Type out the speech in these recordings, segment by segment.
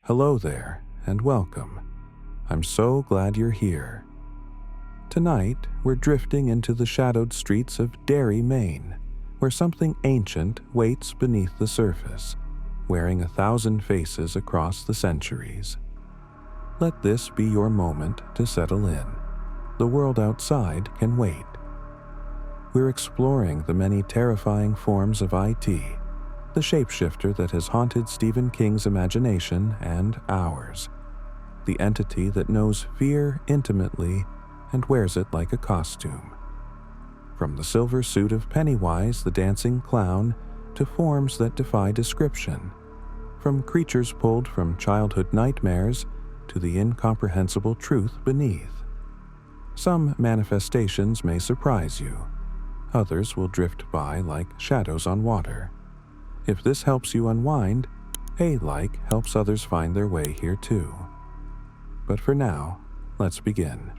Hello there, and welcome. I'm so glad you're here. Tonight, we're drifting into the shadowed streets of Derry, Maine, where something ancient waits beneath the surface, wearing 1,000 faces across the centuries. Let this be your moment to settle in. The world outside can wait. We're exploring the many terrifying forms of IT, the shapeshifter that has haunted Stephen King's imagination and ours, the entity that knows fear intimately and wears it like a costume. From the silver suit of Pennywise the dancing clown to forms that defy description, from creatures pulled from childhood nightmares to the incomprehensible truth beneath. Some manifestations may surprise you. Others will drift by like shadows on water. If this helps you unwind, a like helps others find their way here too. But for now, let's begin.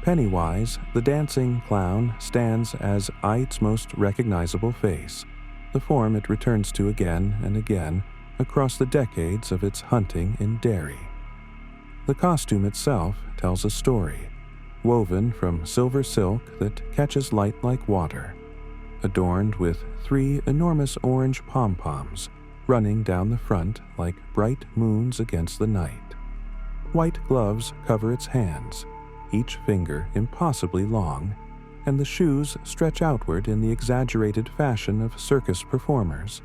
Pennywise, the dancing clown, stands as IT's most recognizable face, the form it returns to again and again across the decades of its hunting in Derry. The costume itself tells a story, woven from silver silk that catches light like water, adorned with 3 enormous orange pom-poms running down the front like bright moons against the night. White gloves cover its hands, each finger impossibly long, and the shoes stretch outward in the exaggerated fashion of circus performers,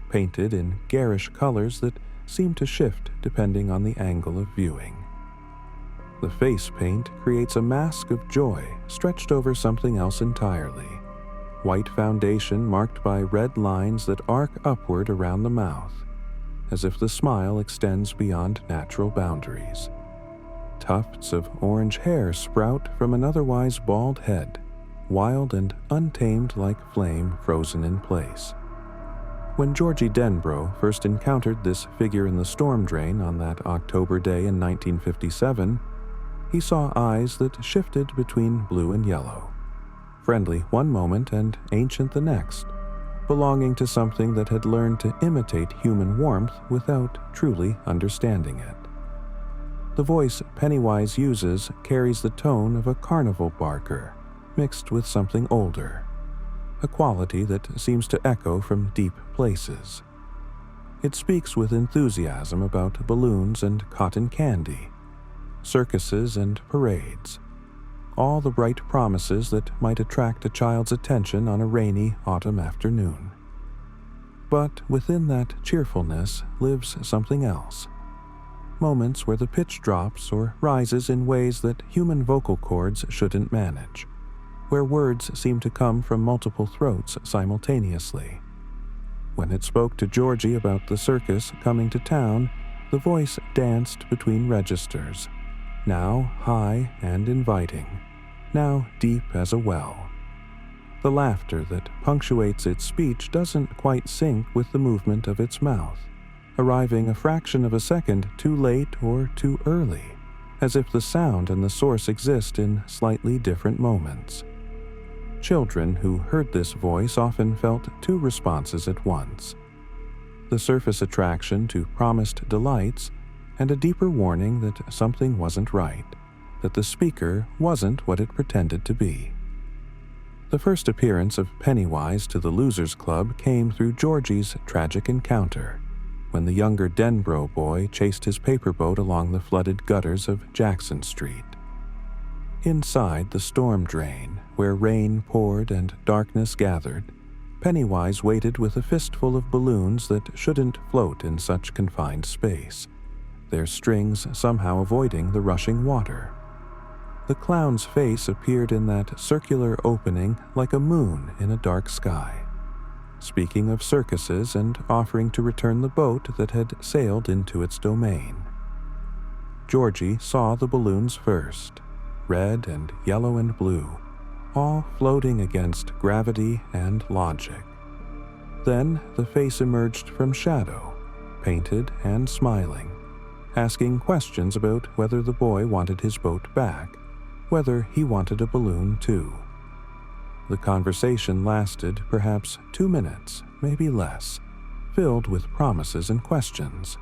painted in garish colors that seem to shift depending on the angle of viewing. The face paint creates a mask of joy stretched over something else entirely. White foundation marked by red lines that arc upward around the mouth, as if the smile extends beyond natural boundaries. Tufts of orange hair sprout from an otherwise bald head, wild and untamed like flame frozen in place. When Georgie Denbrough first encountered this figure in the storm drain on that October day in 1957, he saw eyes that shifted between blue and yellow. Friendly one moment and ancient the next, belonging to something that had learned to imitate human warmth without truly understanding it. The voice Pennywise uses carries the tone of a carnival barker, mixed with something older, a quality that seems to echo from deep places. It speaks with enthusiasm about balloons and cotton candy, circuses and parades, all the bright promises that might attract a child's attention on a rainy autumn afternoon. But within that cheerfulness lives something else. Moments where the pitch drops or rises in ways that human vocal cords shouldn't manage, where words seem to come from multiple throats simultaneously. When it spoke to Georgie about the circus coming to town, the voice danced between registers, now high and inviting, now deep as a well. The laughter that punctuates its speech doesn't quite sync with the movement of its mouth, arriving a fraction of a second too late or too early, as if the sound and the source exist in slightly different moments. Children who heard this voice often felt 2 responses at once: the surface attraction to promised delights, and a deeper warning that something wasn't right, that the speaker wasn't what it pretended to be. The first appearance of Pennywise to the Losers Club came through Georgie's tragic encounter, when the younger Denbrough boy chased his paper boat along the flooded gutters of Jackson Street. Inside the storm drain, where rain poured and darkness gathered, Pennywise waited with a fistful of balloons that shouldn't float in such confined space, their strings somehow avoiding the rushing water. The clown's face appeared in that circular opening like a moon in a dark sky, speaking of circuses and offering to return the boat that had sailed into its domain. Georgie saw the balloons first, red and yellow and blue, all floating against gravity and logic. Then the face emerged from shadow, painted and smiling, asking questions about whether the boy wanted his boat back, whether he wanted a balloon too. The conversation lasted perhaps 2 minutes, maybe less, filled with promises and questions.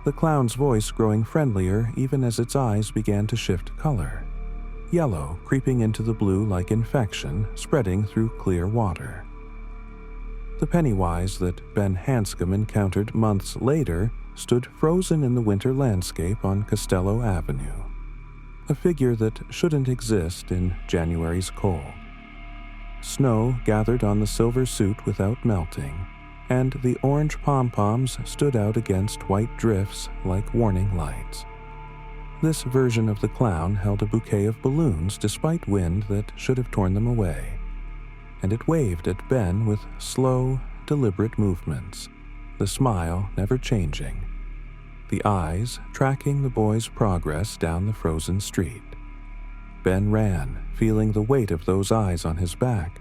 the clown's voice growing friendlier even as its eyes began to shift color, yellow creeping into the blue like infection spreading through clear water. The Pennywise that Ben Hanscom encountered months later stood frozen in the winter landscape on Costello Avenue, a figure that shouldn't exist in January's cold. Snow gathered on the silver suit without melting, and the orange pom-poms stood out against white drifts like warning lights. This version of the clown held a bouquet of balloons despite wind that should have torn them away, and it waved at Ben with slow, deliberate movements, the smile never changing, the eyes tracking the boy's progress down the frozen street. Ben ran, feeling the weight of those eyes on his back,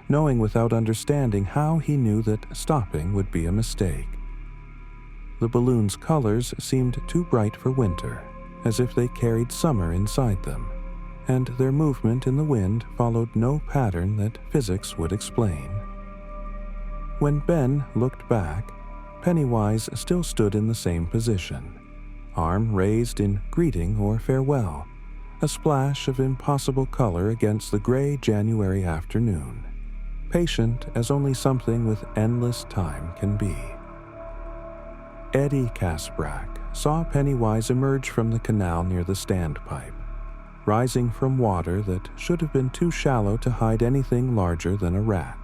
knowing without understanding how he knew that stopping would be a mistake. The balloons' colors seemed too bright for winter, as if they carried summer inside them, and their movement in the wind followed no pattern that physics would explain. When Ben looked back, Pennywise still stood in the same position, arm raised in greeting or farewell, a splash of impossible color against the gray January afternoon, patient as only something with endless time can be. Eddie Kasprack saw Pennywise emerge from the canal near the standpipe, rising from water that should have been too shallow to hide anything larger than a rat.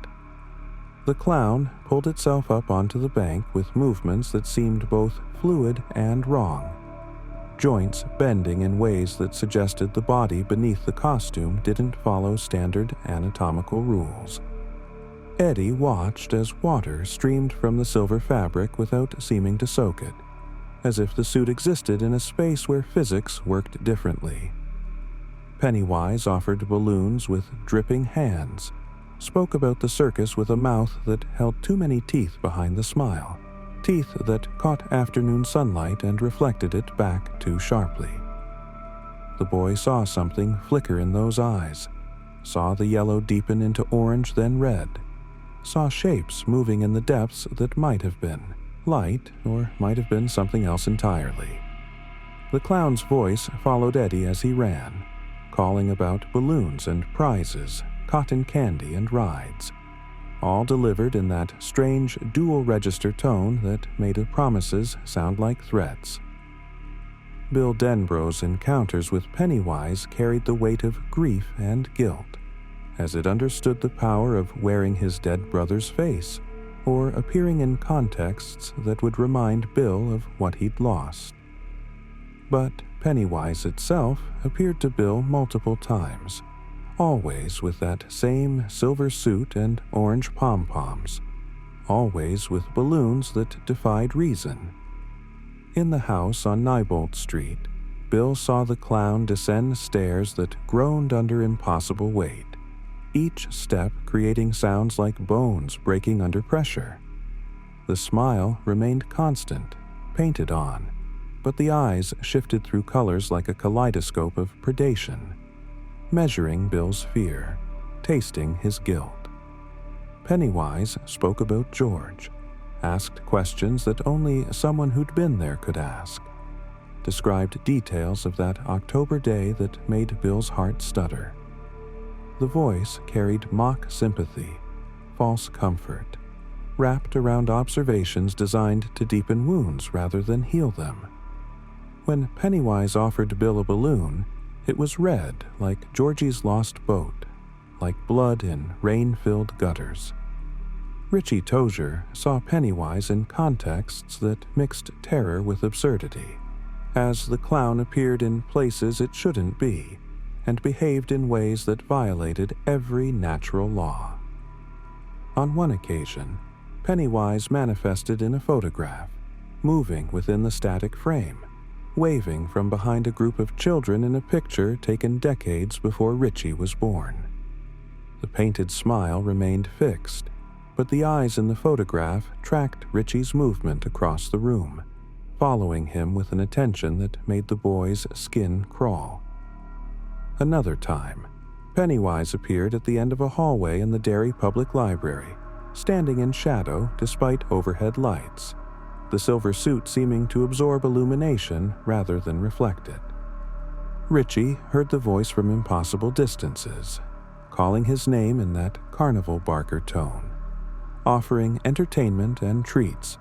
The clown pulled itself up onto the bank with movements that seemed both fluid and wrong, joints bending in ways that suggested the body beneath the costume didn't follow standard anatomical rules. Eddie watched as water streamed from the silver fabric without seeming to soak it, as if the suit existed in a space where physics worked differently. Pennywise offered balloons with dripping hands, spoke about the circus with a mouth that held too many teeth behind the smile, teeth that caught afternoon sunlight and reflected it back too sharply. The boy saw something flicker in those eyes, saw the yellow deepen into orange then red, saw shapes moving in the depths that might have been light or might have been something else entirely. The clown's voice followed Eddie as he ran, calling about balloons and prizes, cotton candy and rides, all delivered in that strange dual-register tone that made the promises sound like threats. Bill Denbrough's encounters with Pennywise carried the weight of grief and guilt, as it understood the power of wearing his dead brother's face, or appearing in contexts that would remind Bill of what he'd lost. But Pennywise itself appeared to Bill multiple times, always with that same silver suit and orange pom-poms, always with balloons that defied reason. In the house on Neibolt Street, Bill saw the clown descend stairs that groaned under impossible weight, each step creating sounds like bones breaking under pressure. The smile remained constant, painted on, but the eyes shifted through colors like a kaleidoscope of predation, measuring Bill's fear, tasting his guilt. Pennywise spoke about George, asked questions that only someone who'd been there could ask, described details of that October day that made Bill's heart stutter. The voice carried mock sympathy, false comfort, wrapped around observations designed to deepen wounds rather than heal them. When Pennywise offered Bill a balloon, it was red like Georgie's lost boat, like blood in rain-filled gutters. Richie Tozier saw Pennywise in contexts that mixed terror with absurdity, as the clown appeared in places it shouldn't be, and behaved in ways that violated every natural law. On one occasion, Pennywise manifested in a photograph, moving within the static frame, waving from behind a group of children in a picture taken decades before Richie was born. The painted smile remained fixed, but the eyes in the photograph tracked Richie's movement across the room, following him with an attention that made the boy's skin crawl. Another time, Pennywise appeared at the end of a hallway in the Derry Public Library, standing in shadow despite overhead lights, the silver suit seeming to absorb illumination rather than reflect it. Richie heard the voice from impossible distances, calling his name in that carnival barker tone, offering entertainment and treats,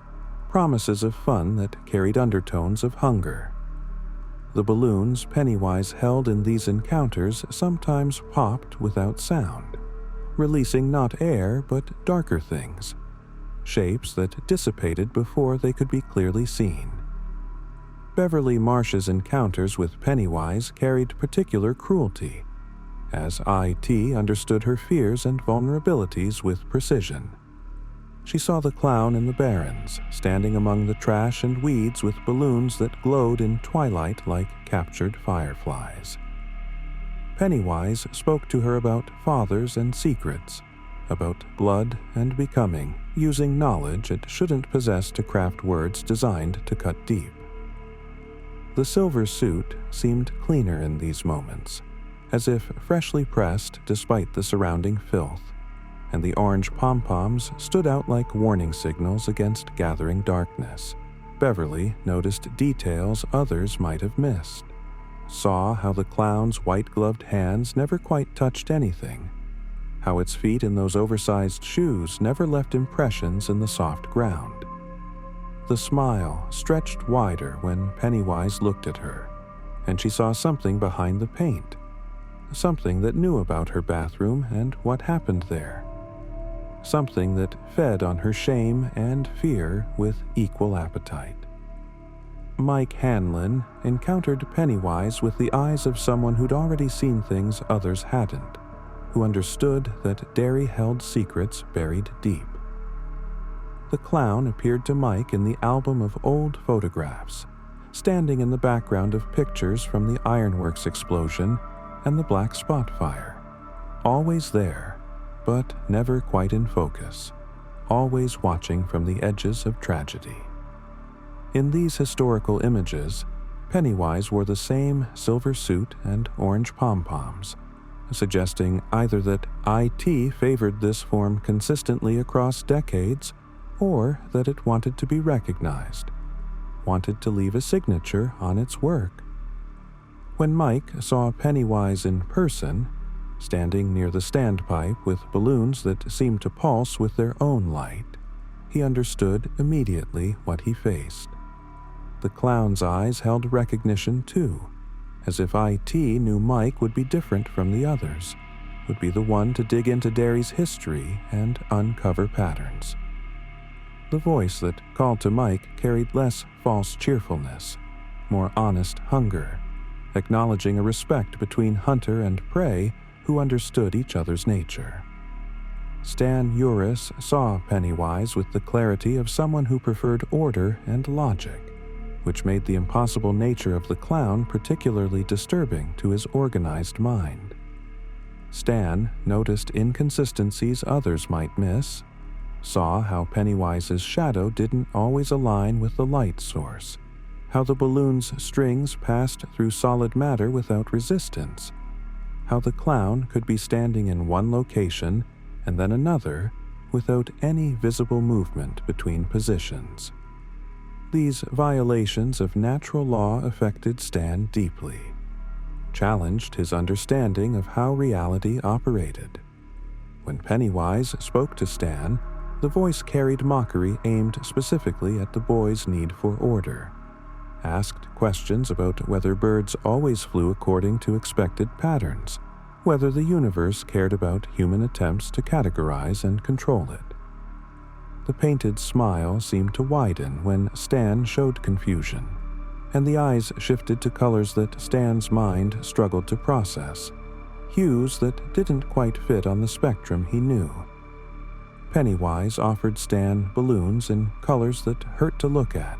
promises of fun that carried undertones of hunger. The balloons Pennywise held in these encounters sometimes popped without sound, releasing not air but darker things, shapes that dissipated before they could be clearly seen. Beverly Marsh's encounters with Pennywise carried particular cruelty, as IT understood her fears and vulnerabilities with precision. She saw the clown in the barrens, standing among the trash and weeds with balloons that glowed in twilight like captured fireflies. Pennywise spoke to her about fathers and secrets, about blood and becoming, using knowledge it shouldn't possess to craft words designed to cut deep. The silver suit seemed cleaner in these moments, as if freshly pressed despite the surrounding filth, and the orange pom-poms stood out like warning signals against gathering darkness. Beverly noticed details others might have missed, saw how the clown's white-gloved hands never quite touched anything, how its feet in those oversized shoes never left impressions in the soft ground. The smile stretched wider when Pennywise looked at her, and she saw something behind the paint, something that knew about her bathroom and what happened there, something that fed on her shame and fear with equal appetite. Mike Hanlon encountered Pennywise with the eyes of someone who'd already seen things others hadn't, who understood that Derry held secrets buried deep. The clown appeared to Mike in the album of old photographs, standing in the background of pictures from the ironworks explosion and the Black Spot fire. Always there, but never quite in focus, always watching from the edges of tragedy. In these historical images, Pennywise wore the same silver suit and orange pom-poms, suggesting either that IT favored this form consistently across decades, or that it wanted to be recognized, wanted to leave a signature on its work. When Mike saw Pennywise in person, standing near the standpipe with balloons that seemed to pulse with their own light, he understood immediately what he faced. The clown's eyes held recognition too, as if IT knew Mike would be different from the others, would be the one to dig into Derry's history and uncover patterns. The voice that called to Mike carried less false cheerfulness, more honest hunger, acknowledging a respect between hunter and prey who understood each other's nature. Stan Uris saw Pennywise with the clarity of someone who preferred order and logic, which made the impossible nature of the clown particularly disturbing to his organized mind. Stan noticed inconsistencies others might miss, saw how Pennywise's shadow didn't always align with the light source, how the balloon's strings passed through solid matter without resistance, how the clown could be standing in one location and then another without any visible movement between positions. These violations of natural law affected Stan deeply, challenged his understanding of how reality operated. When Pennywise spoke to Stan, the voice carried mockery aimed specifically at the boy's need for order, asked questions about whether birds always flew according to expected patterns, whether the universe cared about human attempts to categorize and control it. The painted smile seemed to widen when Stan showed confusion, and the eyes shifted to colors that Stan's mind struggled to process, hues that didn't quite fit on the spectrum he knew. Pennywise offered Stan balloons in colors that hurt to look at,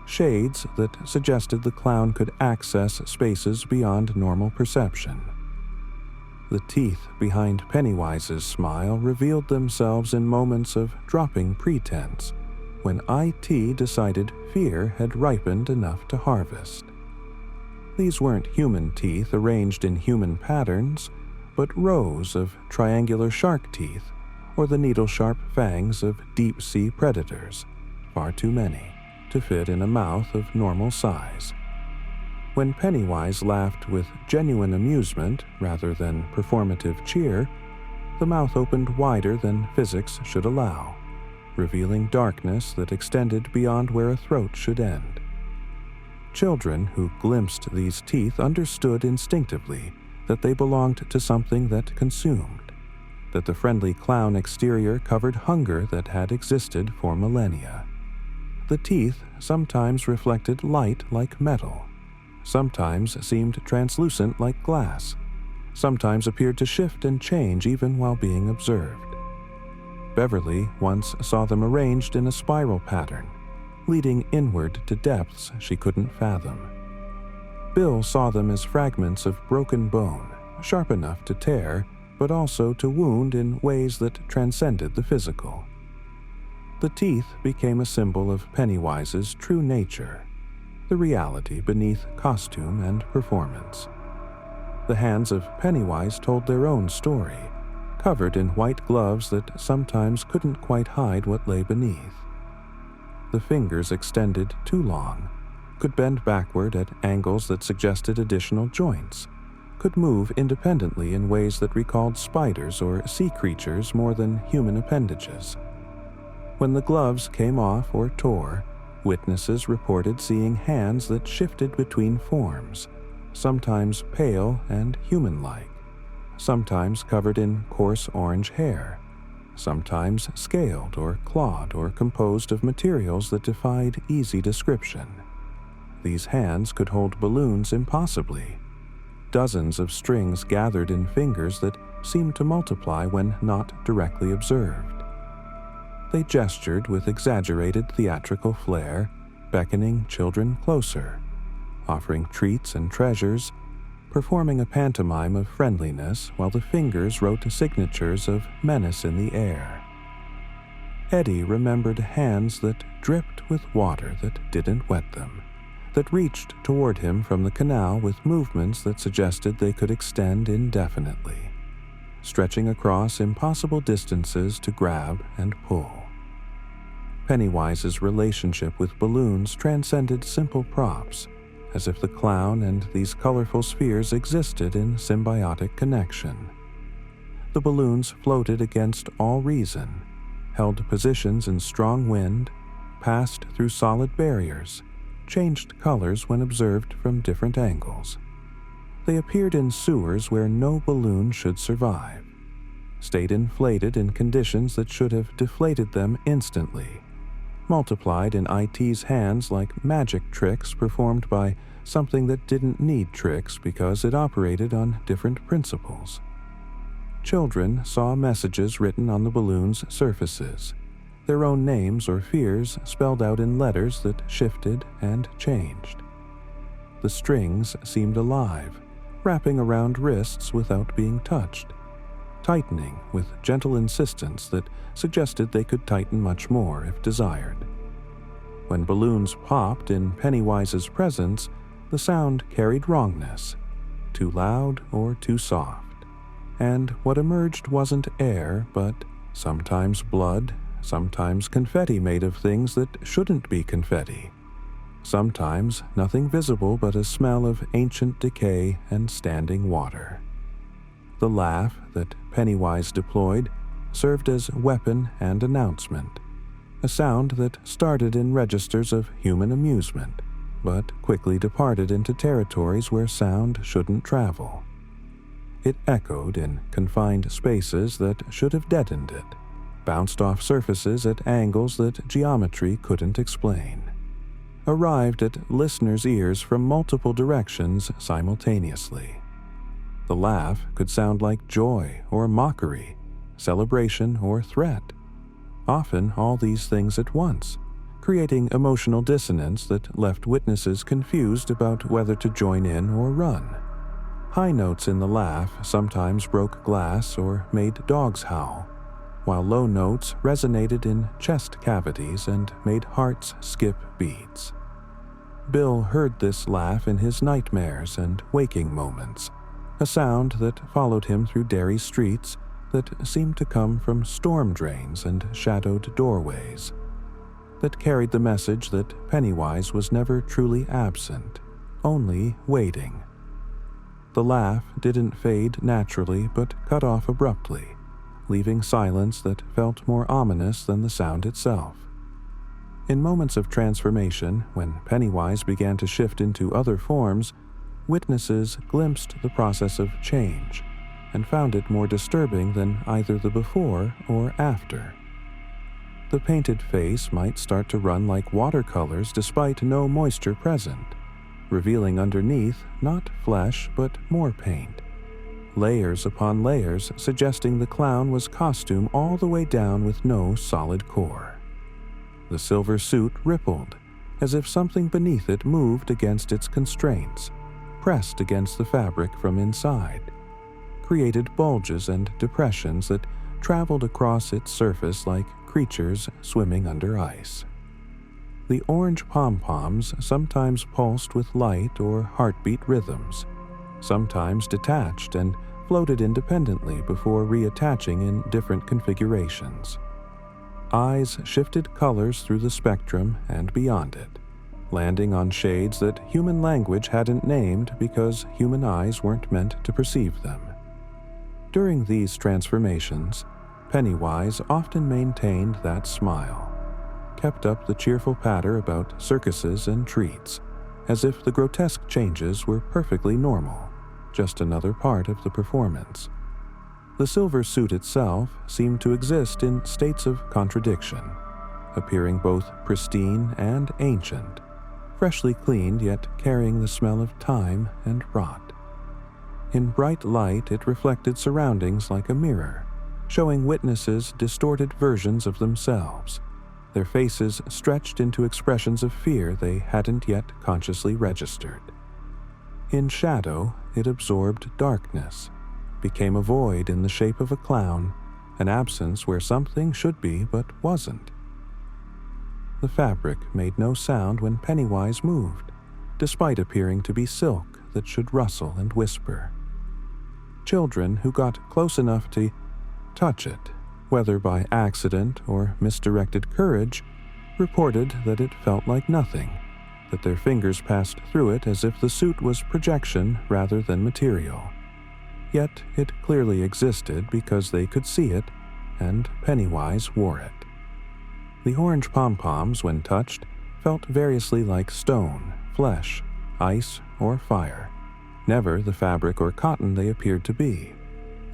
shades that suggested the clown could access spaces beyond normal perception. The teeth behind Pennywise's smile revealed themselves in moments of dropping pretense, when IT decided fear had ripened enough to harvest. These weren't human teeth arranged in human patterns, but rows of triangular shark teeth, or the needle-sharp fangs of deep-sea predators, far too many. to fit in a mouth of normal size. When Pennywise laughed with genuine amusement rather than performative cheer, the mouth opened wider than physics should allow, revealing darkness that extended beyond where a throat should end. Children who glimpsed these teeth understood instinctively that they belonged to something that consumed, that the friendly clown exterior covered hunger that had existed for millennia. The teeth sometimes reflected light like metal, sometimes seemed translucent like glass, sometimes appeared to shift and change even while being observed. Beverly once saw them arranged in a spiral pattern, leading inward to depths she couldn't fathom. Bill saw them as fragments of broken bone, sharp enough to tear, but also to wound in ways that transcended the physical. The teeth became a symbol of Pennywise's true nature, the reality beneath costume and performance. The hands of Pennywise told their own story, covered in white gloves that sometimes couldn't quite hide what lay beneath. The fingers extended too long, could bend backward at angles that suggested additional joints, could move independently in ways that recalled spiders or sea creatures more than human appendages. When the gloves came off or tore, witnesses reported seeing hands that shifted between forms, sometimes pale and human-like, sometimes covered in coarse orange hair, sometimes scaled or clawed or composed of materials that defied easy description. These hands could hold balloons impossibly, dozens of strings gathered in fingers that seemed to multiply when not directly observed. They gestured with exaggerated theatrical flair, beckoning children closer, offering treats and treasures, performing a pantomime of friendliness while the fingers wrote signatures of menace in the air. Eddie remembered hands that dripped with water that didn't wet them, that reached toward him from the canal with movements that suggested they could extend indefinitely, stretching across impossible distances to grab and pull. Pennywise's relationship with balloons transcended simple props, as if the clown and these colorful spheres existed in symbiotic connection. The balloons floated against all reason, held positions in strong wind, passed through solid barriers, changed colors when observed from different angles. They appeared in sewers where no balloon should survive, stayed inflated in conditions that should have deflated them instantly, multiplied in IT's hands like magic tricks performed by something that didn't need tricks because it operated on different principles. Children saw messages written on the balloon's surfaces, their own names or fears spelled out in letters that shifted and changed. The strings seemed alive, wrapping around wrists without being touched, tightening with gentle insistence that suggested they could tighten much more if desired. When balloons popped in Pennywise's presence, the sound carried wrongness, too loud or too soft, and what emerged wasn't air, but sometimes blood, sometimes confetti made of things that shouldn't be confetti, sometimes nothing visible but a smell of ancient decay and standing water. The laugh that Pennywise deployed served as weapon and announcement, a sound that started in registers of human amusement, but quickly departed into territories where sound shouldn't travel. It echoed in confined spaces that should have deadened it, bounced off surfaces at angles that geometry couldn't explain, arrived at listeners' ears from multiple directions simultaneously. The laugh could sound like joy or mockery, celebration or threat, often all these things at once, creating emotional dissonance that left witnesses confused about whether to join in or run. High notes in the laugh sometimes broke glass or made dogs howl, while low notes resonated in chest cavities and made hearts skip beats. Bill heard this laugh in his nightmares and waking moments, a sound that followed him through Derry streets that seemed to come from storm drains and shadowed doorways. that carried the message that Pennywise was never truly absent, only waiting. The laugh didn't fade naturally but cut off abruptly, leaving silence that felt more ominous than the sound itself. In moments of transformation, when Pennywise began to shift into other forms, witnesses glimpsed the process of change and found it more disturbing than either the before or after. The painted face might start to run like watercolors despite no moisture present, revealing underneath not flesh but more paint. Layers upon layers suggesting the clown was costume all the way down with no solid core. The silver suit rippled, as if something beneath it moved against its constraints, pressed against the fabric from inside, created bulges and depressions that traveled across its surface like creatures swimming under ice. The orange pom-poms sometimes pulsed with light or heartbeat rhythms, sometimes detached and floated independently before reattaching in different configurations. Eyes shifted colors through the spectrum and beyond it, landing on shades that human language hadn't named because human eyes weren't meant to perceive them. During these transformations, Pennywise often maintained that smile, kept up the cheerful patter about circuses and treats, as if the grotesque changes were perfectly normal, just another part of the performance. The silver suit itself seemed to exist in states of contradiction, appearing both pristine and ancient, freshly cleaned yet carrying the smell of time and rot. In bright light, it reflected surroundings like a mirror, showing witnesses distorted versions of themselves, their faces stretched into expressions of fear they hadn't yet consciously registered. In shadow, it absorbed darkness, became a void in the shape of a clown, an absence where something should be but wasn't. The fabric made no sound when Pennywise moved, despite appearing to be silk that should rustle and whisper. Children who got close enough to touch it, whether by accident or misdirected courage, reported that it felt like nothing, that their fingers passed through it as if the suit was projection rather than material. Yet it clearly existed because they could see it, and Pennywise wore it. The orange pom-poms, when touched, felt variously like stone, flesh, ice, or fire, never the fabric or cotton they appeared to be,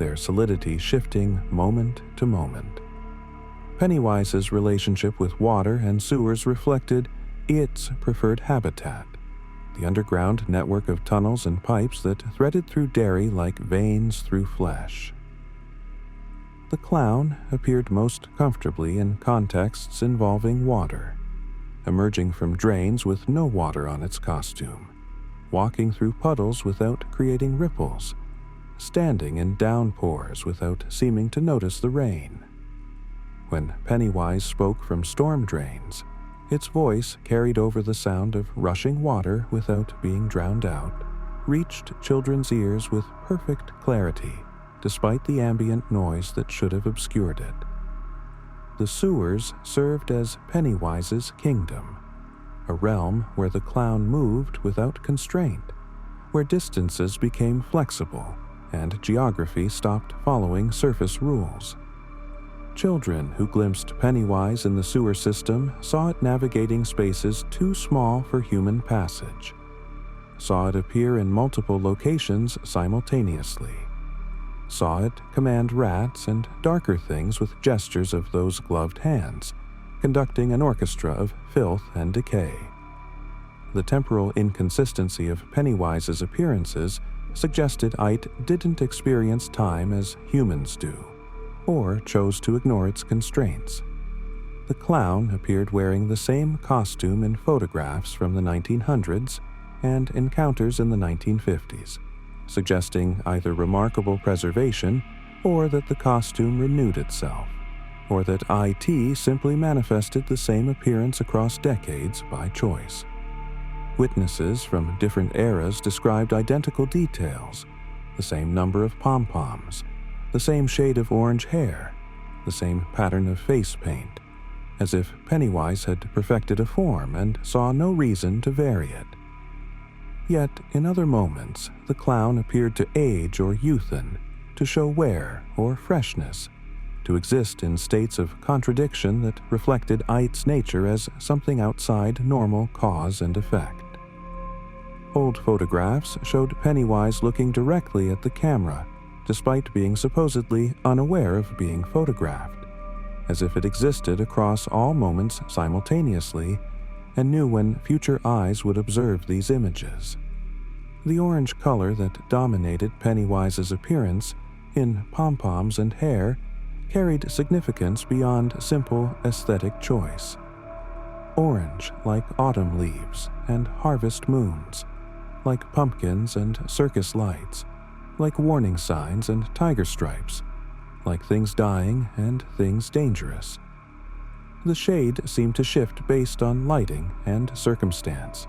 their solidity shifting moment to moment. Pennywise's relationship with water and sewers reflected its preferred habitat, the underground network of tunnels and pipes that threaded through Derry like veins through flesh. The clown appeared most comfortably in contexts involving water, emerging from drains with no water on its costume, walking through puddles without creating ripples, standing in downpours without seeming to notice the rain. When Pennywise spoke from storm drains, its voice carried over the sound of rushing water without being drowned out, reached children's ears with perfect clarity, despite the ambient noise that should have obscured it. The sewers served as Pennywise's kingdom, a realm where the clown moved without constraint, where distances became flexible and geography stopped following surface rules. Children who glimpsed Pennywise in the sewer system saw it navigating spaces too small for human passage, saw it appear in multiple locations simultaneously, saw it command rats and darker things with gestures of those gloved hands, conducting an orchestra of filth and decay. The temporal inconsistency of Pennywise's appearances suggested it didn't experience time as humans do, or chose to ignore its constraints. The clown appeared wearing the same costume in photographs from the 1900s and encounters in the 1950s, suggesting either remarkable preservation or that the costume renewed itself, or that IT simply manifested the same appearance across decades by choice. Witnesses from different eras described identical details, the same number of pom-poms, the same shade of orange hair, the same pattern of face paint, as if Pennywise had perfected a form and saw no reason to vary it. Yet, in other moments, the clown appeared to age or youthen, to show wear or freshness, to exist in states of contradiction that reflected its nature as something outside normal cause and effect. Old photographs showed Pennywise looking directly at the camera, despite being supposedly unaware of being photographed, as if it existed across all moments simultaneously and knew when future eyes would observe these images. The orange color that dominated Pennywise's appearance, in pom-poms and hair, carried significance beyond simple aesthetic choice. Orange like autumn leaves and harvest moons, like pumpkins and circus lights, like warning signs and tiger stripes, like things dying and things dangerous. The shade seemed to shift based on lighting and circumstance,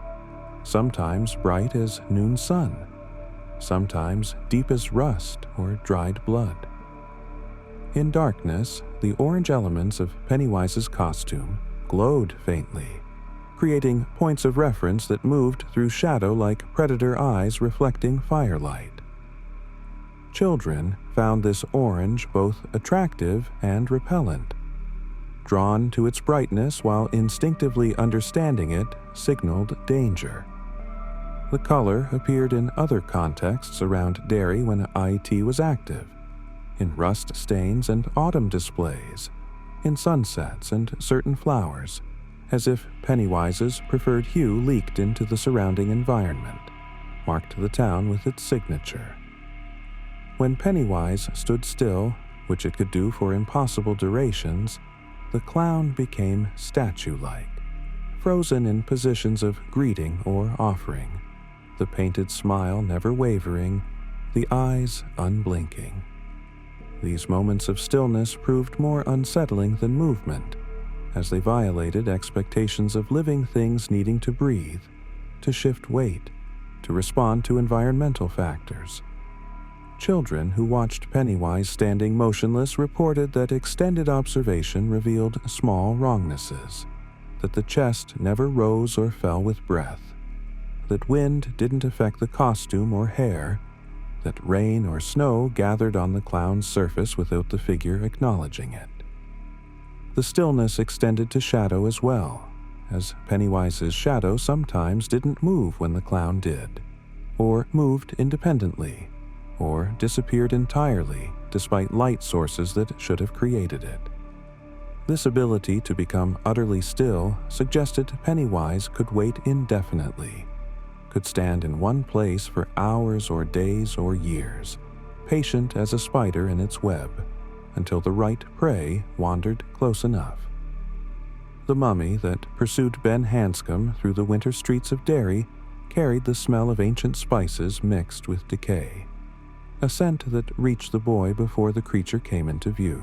sometimes bright as noon sun, sometimes deep as rust or dried blood. In darkness, the orange elements of Pennywise's costume glowed faintly, creating points of reference that moved through shadow like predator eyes reflecting firelight. Children found this orange both attractive and repellent, drawn to its brightness while instinctively understanding it signaled danger. The color appeared in other contexts around Derry when IT was active, in rust stains and autumn displays, in sunsets and certain flowers, as if Pennywise's preferred hue leaked into the surrounding environment, marked the town with its signature. When Pennywise stood still, which it could do for impossible durations, the clown became statue-like, frozen in positions of greeting or offering, the painted smile never wavering, the eyes unblinking. These moments of stillness proved more unsettling than movement, as they violated expectations of living things needing to breathe, to shift weight, to respond to environmental factors. Children who watched Pennywise standing motionless reported that extended observation revealed small wrongnesses, that the chest never rose or fell with breath, that wind didn't affect the costume or hair, that rain or snow gathered on the clown's surface without the figure acknowledging it. The stillness extended to shadow as well, as Pennywise's shadow sometimes didn't move when the clown did, or moved independently, or disappeared entirely despite light sources that should have created it. This ability to become utterly still suggested Pennywise could wait indefinitely, could stand in one place for hours or days or years, patient as a spider in its web, until the right prey wandered close enough. The mummy that pursued Ben Hanscom through the winter streets of Derry carried the smell of ancient spices mixed with decay, a scent that reached the boy before the creature came into view.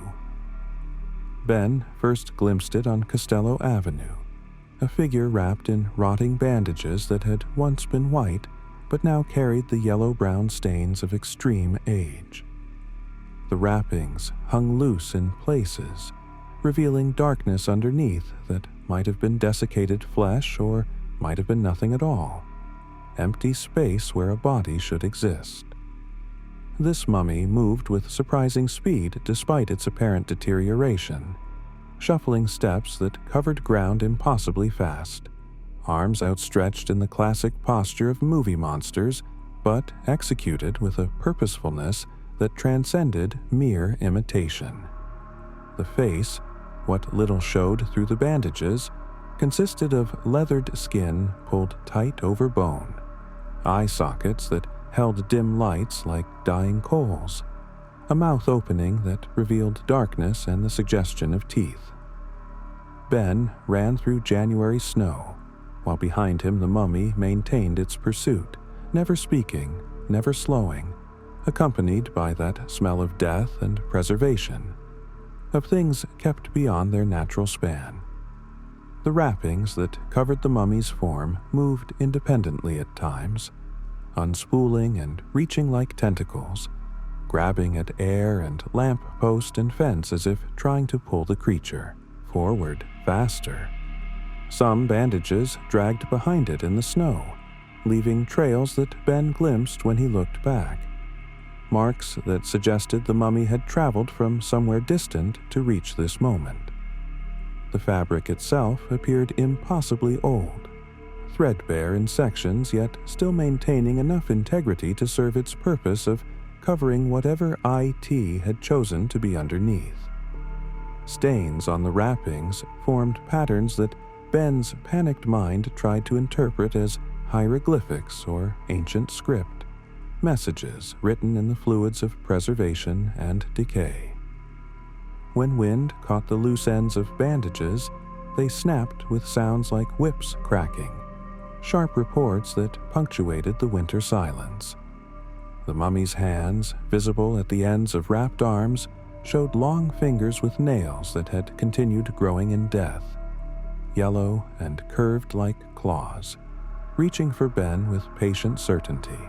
Ben first glimpsed it on Costello Avenue, a figure wrapped in rotting bandages that had once been white but now carried the yellow-brown stains of extreme age. The wrappings hung loose in places, revealing darkness underneath that might have been desiccated flesh or might have been nothing at all, empty space where a body should exist. This mummy moved with surprising speed despite its apparent deterioration, shuffling steps that covered ground impossibly fast, arms outstretched in the classic posture of movie monsters, but executed with a purposefulness that transcended mere imitation. The face, what little showed through the bandages, consisted of leathered skin pulled tight over bone, eye sockets that held dim lights like dying coals, a mouth opening that revealed darkness and the suggestion of teeth. Ben ran through January snow, while behind him the mummy maintained its pursuit, never speaking, never slowing, accompanied by that smell of death and preservation, of things kept beyond their natural span. The wrappings that covered the mummy's form moved independently at times, unspooling and reaching like tentacles, grabbing at air and lamp post and fence as if trying to pull the creature forward faster. Some bandages dragged behind it in the snow, leaving trails that Ben glimpsed when he looked back. Marks that suggested the mummy had traveled from somewhere distant to reach this moment. The fabric itself appeared impossibly old, threadbare in sections yet still maintaining enough integrity to serve its purpose of covering whatever IT had chosen to be underneath. Stains on the wrappings formed patterns that Ben's panicked mind tried to interpret as hieroglyphics or ancient script, messages written in the fluids of preservation and decay. When wind caught the loose ends of bandages, they snapped with sounds like whips cracking, sharp reports that punctuated the winter silence. The mummy's hands, visible at the ends of wrapped arms, showed long fingers with nails that had continued growing in death, yellow and curved like claws, reaching for Ben with patient certainty.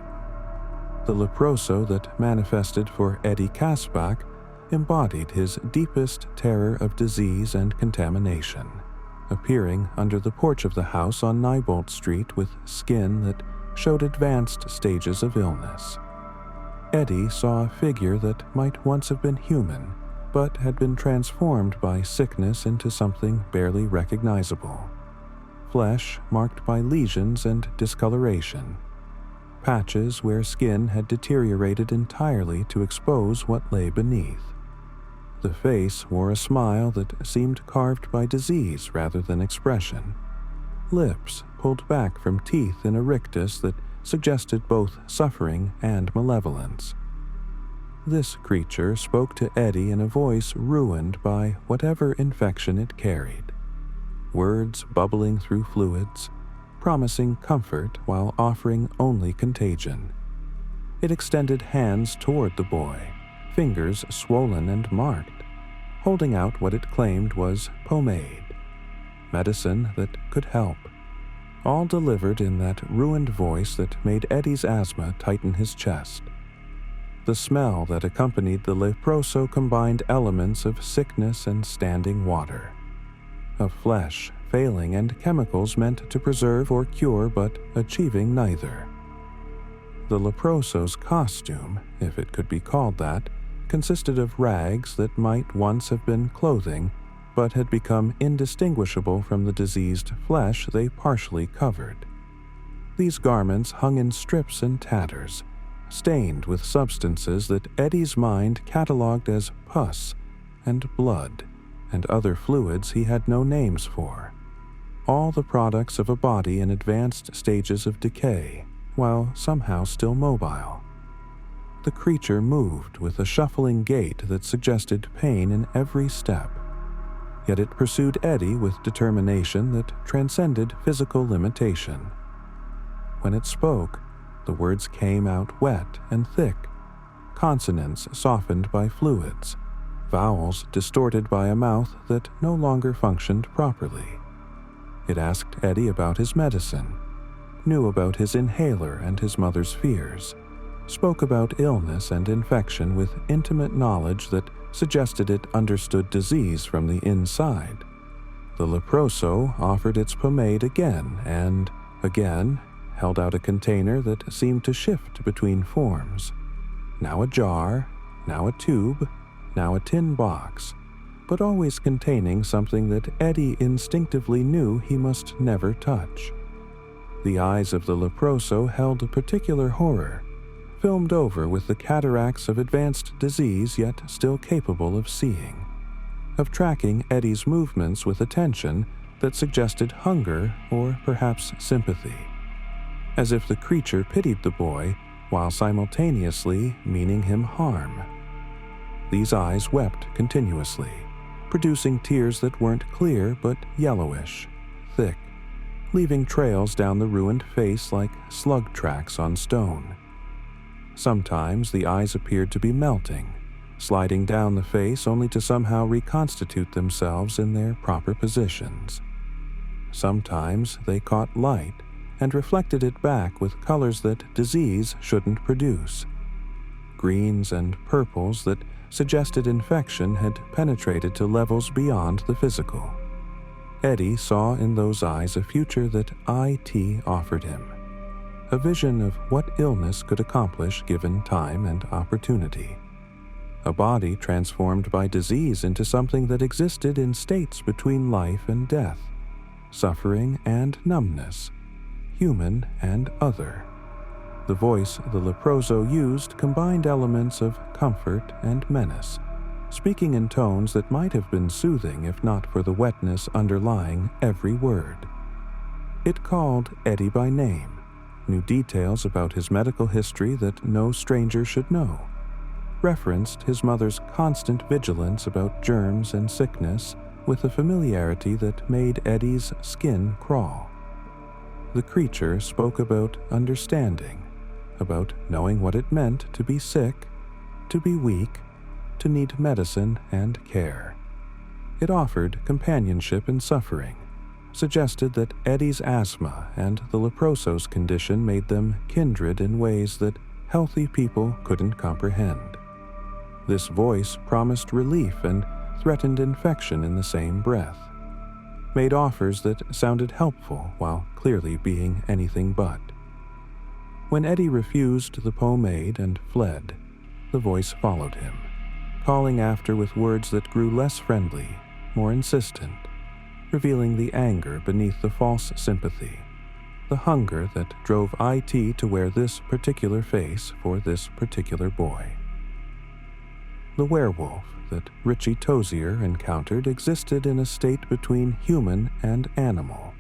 The leproso that manifested for Eddie Kasbach embodied his deepest terror of disease and contamination, appearing under the porch of the house on Neibolt Street with skin that showed advanced stages of illness. Eddie saw a figure that might once have been human, but had been transformed by sickness into something barely recognizable. Flesh marked by lesions and discoloration, patches where skin had deteriorated entirely to expose what lay beneath. The face wore a smile that seemed carved by disease rather than expression, lips pulled back from teeth in a rictus that suggested both suffering and malevolence. This creature spoke to Eddie in a voice ruined by whatever infection it carried, words bubbling through fluids, promising comfort while offering only contagion. It extended hands toward the boy, fingers swollen and marked, holding out what it claimed was pomade, medicine that could help, all delivered in that ruined voice that made Eddie's asthma tighten his chest. The smell that accompanied the leproso combined elements of sickness and standing water, of flesh failing and chemicals meant to preserve or cure but achieving neither. The leproso's costume, if it could be called that, consisted of rags that might once have been clothing, but had become indistinguishable from the diseased flesh they partially covered. These garments hung in strips and tatters, stained with substances that Eddie's mind catalogued as pus and blood and other fluids he had no names for, all the products of a body in advanced stages of decay, while somehow still mobile. The creature moved with a shuffling gait that suggested pain in every step, yet it pursued Eddie with determination that transcended physical limitation. When it spoke, the words came out wet and thick, consonants softened by fluids, vowels distorted by a mouth that no longer functioned properly. It asked Eddie about his medicine, knew about his inhaler and his mother's fears, spoke about illness and infection with intimate knowledge that suggested it understood disease from the inside. The leproso offered its pomade again and again, held out a container that seemed to shift between forms, now a jar, now a tube, now a tin box, but always containing something that Eddie instinctively knew he must never touch. The eyes of the leproso held a particular horror, filmed over with the cataracts of advanced disease yet still capable of seeing, of tracking Eddie's movements with attention that suggested hunger or perhaps sympathy, as if the creature pitied the boy while simultaneously meaning him harm. These eyes wept continuously, producing tears that weren't clear but yellowish, thick, leaving trails down the ruined face like slug tracks on stone. Sometimes the eyes appeared to be melting, sliding down the face only to somehow reconstitute themselves in their proper positions. Sometimes they caught light and reflected it back with colors that disease shouldn't produce, greens and purples that suggested infection had penetrated to levels beyond the physical. Eddie saw in those eyes a future that IT offered him, a vision of what illness could accomplish given time and opportunity. A body transformed by disease into something that existed in states between life and death, suffering and numbness, human and other. The voice the leproso used combined elements of comfort and menace, speaking in tones that might have been soothing if not for the wetness underlying every word. It called Eddie by name, knew details about his medical history that no stranger should know, referenced his mother's constant vigilance about germs and sickness with a familiarity that made Eddie's skin crawl. The creature spoke about understanding, about knowing what it meant to be sick, to be weak, to need medicine and care. It offered companionship in suffering, suggested that Eddie's asthma and the leproso's condition made them kindred in ways that healthy people couldn't comprehend. This voice promised relief and threatened infection in the same breath, made offers that sounded helpful while clearly being anything but. When Eddie refused the pomade and fled, the voice followed him, calling after with words that grew less friendly, more insistent, revealing the anger beneath the false sympathy, the hunger that drove IT to wear this particular face for this particular boy. The werewolf that Richie Tozier encountered existed in a state between human and animal,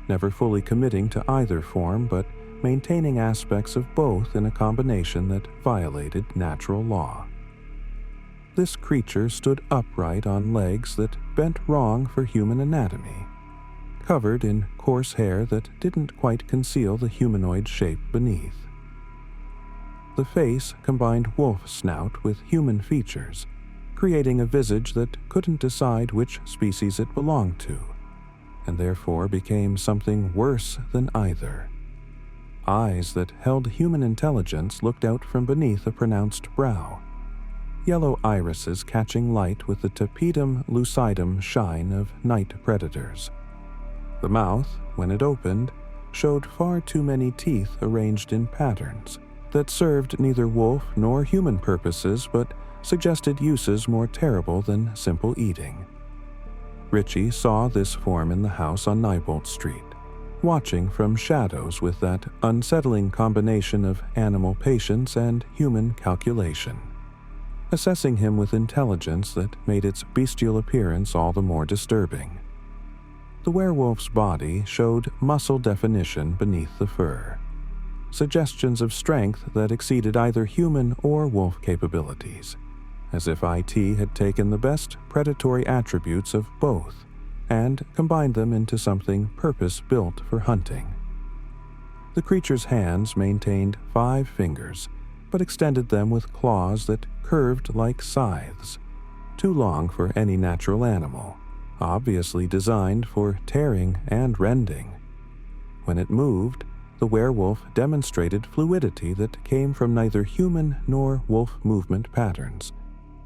never fully committing to either form but maintaining aspects of both in a combination that violated natural law. This creature stood upright on legs that bent wrong for human anatomy, covered in coarse hair that didn't quite conceal the humanoid shape beneath. The face combined wolf snout with human features, creating a visage that couldn't decide which species it belonged to, and therefore became something worse than either. Eyes that held human intelligence looked out from beneath a pronounced brow, yellow irises catching light with the tapetum lucidum shine of night predators. The mouth, when it opened, showed far too many teeth arranged in patterns that served neither wolf nor human purposes but suggested uses more terrible than simple eating. Richie saw this form in the house on Neibolt Street, watching from shadows with that unsettling combination of animal patience and human calculation, assessing him with intelligence that made its bestial appearance all the more disturbing. The werewolf's body showed muscle definition beneath the fur, suggestions of strength that exceeded either human or wolf capabilities, as if IT had taken the best predatory attributes of both and combined them into something purpose-built for hunting. The creature's hands maintained 5 fingers, but extended them with claws that curved like scythes, too long for any natural animal, obviously designed for tearing and rending. When it moved, the werewolf demonstrated fluidity that came from neither human nor wolf movement patterns,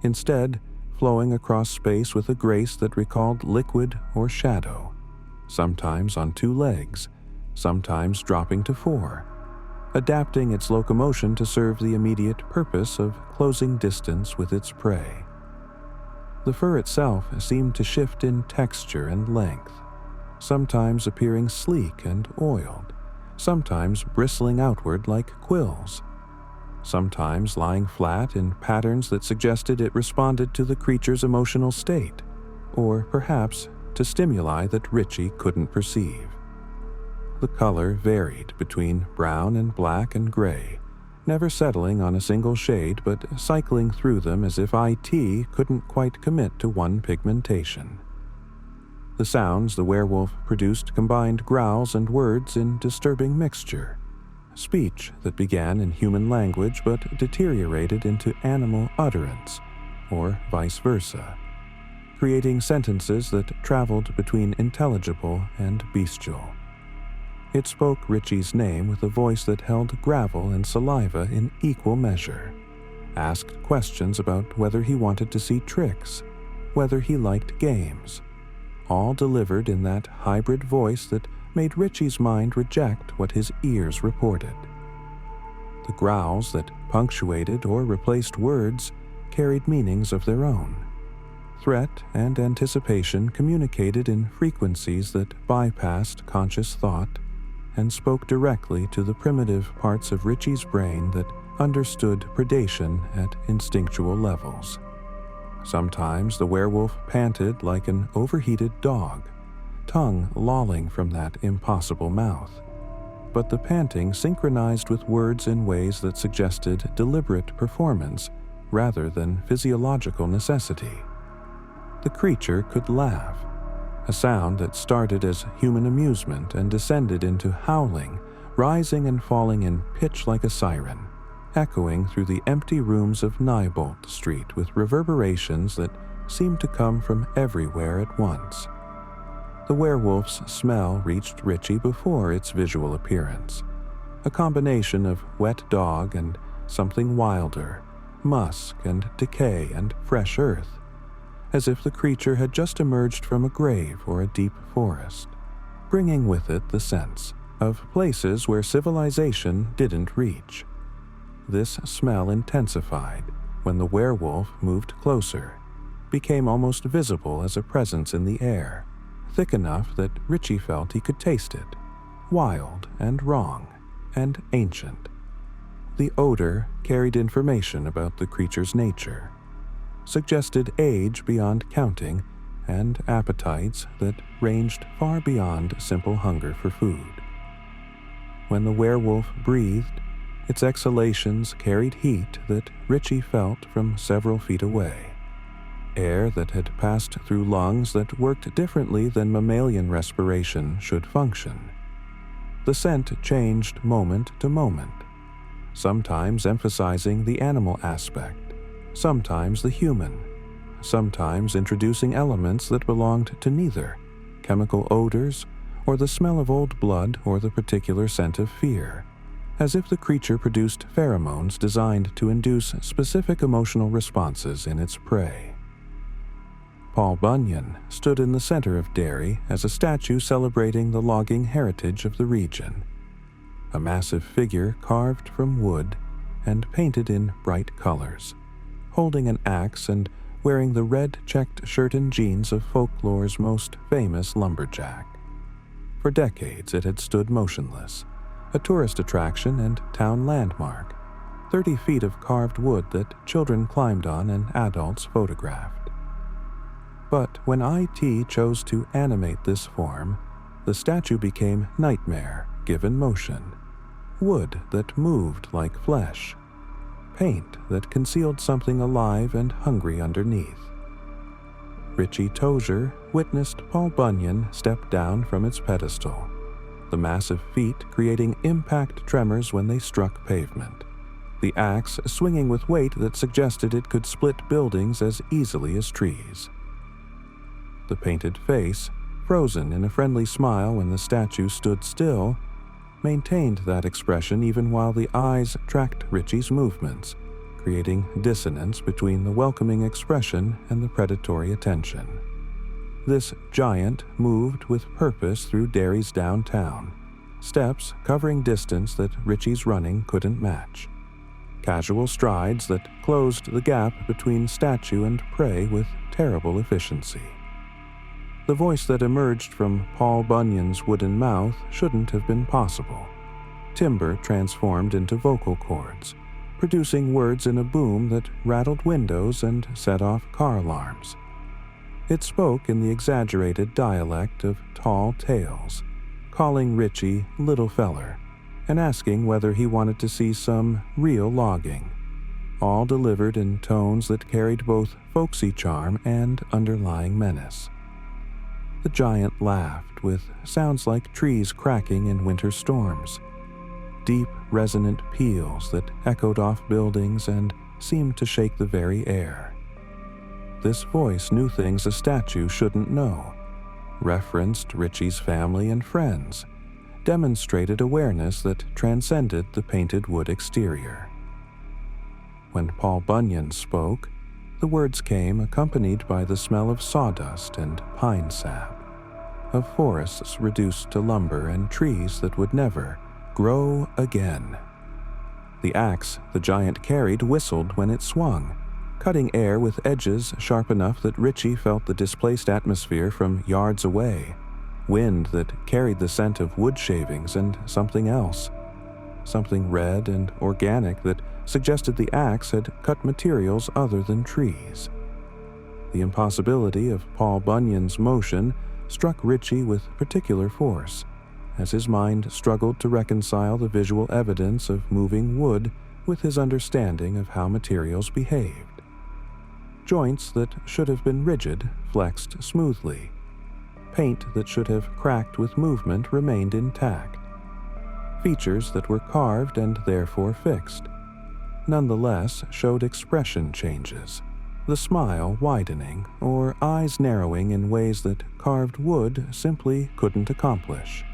instead flowing across space with a grace that recalled liquid or shadow, sometimes on 2 legs, sometimes dropping to 4, adapting its locomotion to serve the immediate purpose of closing distance with its prey. The fur itself seemed to shift in texture and length, sometimes appearing sleek and oiled, sometimes bristling outward like quills, sometimes lying flat in patterns that suggested it responded to the creature's emotional state, or perhaps to stimuli that Richie couldn't perceive. The color varied between brown and black and gray, never settling on a single shade but cycling through them as if IT couldn't quite commit to one pigmentation. The sounds the werewolf produced combined growls and words in disturbing mixture, speech that began in human language but deteriorated into animal utterance, or vice versa, creating sentences that traveled between intelligible and bestial. It spoke Richie's name with a voice that held gravel and saliva in equal measure, asked questions about whether he wanted to see tricks, whether he liked games, all delivered in that hybrid voice that made Richie's mind reject what his ears reported. The growls that punctuated or replaced words carried meanings of their own. Threat and anticipation communicated in frequencies that bypassed conscious thought and spoke directly to the primitive parts of Richie's brain that understood predation at instinctual levels. Sometimes the werewolf panted like an overheated dog, tongue lolling from that impossible mouth. But the panting synchronized with words in ways that suggested deliberate performance rather than physiological necessity. The creature could laugh, a sound that started as human amusement and descended into howling, rising and falling in pitch like a siren, echoing through the empty rooms of Neibolt Street with reverberations that seemed to come from everywhere at once. The werewolf's smell reached Richie before its visual appearance, a combination of wet dog and something wilder, musk and decay and fresh earth, as if the creature had just emerged from a grave or a deep forest, bringing with it the sense of places where civilization didn't reach. This smell intensified when the werewolf moved closer, became almost visible as a presence in the air, thick enough that Richie felt he could taste it, wild and wrong and ancient. The odor carried information about the creature's nature, suggested age beyond counting, and appetites that ranged far beyond simple hunger for food. When the werewolf breathed, its exhalations carried heat that Richie felt from several feet away, air that had passed through lungs that worked differently than mammalian respiration should function. The scent changed moment to moment, sometimes emphasizing the animal aspect, sometimes the human, sometimes introducing elements that belonged to neither, chemical odors, or the smell of old blood, or the particular scent of fear, as if the creature produced pheromones designed to induce specific emotional responses in its prey. Paul Bunyan stood in the center of Derry as a statue celebrating the logging heritage of the region, a massive figure carved from wood and painted in bright colors, holding an axe and wearing the red checked shirt and jeans of folklore's most famous lumberjack. For decades it had stood motionless, a tourist attraction and town landmark, 30 feet of carved wood that children climbed on and adults photographed. But when IT chose to animate this form, the statue became nightmare given motion, wood that moved like flesh, paint that concealed something alive and hungry underneath. Richie Tozier witnessed Paul Bunyan step down from its pedestal, the massive feet creating impact tremors when they struck pavement, the axe swinging with weight that suggested it could split buildings as easily as trees. The painted face, frozen in a friendly smile when the statue stood still, maintained that expression even while the eyes tracked Richie's movements, creating dissonance between the welcoming expression and the predatory attention. This giant moved with purpose through Derry's downtown, steps covering distance that Richie's running couldn't match, casual strides that closed the gap between statue and prey with terrible efficiency. The voice that emerged from Paul Bunyan's wooden mouth shouldn't have been possible. Timber transformed into vocal cords, producing words in a boom that rattled windows and set off car alarms. It spoke in the exaggerated dialect of tall tales, calling Richie little feller, and asking whether he wanted to see some real logging, all delivered in tones that carried both folksy charm and underlying menace. The giant laughed with sounds like trees cracking in winter storms, deep, resonant peals that echoed off buildings and seemed to shake the very air. This voice knew things a statue shouldn't know, referenced Richie's family and friends, demonstrated awareness that transcended the painted wood exterior. When Paul Bunyan spoke, The words came accompanied by the smell of sawdust and pine sap, of forests reduced to lumber and trees that would never grow again. The axe the giant carried whistled when it swung, cutting air with edges sharp enough that Richie felt the displaced atmosphere from yards away, wind that carried the scent of wood shavings and something else, something red and organic that suggested the axe had cut materials other than trees. The impossibility of Paul Bunyan's motion struck Richie with particular force, as his mind struggled to reconcile the visual evidence of moving wood with his understanding of how materials behaved. Joints that should have been rigid flexed smoothly. Paint that should have cracked with movement remained intact. Features that were carved and therefore fixed, nonetheless showed expression changes, the smile widening or eyes narrowing in ways that carved wood simply couldn't accomplish.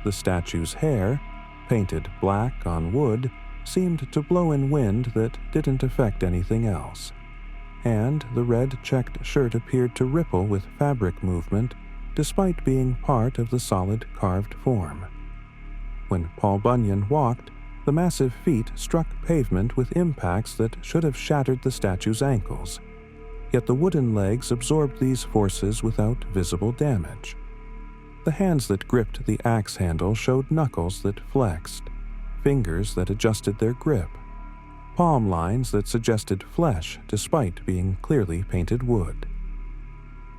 The statue's hair, painted black on wood, seemed to blow in wind that didn't affect anything else, and the red checked shirt appeared to ripple with fabric movement despite being part of the solid carved form. When Paul Bunyan walked, the massive feet struck pavement with impacts that should have shattered the statue's ankles, yet the wooden legs absorbed these forces without visible damage. The hands that gripped the axe handle showed knuckles that flexed, fingers that adjusted their grip, palm lines that suggested flesh despite being clearly painted wood.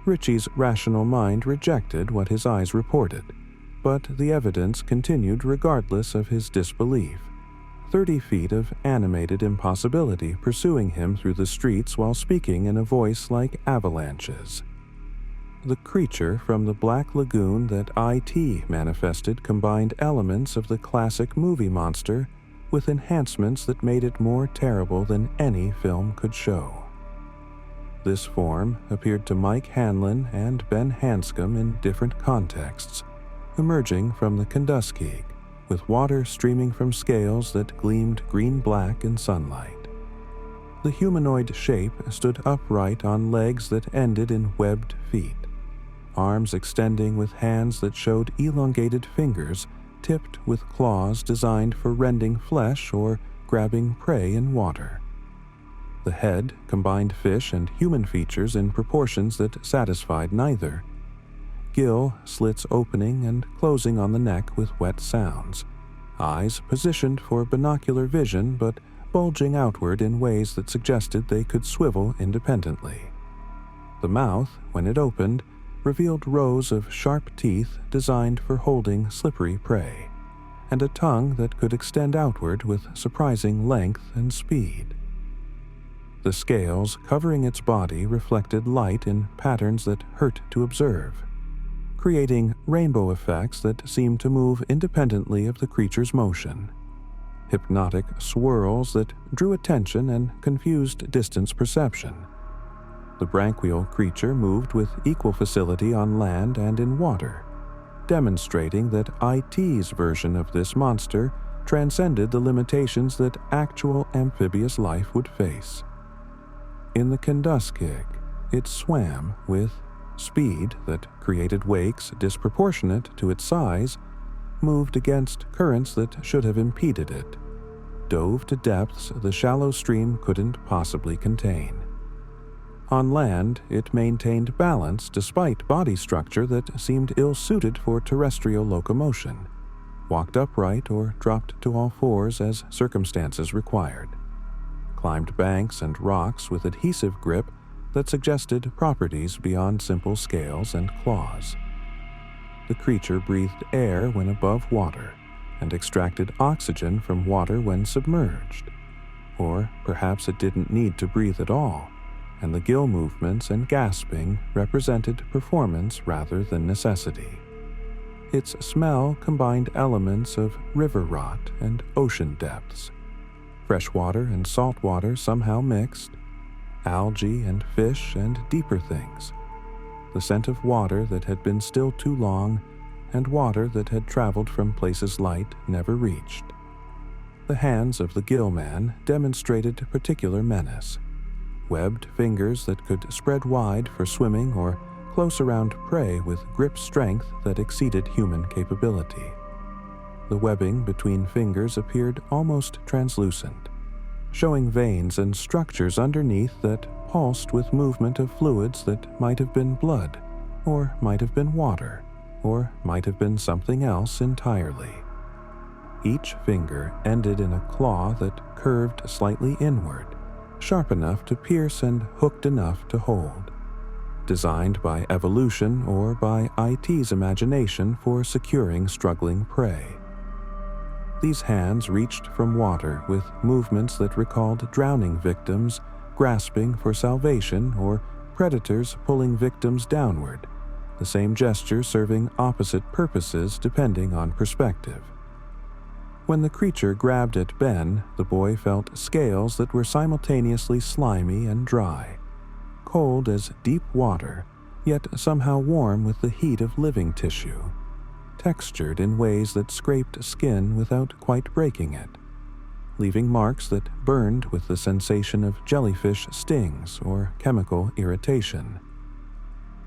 Richie's rational mind rejected what his eyes reported, but the evidence continued regardless of his disbelief. 30 feet of animated impossibility pursuing him through the streets while speaking in a voice like avalanches. The creature from the Black Lagoon that IT manifested combined elements of the classic movie monster with enhancements that made it more terrible than any film could show. This form appeared to Mike Hanlon and Ben Hanscom in different contexts, emerging from the Kentucky, with water streaming from scales that gleamed green-black in sunlight. The humanoid shape stood upright on legs that ended in webbed feet, arms extending with hands that showed elongated fingers tipped with claws designed for rending flesh or grabbing prey in water. The head combined fish and human features in proportions that satisfied neither. Gill slits opening and closing on the neck with wet sounds, eyes positioned for binocular vision but bulging outward in ways that suggested they could swivel independently. The mouth, when it opened, revealed rows of sharp teeth designed for holding slippery prey, and a tongue that could extend outward with surprising length and speed. The scales covering its body reflected light in patterns that hurt to observe, creating rainbow effects that seemed to move independently of the creature's motion, hypnotic swirls that drew attention and confused distance perception. The branchial creature moved with equal facility on land and in water, demonstrating that IT's version of this monster transcended the limitations that actual amphibious life would face. In the Kentucky, it swam with speed that created wakes disproportionate to its size, moved against currents that should have impeded it, dove to depths the shallow stream couldn't possibly contain. On land, it maintained balance despite body structure that seemed ill-suited for terrestrial locomotion, walked upright or dropped to all fours as circumstances required, climbed banks and rocks with adhesive grip that suggested properties beyond simple scales and claws. The creature breathed air when above water and extracted oxygen from water when submerged. Or perhaps it didn't need to breathe at all, and the gill movements and gasping represented performance rather than necessity. Its smell combined elements of river rot and ocean depths. Freshwater and saltwater somehow mixed, algae and fish and deeper things, the scent of water that had been still too long and water that had traveled from places light never reached. The hands of the gill man demonstrated particular menace, webbed fingers that could spread wide for swimming or close around prey with grip strength that exceeded human capability. The webbing between fingers appeared almost translucent, showing veins and structures underneath that pulsed with movement of fluids that might have been blood, or might have been water, or might have been something else entirely. Each finger ended in a claw that curved slightly inward, sharp enough to pierce and hooked enough to hold, designed by evolution or by IT's imagination for securing struggling prey. These hands reached from water with movements that recalled drowning victims grasping for salvation or predators pulling victims downward, the same gesture serving opposite purposes depending on perspective. When the creature grabbed at Ben, the boy felt scales that were simultaneously slimy and dry, cold as deep water, yet somehow warm with the heat of living tissue, textured in ways that scraped skin without quite breaking it, leaving marks that burned with the sensation of jellyfish stings or chemical irritation.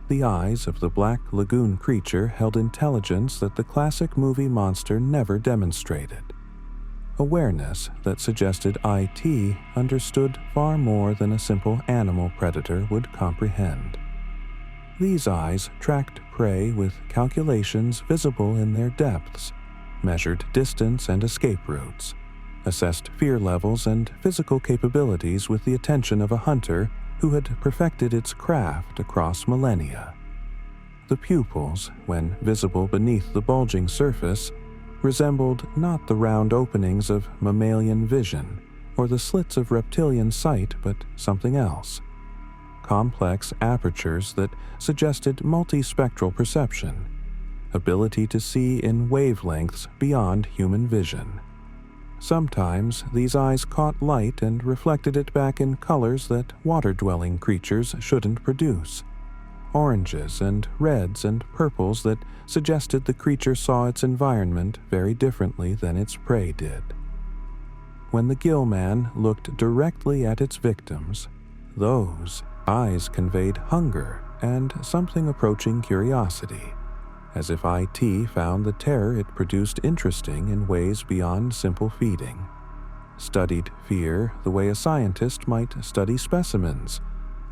The eyes of the black lagoon creature held intelligence that the classic movie monster never demonstrated, awareness that suggested IT understood far more than a simple animal predator would comprehend. These eyes tracked prey with calculations visible in their depths, measured distance and escape routes, assessed fear levels and physical capabilities with the attention of a hunter who had perfected its craft across millennia. The pupils, when visible beneath the bulging surface, resembled not the round openings of mammalian vision or the slits of reptilian sight, but something else. Complex apertures that suggested multispectral perception, ability to see in wavelengths beyond human vision. Sometimes these eyes caught light and reflected it back in colors that water-dwelling creatures shouldn't produce. Oranges and reds and purples that suggested the creature saw its environment very differently than its prey did. When the gill man looked directly at its victims, those eyes conveyed hunger and something approaching curiosity, as if IT found the terror it produced interesting in ways beyond simple feeding, studied fear the way a scientist might study specimens,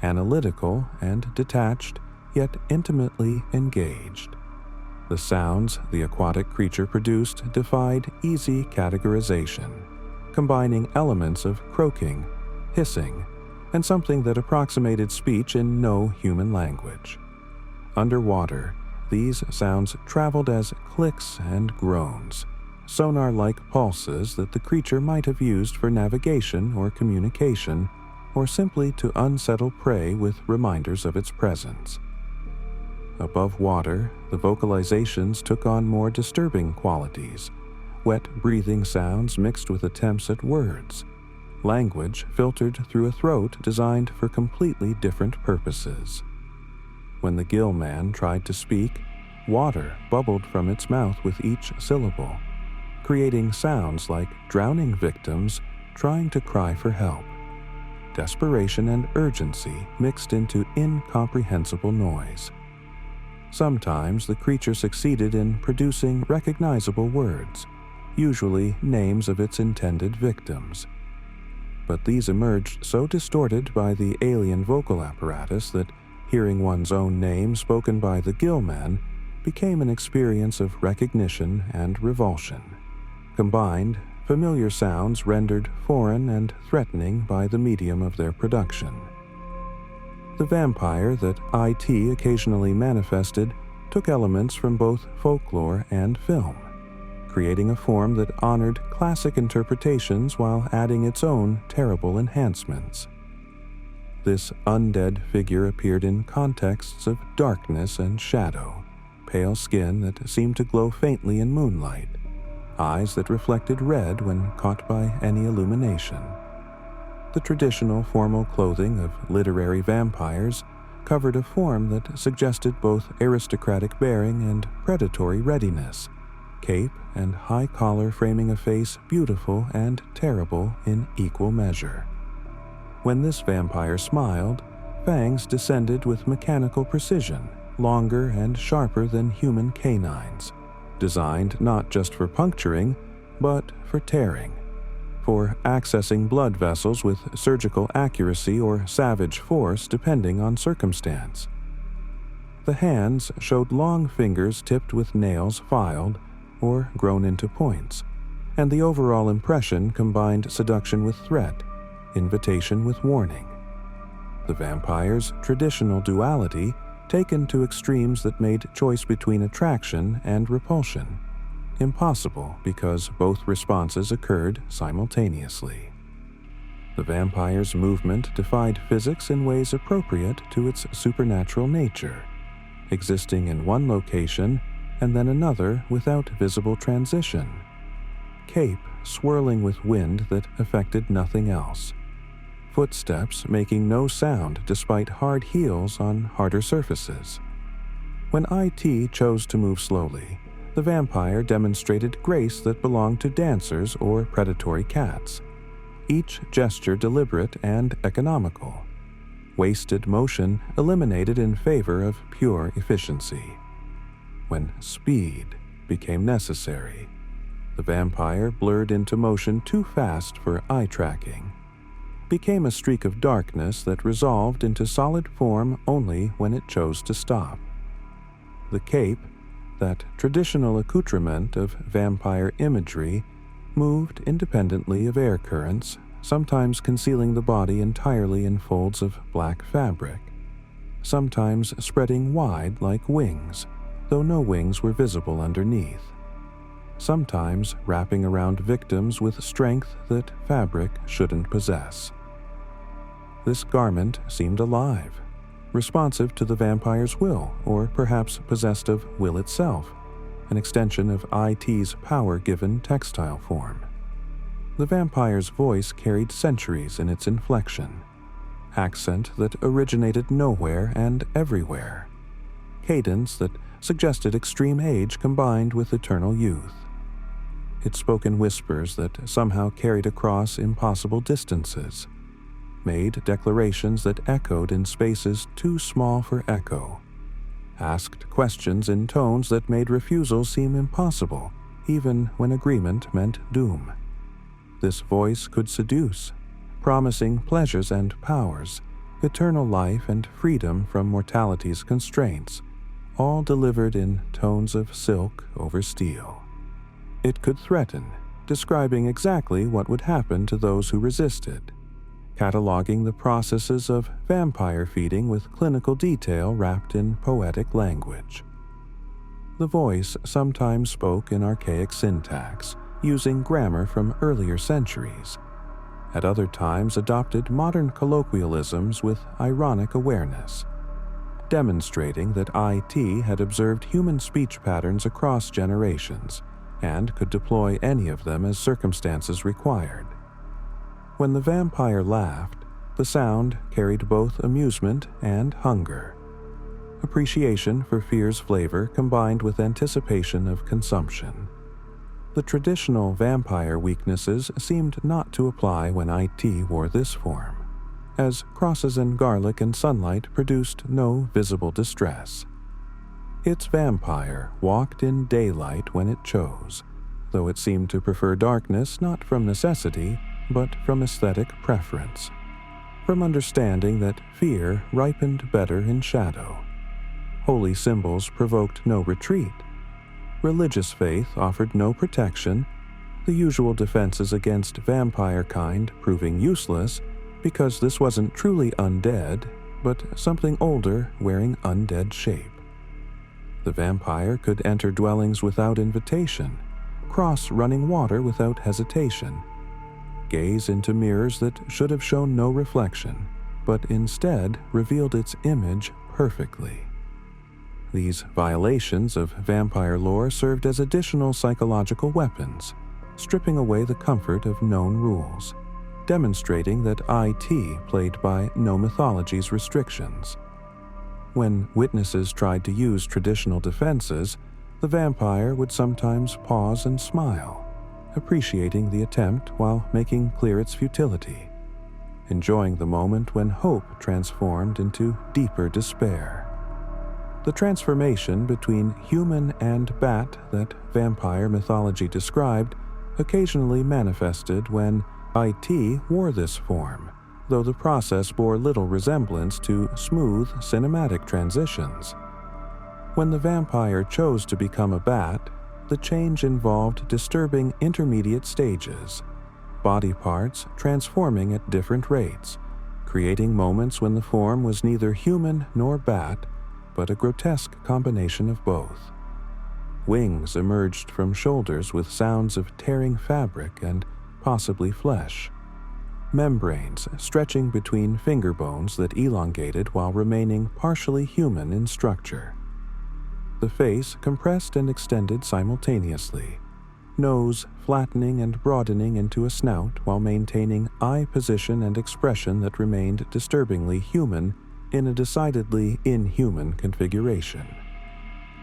analytical and detached, yet intimately engaged. The sounds the aquatic creature produced defied easy categorization, combining elements of croaking, hissing, and something that approximated speech in no human language. Underwater, these sounds traveled as clicks and groans, sonar-like pulses that the creature might have used for navigation or communication, or simply to unsettle prey with reminders of its presence. Above water, the vocalizations took on more disturbing qualities, wet breathing sounds mixed with attempts at words, language filtered through a throat designed for completely different purposes. When the gill man tried to speak, water bubbled from its mouth with each syllable, creating sounds like drowning victims trying to cry for help. Desperation and urgency mixed into incomprehensible noise. Sometimes the creature succeeded in producing recognizable words, usually names of its intended victims. But these emerged so distorted by the alien vocal apparatus that hearing one's own name spoken by the gill man became an experience of recognition and revulsion. Combined, familiar sounds rendered foreign and threatening by the medium of their production. The vampire that IT occasionally manifested took elements from both folklore and film, creating a form that honored classic interpretations while adding its own terrible enhancements. This undead figure appeared in contexts of darkness and shadow, pale skin that seemed to glow faintly in moonlight, eyes that reflected red when caught by any illumination. The traditional formal clothing of literary vampires covered a form that suggested both aristocratic bearing and predatory readiness, cape and high collar framing a face beautiful and terrible in equal measure. When this vampire smiled, fangs descended with mechanical precision, longer and sharper than human canines, designed not just for puncturing, but for tearing, for accessing blood vessels with surgical accuracy or savage force depending on circumstance. The hands showed long fingers tipped with nails filed or grown into points, and the overall impression combined seduction with threat, invitation with warning. The vampire's traditional duality taken to extremes that made choice between attraction and repulsion impossible because both responses occurred simultaneously. The vampire's movement defied physics in ways appropriate to its supernatural nature, existing in one location and then another without visible transition. Cape swirling with wind that affected nothing else. Footsteps making no sound despite hard heels on harder surfaces. When IT chose to move slowly, the vampire demonstrated grace that belonged to dancers or predatory cats, each gesture deliberate and economical, wasted motion eliminated in favor of pure efficiency. When speed became necessary, the vampire blurred into motion too fast for eye tracking, became a streak of darkness that resolved into solid form only when it chose to stop. The cape, that traditional accoutrement of vampire imagery, moved independently of air currents, sometimes concealing the body entirely in folds of black fabric, sometimes spreading wide like wings, though no wings were visible underneath, sometimes wrapping around victims with strength that fabric shouldn't possess. This garment seemed alive, responsive to the vampire's will, or perhaps possessed of will itself, an extension of IT's power-given textile form. The vampire's voice carried centuries in its inflection, accent that originated nowhere and everywhere, cadence that suggested extreme age combined with eternal youth. It spoke in whispers that somehow carried across impossible distances, made declarations that echoed in spaces too small for echo, asked questions in tones that made refusal seem impossible, even when agreement meant doom. This voice could seduce, promising pleasures and powers, eternal life and freedom from mortality's constraints, all delivered in tones of silk over steel. It could threaten, describing exactly what would happen to those who resisted, cataloging the processes of vampire feeding with clinical detail wrapped in poetic language. The voice sometimes spoke in archaic syntax, using grammar from earlier centuries. At other times adopted modern colloquialisms with ironic awareness, demonstrating that IT had observed human speech patterns across generations and could deploy any of them as circumstances required. When the vampire laughed, the sound carried both amusement and hunger, appreciation for fear's flavor combined with anticipation of consumption. The traditional vampire weaknesses seemed not to apply when IT wore this form, as crosses in garlic and sunlight produced no visible distress. Its vampire walked in daylight when it chose, though it seemed to prefer darkness not from necessity, but from aesthetic preference, from understanding that fear ripened better in shadow. Holy symbols provoked no retreat. Religious faith offered no protection, the usual defenses against vampire kind proving useless because this wasn't truly undead, but something older wearing undead shape. The vampire could enter dwellings without invitation, cross running water without hesitation, gaze into mirrors that should have shown no reflection, but instead revealed its image perfectly. These violations of vampire lore served as additional psychological weapons, stripping away the comfort of known rules, demonstrating that IT played by no mythology's restrictions. When witnesses tried to use traditional defenses, the vampire would sometimes pause and smile, appreciating the attempt while making clear its futility. enjoying the moment when hope transformed into deeper despair. The transformation between human and bat that vampire mythology described occasionally manifested when IT wore this form, though the process bore little resemblance to smooth cinematic transitions. When the vampire chose to become a bat, the change involved disturbing intermediate stages, body parts transforming at different rates, creating moments when the form was neither human nor bat, but a grotesque combination of both. Wings emerged from shoulders with sounds of tearing fabric and possibly flesh. Membranes stretching between finger bones that elongated while remaining partially human in structure. The face compressed and extended simultaneously, nose flattening and broadening into a snout while maintaining eye position and expression that remained disturbingly human in a decidedly inhuman configuration.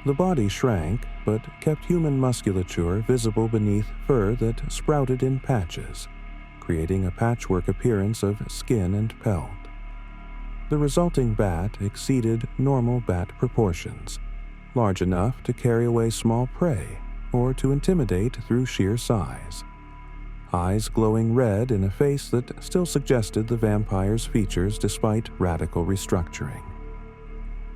The body shrank, but kept human musculature visible beneath fur that sprouted in patches, creating a patchwork appearance of skin and pelt. The resulting bat exceeded normal bat proportions, large enough to carry away small prey or to intimidate through sheer size. Eyes glowing red in a face that still suggested the vampire's features despite radical restructuring.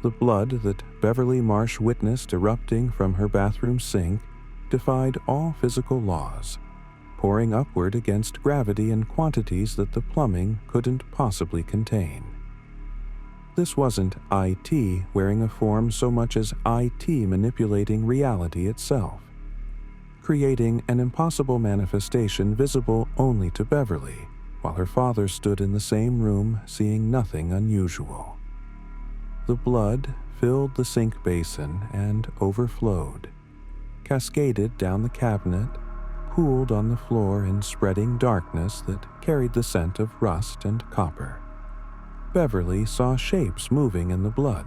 The blood that Beverly Marsh witnessed erupting from her bathroom sink defied all physical laws, pouring upward against gravity in quantities that the plumbing couldn't possibly contain. This wasn't IT wearing a form so much as IT manipulating reality itself, creating an impossible manifestation visible only to Beverly, while her father stood in the same room seeing nothing unusual. The blood filled the sink basin and overflowed, cascaded down the cabinet, pooled on the floor in spreading darkness that carried the scent of rust and copper. Beverly saw shapes moving in the blood,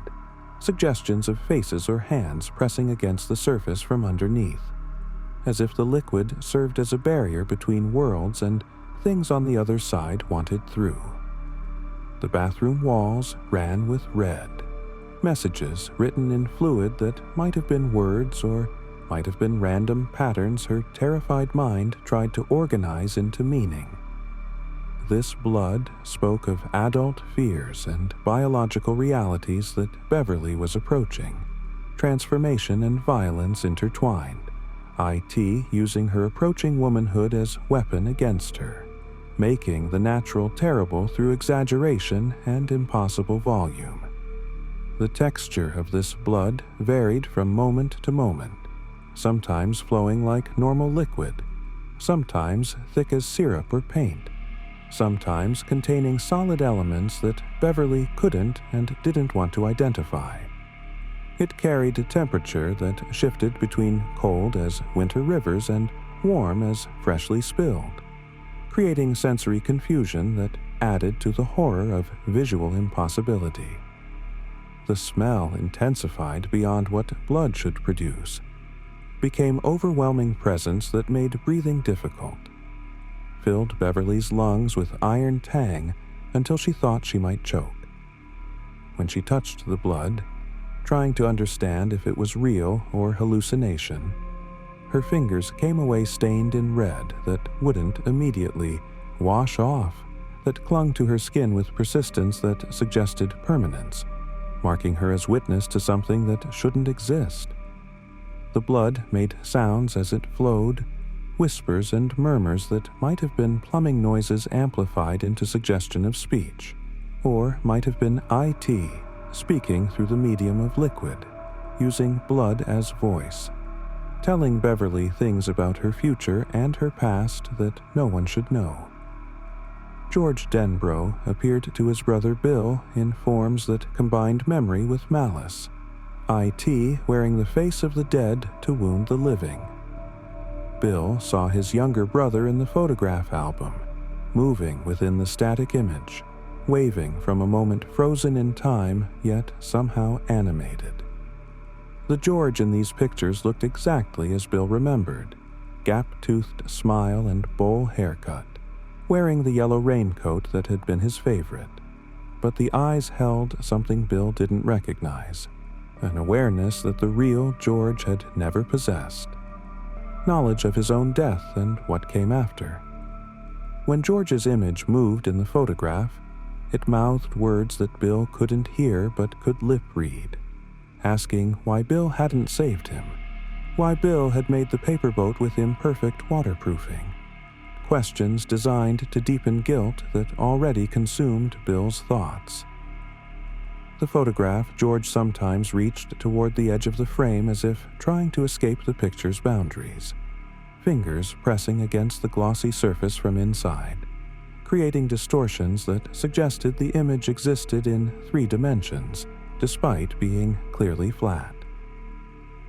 suggestions of faces or hands pressing against the surface from underneath, as if the liquid served as a barrier between worlds and things on the other side wanted through. The bathroom walls ran with red, messages written in fluid that might have been words or might have been random patterns her terrified mind tried to organize into meaning. This blood spoke of adult fears and biological realities that Beverly was approaching, transformation and violence intertwined, IT using her approaching womanhood as weapon against her, making the natural terrible through exaggeration and impossible volume. The texture of this blood varied from moment to moment, sometimes flowing like normal liquid, sometimes thick as syrup or paint, sometimes containing solid elements that Beverly couldn't and didn't want to identify. It carried a temperature that shifted between cold as winter rivers and warm as freshly spilled, creating sensory confusion that added to the horror of visual impossibility. The smell intensified beyond what blood should produce, became overwhelming presence that made breathing difficult, filled Beverly's lungs with iron tang until she thought she might choke. When she touched the blood, trying to understand if it was real or hallucination, her fingers came away stained in red that wouldn't immediately wash off, that clung to her skin with persistence that suggested permanence, marking her as witness to something that shouldn't exist. The blood made sounds as it flowed, whispers and murmurs that might have been plumbing noises amplified into suggestion of speech, or might have been IT speaking through the medium of liquid, using blood as voice, telling Beverly things about her future and her past that no one should know. George Denbrough appeared to his brother Bill in forms that combined memory with malice, IT wearing the face of the dead to wound the living. Bill saw his younger brother in the photograph album, moving within the static image, waving from a moment frozen in time yet somehow animated. The George in these pictures looked exactly as Bill remembered, gap-toothed smile and bowl haircut, wearing the yellow raincoat that had been his favorite. But the eyes held something Bill didn't recognize, an awareness that the real George had never possessed. Knowledge of his own death and what came after. When George's image moved in the photograph, it mouthed words that Bill couldn't hear but could lip read, asking why Bill hadn't saved him, why Bill had made the paper boat with imperfect waterproofing. Questions designed to deepen guilt that already consumed Bill's thoughts. The photograph, George sometimes reached toward the edge of the frame as if trying to escape the picture's boundaries, fingers pressing against the glossy surface from inside, creating distortions that suggested the image existed in 3 dimensions, despite being clearly flat.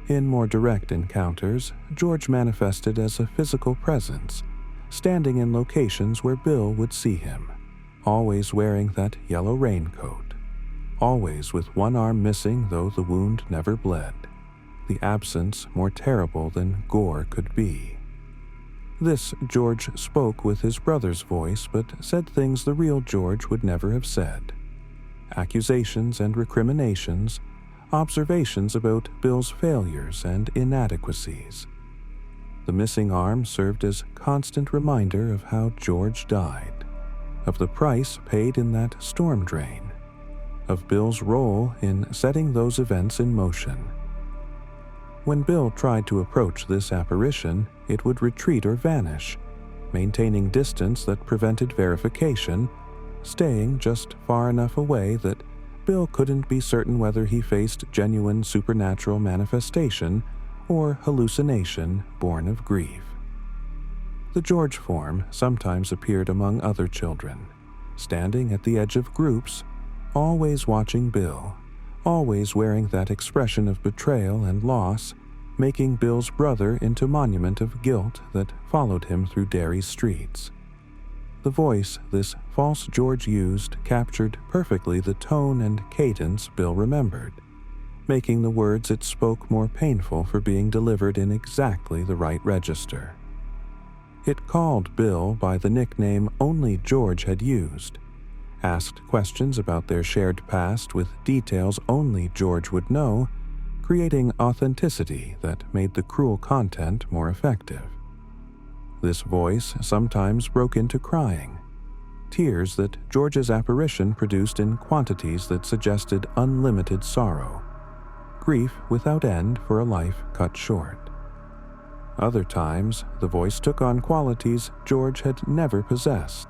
In more direct encounters, George manifested as a physical presence, standing in locations where Bill would see him, always wearing that yellow raincoat, always with one arm missing though the wound never bled, the absence more terrible than gore could be. This George spoke with his brother's voice, but said things the real George would never have said. Accusations and recriminations, observations about Bill's failures and inadequacies. The missing arm served as constant reminder of how George died, of the price paid in that storm drain, of Bill's role in setting those events in motion. When Bill tried to approach this apparition, it would retreat or vanish, maintaining distance that prevented verification, staying just far enough away that Bill couldn't be certain whether he faced genuine supernatural manifestation or hallucination born of grief. The George form sometimes appeared among other children, standing at the edge of groups, always watching Bill, always wearing that expression of betrayal and loss, making Bill's brother into monument of guilt that followed him through Derry's streets. The voice this false George used captured perfectly the tone and cadence Bill remembered, making the words it spoke more painful for being delivered in exactly the right register. It called Bill by the nickname only George had used, asked questions about their shared past with details only George would know, creating authenticity that made the cruel content more effective. This voice sometimes broke into crying, tears that George's apparition produced in quantities that suggested unlimited sorrow, grief without end for a life cut short. Other times, the voice took on qualities George had never possessed: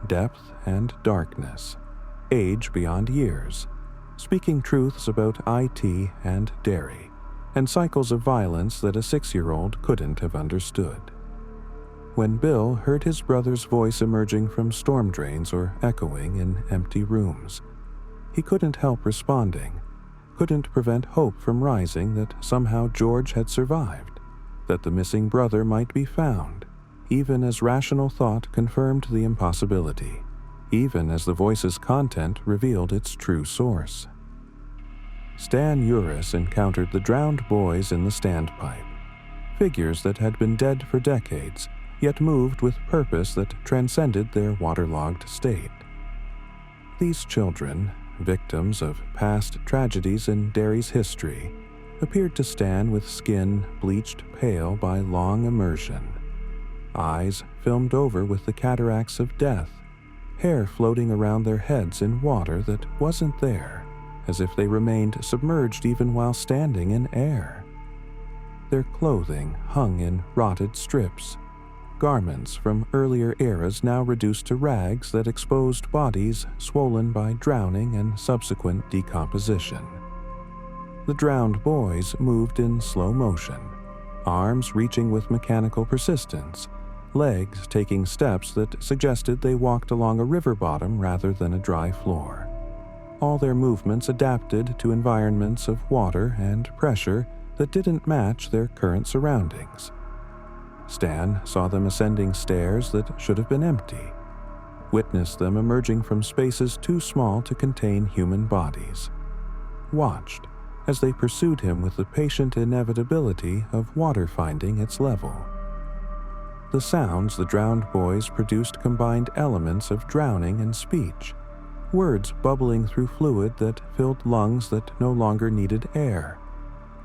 depth and darkness, age beyond years, speaking truths about IT and Derry, and cycles of violence that a 6-year-old couldn't have understood. When Bill heard his brother's voice emerging from storm drains or echoing in empty rooms, he couldn't help responding, couldn't prevent hope from rising that somehow George had survived, that the missing brother might be found, even as rational thought confirmed the impossibility, even as the voice's content revealed its true source. Stan Uris encountered the drowned boys in the standpipe, figures that had been dead for decades, yet moved with purpose that transcended their waterlogged state. These children, victims of past tragedies in Derry's history, appeared to Stan with skin bleached pale by long immersion, eyes filmed over with the cataracts of death, hair floating around their heads in water that wasn't there, as if they remained submerged even while standing in air. Their clothing hung in rotted strips, garments from earlier eras now reduced to rags that exposed bodies swollen by drowning and subsequent decomposition. The drowned boys moved in slow motion, arms reaching with mechanical persistence, legs taking steps that suggested they walked along a river bottom rather than a dry floor. All their movements adapted to environments of water and pressure that didn't match their current surroundings. Stan saw them ascending stairs that should have been empty, witnessed them emerging from spaces too small to contain human bodies, watched as they pursued him with the patient inevitability of water finding its level. The sounds the drowned boys produced combined elements of drowning and speech, words bubbling through fluid that filled lungs that no longer needed air,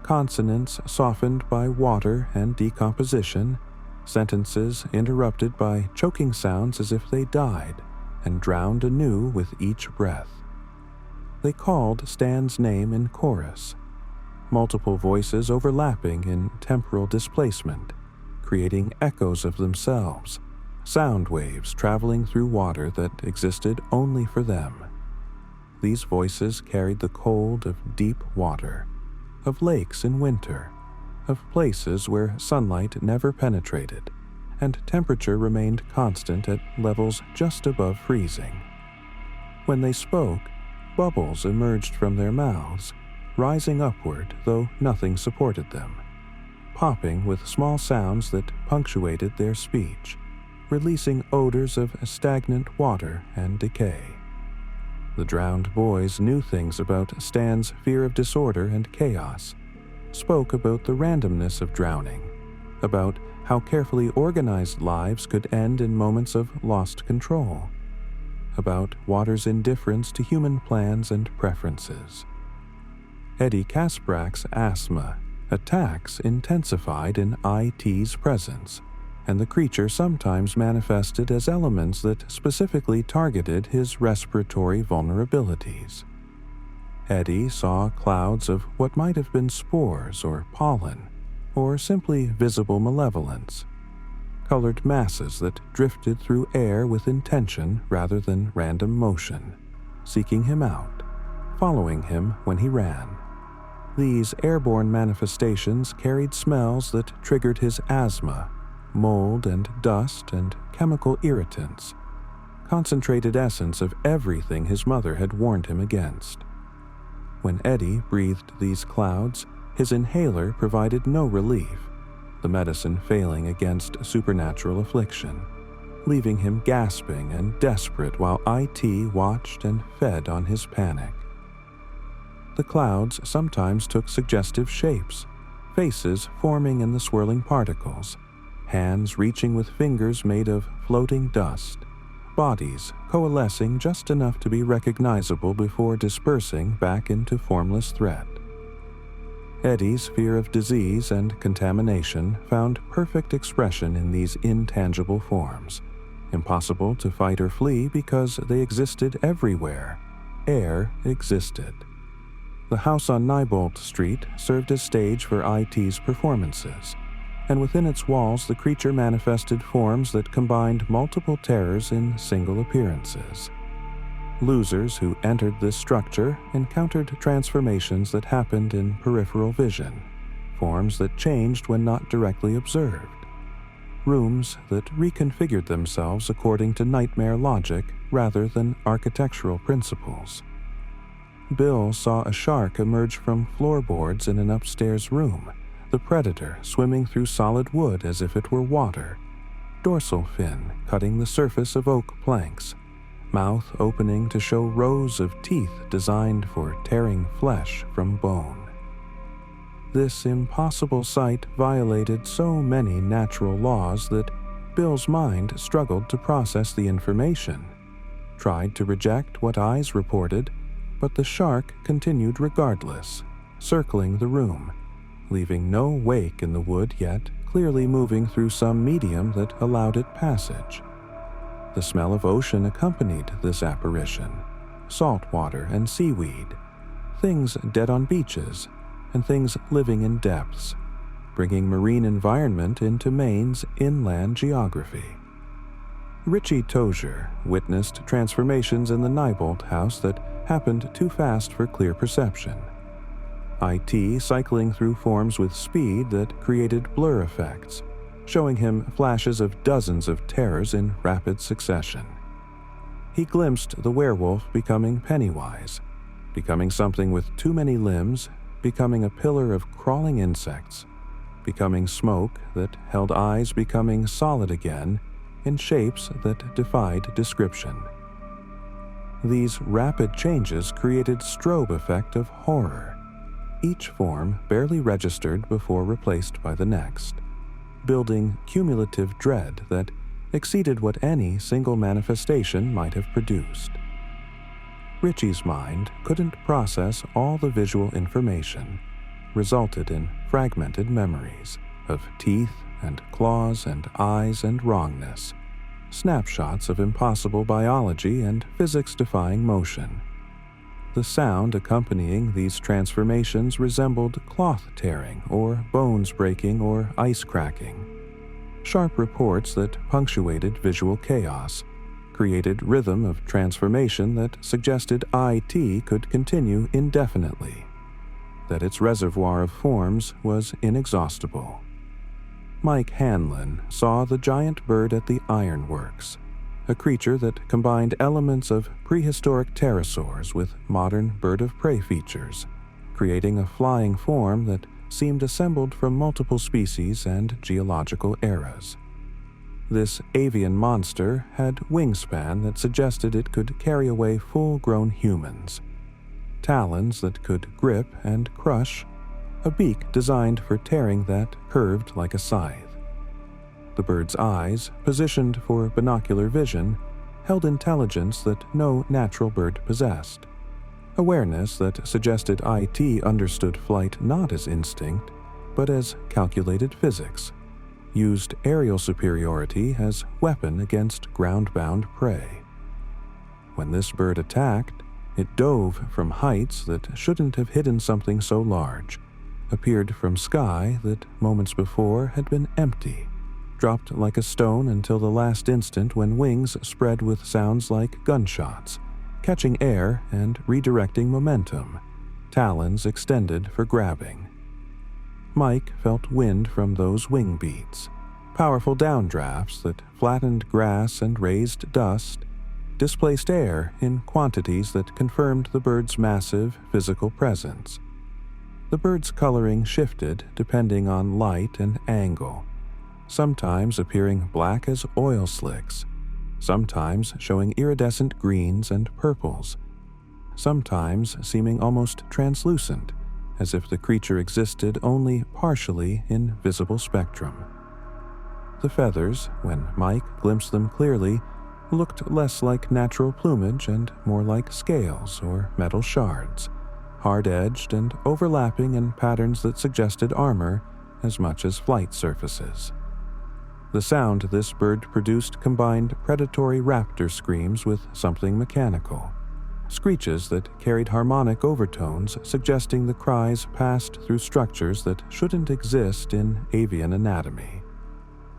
consonants softened by water and decomposition, sentences interrupted by choking sounds as if they died and drowned anew with each breath. They called Stan's name in chorus, multiple voices overlapping in temporal displacement, creating echoes of themselves, sound waves traveling through water that existed only for them. These voices carried the cold of deep water, of lakes in winter, of places where sunlight never penetrated, and temperature remained constant at levels just above freezing. When they spoke, bubbles emerged from their mouths, rising upward though nothing supported them, popping with small sounds that punctuated their speech, releasing odors of stagnant water and decay. The drowned boys knew things about Stan's fear of disorder and chaos, spoke about the randomness of drowning, about how carefully organized lives could end in moments of lost control, about water's indifference to human plans and preferences. Eddie Kasprak's asthma attacks intensified in IT's presence, and the creature sometimes manifested as elements that specifically targeted his respiratory vulnerabilities. Eddie saw clouds of what might have been spores or pollen, or simply visible malevolence, colored masses that drifted through air with intention rather than random motion, seeking him out, following him when he ran. These airborne manifestations carried smells that triggered his asthma, mold and dust and chemical irritants, concentrated essence of everything his mother had warned him against. When Eddie breathed these clouds, his inhaler provided no relief, the medicine failing against supernatural affliction, leaving him gasping and desperate while IT watched and fed on his panic. The clouds sometimes took suggestive shapes, faces forming in the swirling particles, hands reaching with fingers made of floating dust, bodies coalescing just enough to be recognizable before dispersing back into formless threat. Eddie's fear of disease and contamination found perfect expression in these intangible forms, impossible to fight or flee because they existed everywhere. Air existed. The house on Neibolt Street served as stage for IT's performances, and within its walls the creature manifested forms that combined multiple terrors in single appearances. Losers who entered this structure encountered transformations that happened in peripheral vision, forms that changed when not directly observed, rooms that reconfigured themselves according to nightmare logic rather than architectural principles. Bill saw a shark emerge from floorboards in an upstairs room, the predator swimming through solid wood as if it were water, dorsal fin cutting the surface of oak planks, mouth opening to show rows of teeth designed for tearing flesh from bone. This impossible sight violated so many natural laws that Bill's mind struggled to process the information, tried to reject what eyes reported, but the shark continued regardless, circling the room, leaving no wake in the wood yet clearly moving through some medium that allowed it passage. The smell of ocean accompanied this apparition, salt water and seaweed, things dead on beaches, and things living in depths, bringing marine environment into Maine's inland geography. Richie Tozier witnessed transformations in the Neibolt house that happened too fast for clear perception. IT cycling through forms with speed that created blur effects, showing him flashes of dozens of terrors in rapid succession. He glimpsed the werewolf becoming Pennywise, becoming something with too many limbs, becoming a pillar of crawling insects, becoming smoke that held eyes becoming solid again in shapes that defied description. These rapid changes created strobe effect of horror, each form barely registered before replaced by the next. building cumulative dread that exceeded what any single manifestation might have produced. Richie's mind couldn't process all the visual information, resulted in fragmented memories of teeth and claws and eyes and wrongness, snapshots of impossible biology and physics-defying motion. The sound accompanying these transformations resembled cloth tearing or bones breaking or ice cracking. Sharp reports that punctuated visual chaos created rhythm of transformation that suggested IT could continue indefinitely, that its reservoir of forms was inexhaustible. Mike Hanlon saw the giant bird at the ironworks, a creature that combined elements of prehistoric pterosaurs with modern bird-of-prey features, creating a flying form that seemed assembled from multiple species and geological eras. This avian monster had wingspan that suggested it could carry away full-grown humans, talons that could grip and crush, a beak designed for tearing that curved like a scythe. The bird's eyes, positioned for binocular vision, held intelligence that no natural bird possessed, awareness that suggested IT understood flight not as instinct, but as calculated physics, used aerial superiority as weapon against ground-bound prey. When this bird attacked, it dove from heights that shouldn't have hidden something so large, appeared from sky that moments before had been empty, dropped like a stone until the last instant when wings spread with sounds like gunshots, catching air and redirecting momentum, talons extended for grabbing. Mike felt wind from those wing beats, powerful downdrafts that flattened grass and raised dust, displaced air in quantities that confirmed the bird's massive physical presence. The bird's coloring shifted depending on light and angle, sometimes appearing black as oil slicks, sometimes showing iridescent greens and purples, sometimes seeming almost translucent, as if the creature existed only partially in visible spectrum. The feathers, when Mike glimpsed them clearly, looked less like natural plumage and more like scales or metal shards, hard-edged and overlapping in patterns that suggested armor as much as flight surfaces. The sound this bird produced combined predatory raptor screams with something mechanical, screeches that carried harmonic overtones suggesting the cries passed through structures that shouldn't exist in avian anatomy.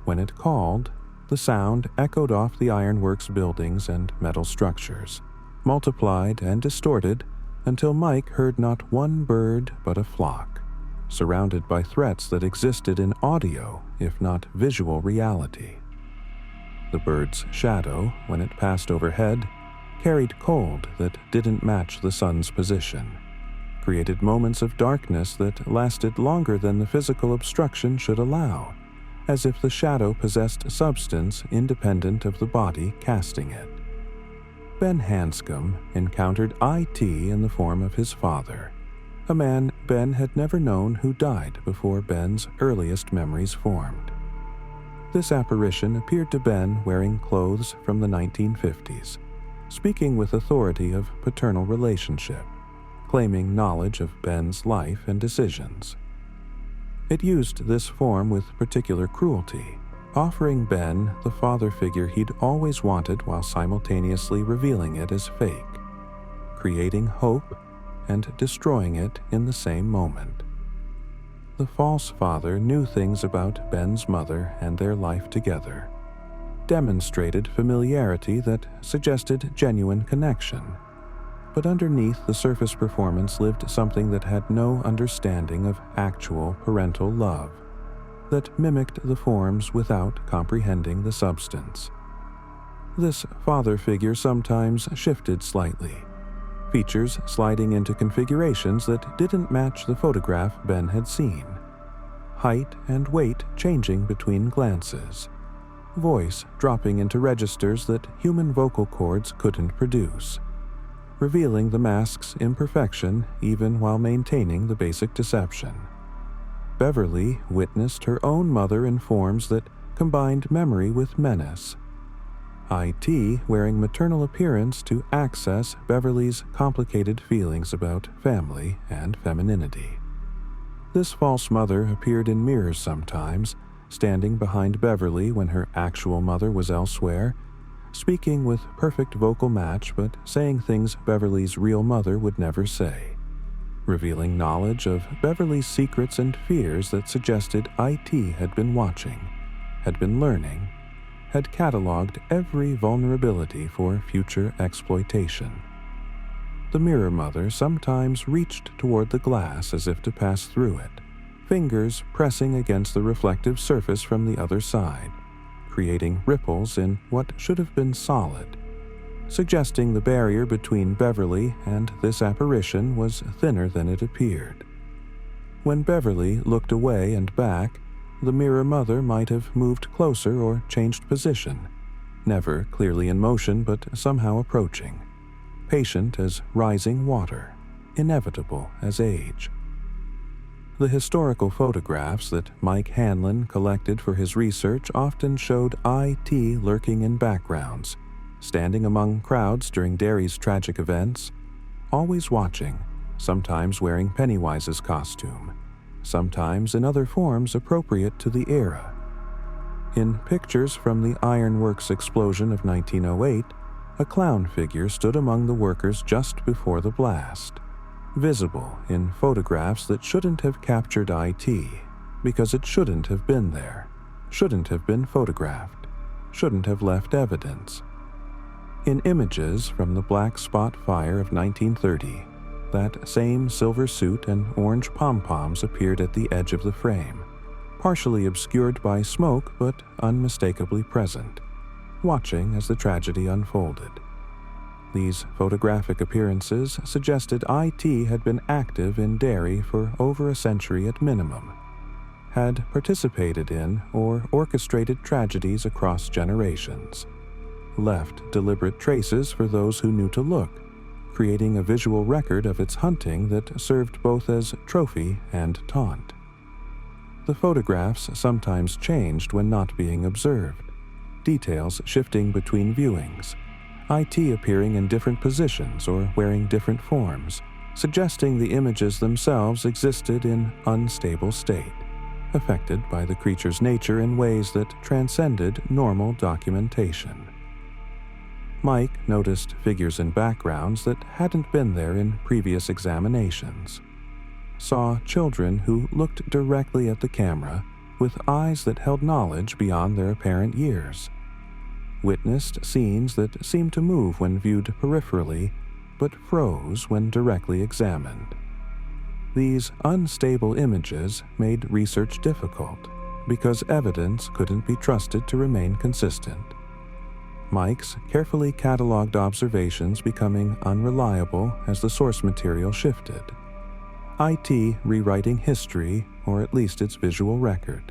When it called, the sound echoed off the ironworks buildings and metal structures, multiplied and distorted until Mike heard not one bird but a flock, surrounded by threats that existed in audio, if not visual reality. The bird's shadow, when it passed overhead, carried cold that didn't match the sun's position, created moments of darkness that lasted longer than the physical obstruction should allow, as if the shadow possessed substance independent of the body casting it. Ben Hanscom encountered IT in the form of his father, a man Ben had never known who died before Ben's earliest memories formed. This apparition appeared to Ben wearing clothes from the 1950s, speaking with authority of paternal relationship, claiming knowledge of Ben's life and decisions. It used this form with particular cruelty, offering Ben the father figure he'd always wanted while simultaneously revealing it as fake, creating hope and destroying it in the same moment. The false father knew things about Ben's mother and their life together, demonstrated familiarity that suggested genuine connection, but underneath the surface performance lived something that had no understanding of actual parental love, that mimicked the forms without comprehending the substance. This father figure sometimes shifted slightly, features sliding into configurations that didn't match the photograph Ben had seen, height and weight changing between glances, voice dropping into registers that human vocal cords couldn't produce, revealing the mask's imperfection even while maintaining the basic deception. Beverly witnessed her own mother in forms that combined memory with menace. IT wearing maternal appearance to access Beverly's complicated feelings about family and femininity. This false mother appeared in mirrors sometimes, standing behind Beverly when her actual mother was elsewhere, speaking with perfect vocal match but saying things Beverly's real mother would never say, revealing knowledge of Beverly's secrets and fears that suggested IT had been watching, had been learning, had cataloged every vulnerability for future exploitation. The mirror mother sometimes reached toward the glass as if to pass through it, fingers pressing against the reflective surface from the other side, creating ripples in what should have been solid, suggesting the barrier between Beverly and this apparition was thinner than it appeared. When Beverly looked away and back, the mirror mother might have moved closer or changed position, never clearly in motion but somehow approaching, patient as rising water, inevitable as age. The historical photographs that Mike Hanlon collected for his research often showed IT lurking in backgrounds, standing among crowds during Derry's tragic events, always watching, sometimes wearing Pennywise's costume, sometimes in other forms appropriate to the era. In pictures from the ironworks explosion of 1908, a clown figure stood among the workers just before the blast, visible in photographs that shouldn't have captured IT, because it shouldn't have been there, shouldn't have been photographed, shouldn't have left evidence. In images from the Black Spot Fire of 1930, that same silver suit and orange pom-poms appeared at the edge of the frame, partially obscured by smoke but unmistakably present, watching as the tragedy unfolded. These photographic appearances suggested IT had been active in Derry for over a century at minimum, had participated in or orchestrated tragedies across generations, left deliberate traces for those who knew to look, creating a visual record of its hunting that served both as trophy and taunt. The photographs sometimes changed when not being observed, details shifting between viewings, IT appearing in different positions or wearing different forms, suggesting the images themselves existed in unstable state, affected by the creature's nature in ways that transcended normal documentation. Mike noticed figures in backgrounds that hadn't been there in previous examinations, saw children who looked directly at the camera with eyes that held knowledge beyond their apparent years, witnessed scenes that seemed to move when viewed peripherally, but froze when directly examined. These unstable images made research difficult because evidence couldn't be trusted to remain consistent. Mike's carefully cataloged observations becoming unreliable as the source material shifted. IT rewriting history, or at least its visual record,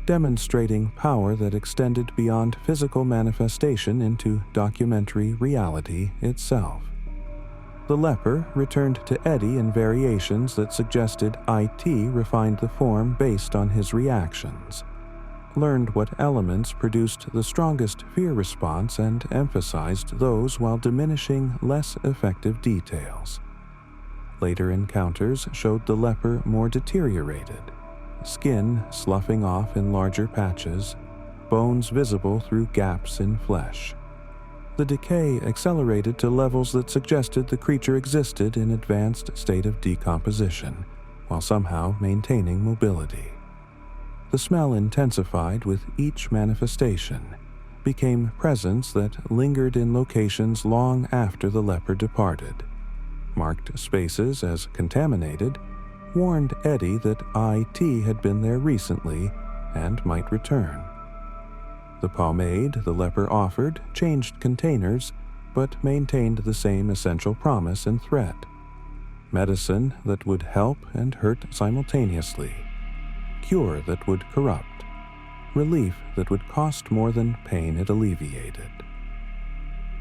demonstrating power that extended beyond physical manifestation into documentary reality itself. The leper returned to Eddie in variations that suggested IT refined the form based on his reactions, learned what elements produced the strongest fear response and emphasized those while diminishing less effective details. Later encounters showed the leper more deteriorated, skin sloughing off in larger patches, bones visible through gaps in flesh. The decay accelerated to levels that suggested the creature existed in advanced state of decomposition, while somehow maintaining mobility. The smell intensified with each manifestation, became presence that lingered in locations long after the leper departed, marked spaces as contaminated, warned Eddie that IT had been there recently and might return. The pomade the leper offered changed containers, but maintained the same essential promise and threat. Medicine that would help and hurt simultaneously. Cure that would corrupt. Relief that would cost more than pain it alleviated.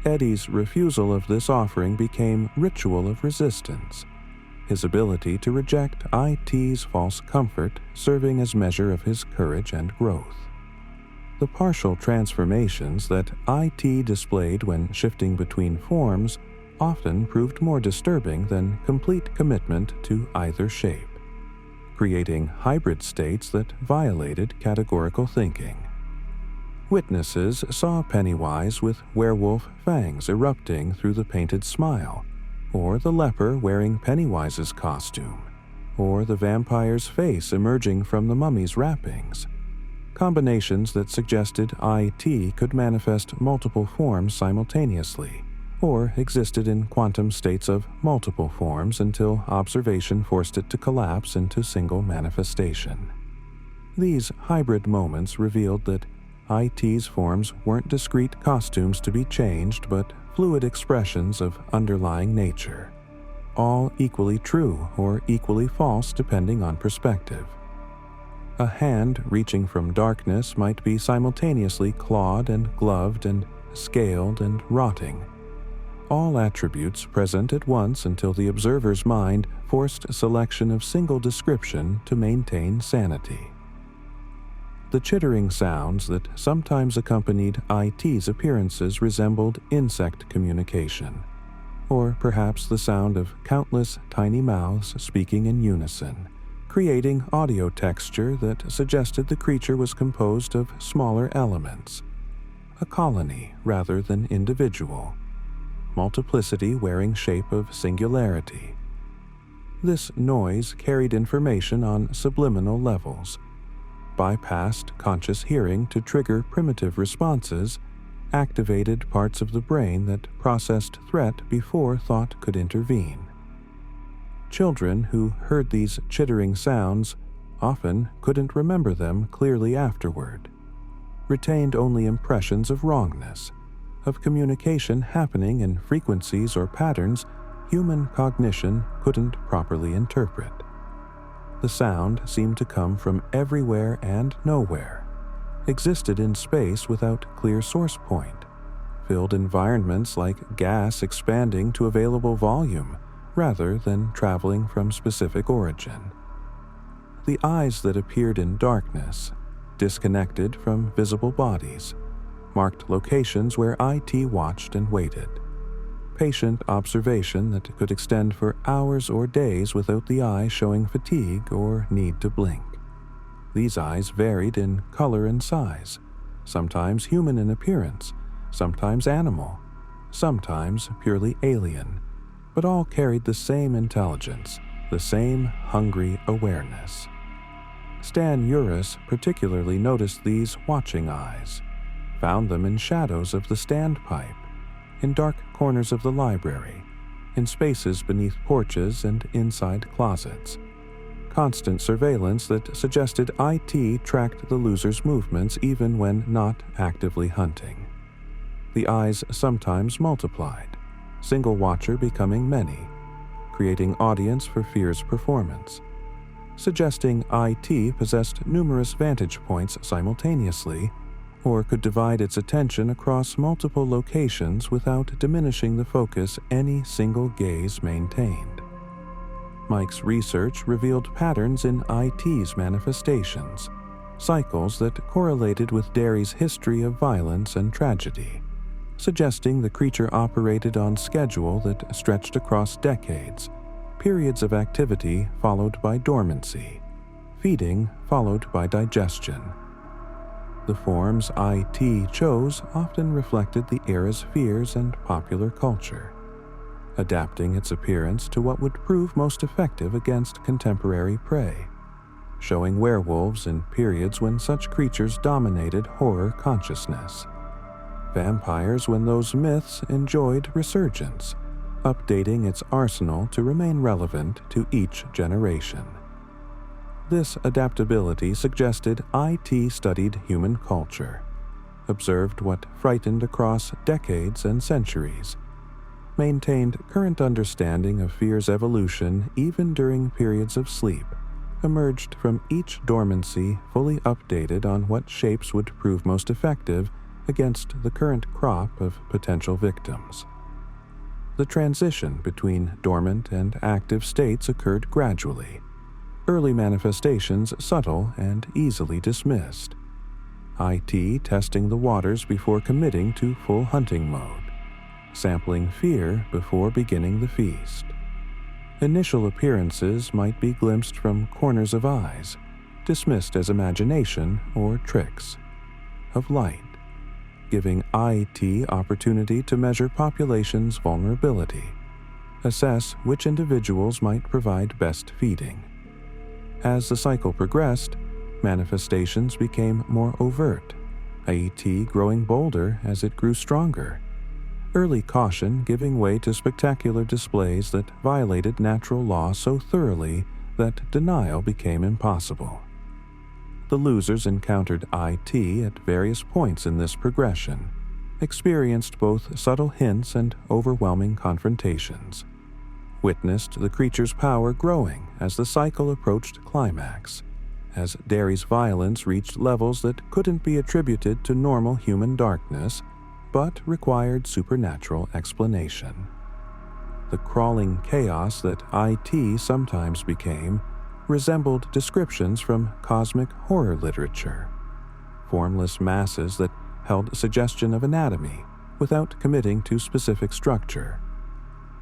Eddie's refusal of this offering became ritual of resistance, his ability to reject IT's false comfort serving as measure of his courage and growth. The partial transformations that IT displayed when shifting between forms often proved more disturbing than complete commitment to either shape, creating hybrid states that violated categorical thinking. Witnesses saw Pennywise with werewolf fangs erupting through the painted smile, or the leper wearing Pennywise's costume, or the vampire's face emerging from the mummy's wrappings. Combinations that suggested IT could manifest multiple forms simultaneously, or existed in quantum states of multiple forms until observation forced it to collapse into single manifestation. These hybrid moments revealed that IT's forms weren't discrete costumes to be changed, but fluid expressions of underlying nature, all equally true or equally false depending on perspective. A hand reaching from darkness might be simultaneously clawed and gloved and scaled and rotting, all attributes present at once until the observer's mind forced a selection of single description to maintain sanity. The chittering sounds that sometimes accompanied IT's appearances resembled insect communication, or perhaps the sound of countless tiny mouths speaking in unison, creating audio texture that suggested the creature was composed of smaller elements, a colony rather than individual, multiplicity wearing shape of singularity. This noise carried information on subliminal levels, bypassed conscious hearing to trigger primitive responses, activated parts of the brain that processed threat before thought could intervene. Children who heard these chittering sounds often couldn't remember them clearly afterward, retained only impressions of wrongness, of communication happening in frequencies or patterns human cognition couldn't properly interpret. The sound seemed to come from everywhere and nowhere, existed in space without clear source point, filled environments like gas expanding to available volume rather than traveling from specific origin. The eyes that appeared in darkness, disconnected from visible bodies, marked locations where IT watched and waited. Patient observation that could extend for hours or days without the eye showing fatigue or need to blink. These eyes varied in color and size, sometimes human in appearance, sometimes animal, sometimes purely alien, but all carried the same intelligence, the same hungry awareness. Stan Uris particularly noticed these watching eyes, found them in shadows of the standpipe, in dark corners of the library, in spaces beneath porches and inside closets. Constant surveillance that suggested IT tracked the loser's movements even when not actively hunting. The eyes sometimes multiplied, single watcher becoming many, creating audience for fear's performance, suggesting IT possessed numerous vantage points simultaneously, or could divide its attention across multiple locations without diminishing the focus any single gaze maintained. Mike's research revealed patterns in IT's manifestations, cycles that correlated with Derry's history of violence and tragedy, suggesting the creature operated on schedule that stretched across decades, periods of activity followed by dormancy, feeding followed by digestion. The forms IT chose often reflected the era's fears and popular culture, adapting its appearance to what would prove most effective against contemporary prey, showing werewolves in periods when such creatures dominated horror consciousness, vampires when those myths enjoyed resurgence, updating its arsenal to remain relevant to each generation. This adaptability suggested IT studied human culture, observed what frightened across decades and centuries, maintained current understanding of fear's evolution even during periods of sleep, emerged from each dormancy fully updated on what shapes would prove most effective against the current crop of potential victims. the transition between dormant and active states occurred gradually, early manifestations subtle and easily dismissed. IT testing the waters before committing to full hunting mode, sampling fear before beginning the feast. Initial appearances might be glimpsed from corners of eyes, dismissed as imagination or tricks of light, giving IT opportunity to measure population's vulnerability, assess which individuals might provide best feeding. As the cycle progressed, manifestations became more overt, IT growing bolder as it grew stronger, early caution giving way to spectacular displays that violated natural law so thoroughly that denial became impossible. The losers encountered IT at various points in this progression, experienced both subtle hints and overwhelming confrontations, witnessed the creature's power growing as the cycle approached climax, as Derry's violence reached levels that couldn't be attributed to normal human darkness, but required supernatural explanation. The crawling chaos that IT sometimes became resembled descriptions from cosmic horror literature, formless masses that held suggestion of anatomy without committing to specific structure,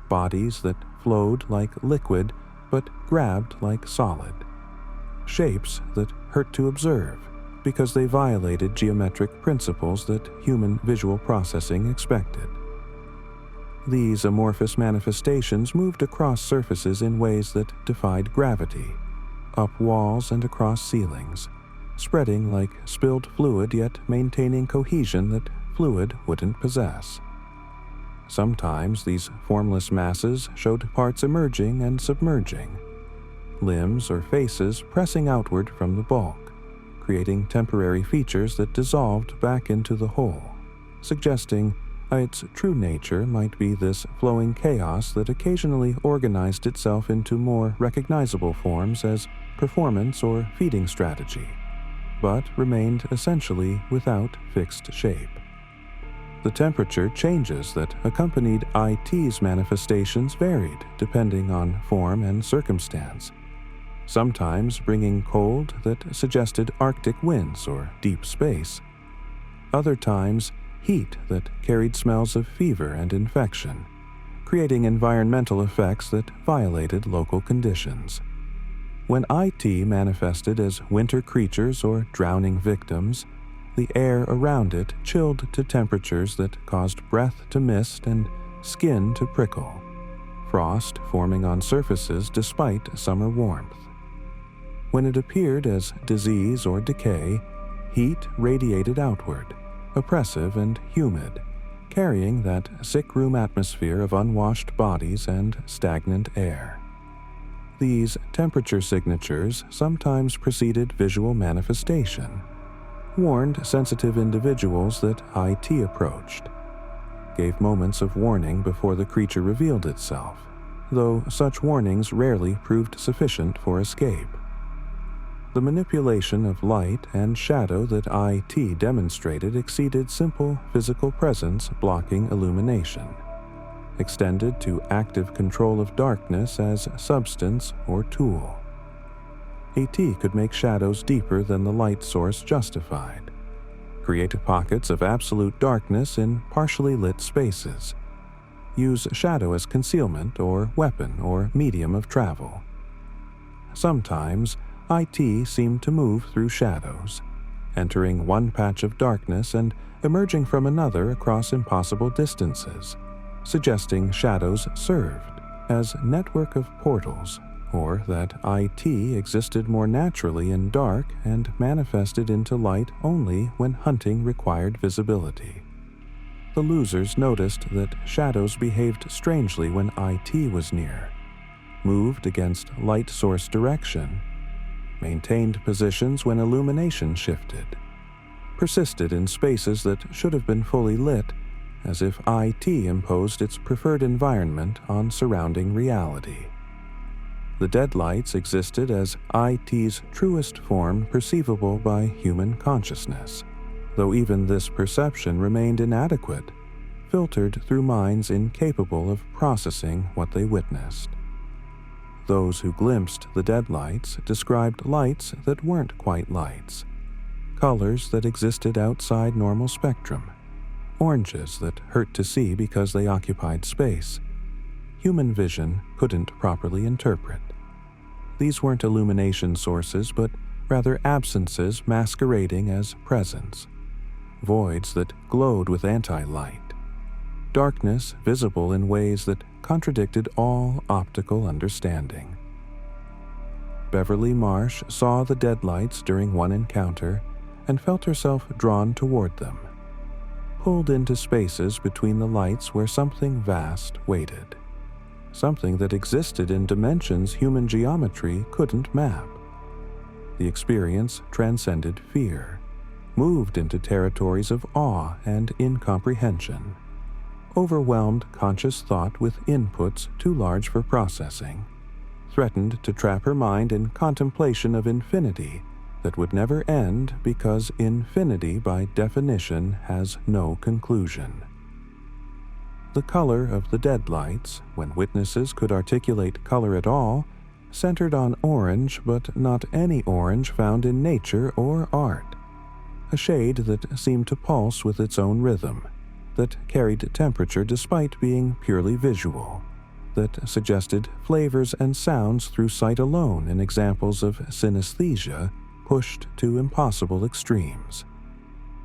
bodies that flowed like liquid but grabbed like solid, shapes that hurt to observe because they violated geometric principles that human visual processing expected. These amorphous manifestations moved across surfaces in ways that defied gravity, up walls and across ceilings, spreading like spilled fluid yet maintaining cohesion that fluid wouldn't possess. Sometimes these formless masses showed parts emerging and submerging, limbs or faces pressing outward from the bulk, creating temporary features that dissolved back into the whole, suggesting its true nature might be this flowing chaos that occasionally organized itself into more recognizable forms as performance or feeding strategy, but remained essentially without fixed shape. The temperature changes that accompanied IT's manifestations varied depending on form and circumstance, sometimes bringing cold that suggested Arctic winds or deep space, other times heat that carried smells of fever and infection, creating environmental effects that violated local conditions. When IT manifested as winter creatures or drowning victims, the air around it chilled to temperatures that caused breath to mist and skin to prickle, frost forming on surfaces despite summer warmth. When it appeared as disease or decay, heat radiated outward, oppressive and humid, carrying that sick room atmosphere of unwashed bodies and stagnant air. These temperature signatures sometimes preceded visual manifestation, warned sensitive individuals that IT approached, gave moments of warning before the creature revealed itself, though such warnings rarely proved sufficient for escape. The manipulation of light and shadow that IT demonstrated exceeded simple physical presence blocking illumination, extended to active control of darkness as substance or tool. AT could make shadows deeper than the light source justified, create pockets of absolute darkness in partially lit spaces, use shadow as concealment or weapon or medium of travel. Sometimes, IT seemed to move through shadows, entering one patch of darkness and emerging from another across impossible distances, suggesting shadows served as network of portals, or that IT existed more naturally in dark and manifested into light only when hunting required visibility. The losers noticed that shadows behaved strangely when IT was near, moved against light source direction, maintained positions when illumination shifted, persisted in spaces that should have been fully lit, as if IT imposed its preferred environment on surrounding reality. The Deadlights existed as IT's truest form perceivable by human consciousness, though even this perception remained inadequate, filtered through minds incapable of processing what they witnessed. Those who glimpsed the deadlights described lights that weren't quite lights, colors that existed outside normal spectrum, oranges that hurt to see because they occupied space human vision couldn't properly interpret. These weren't illumination sources, but rather absences masquerading as presence, voids that glowed with anti-light, darkness visible in ways that contradicted all optical understanding. Beverly Marsh saw the deadlights during one encounter and felt herself drawn toward them, pulled into spaces between the lights where something vast waited, something that existed in dimensions human geometry couldn't map. The experience transcended fear, moved into territories of awe and incomprehension, overwhelmed conscious thought with inputs too large for processing, threatened to trap her mind in contemplation of infinity that would never end because infinity by definition has no conclusion. The color of the deadlights, when witnesses could articulate color at all, centered on orange, but not any orange found in nature or art. A shade that seemed to pulse with its own rhythm, that carried temperature despite being purely visual, that suggested flavors and sounds through sight alone in examples of synesthesia pushed to impossible extremes.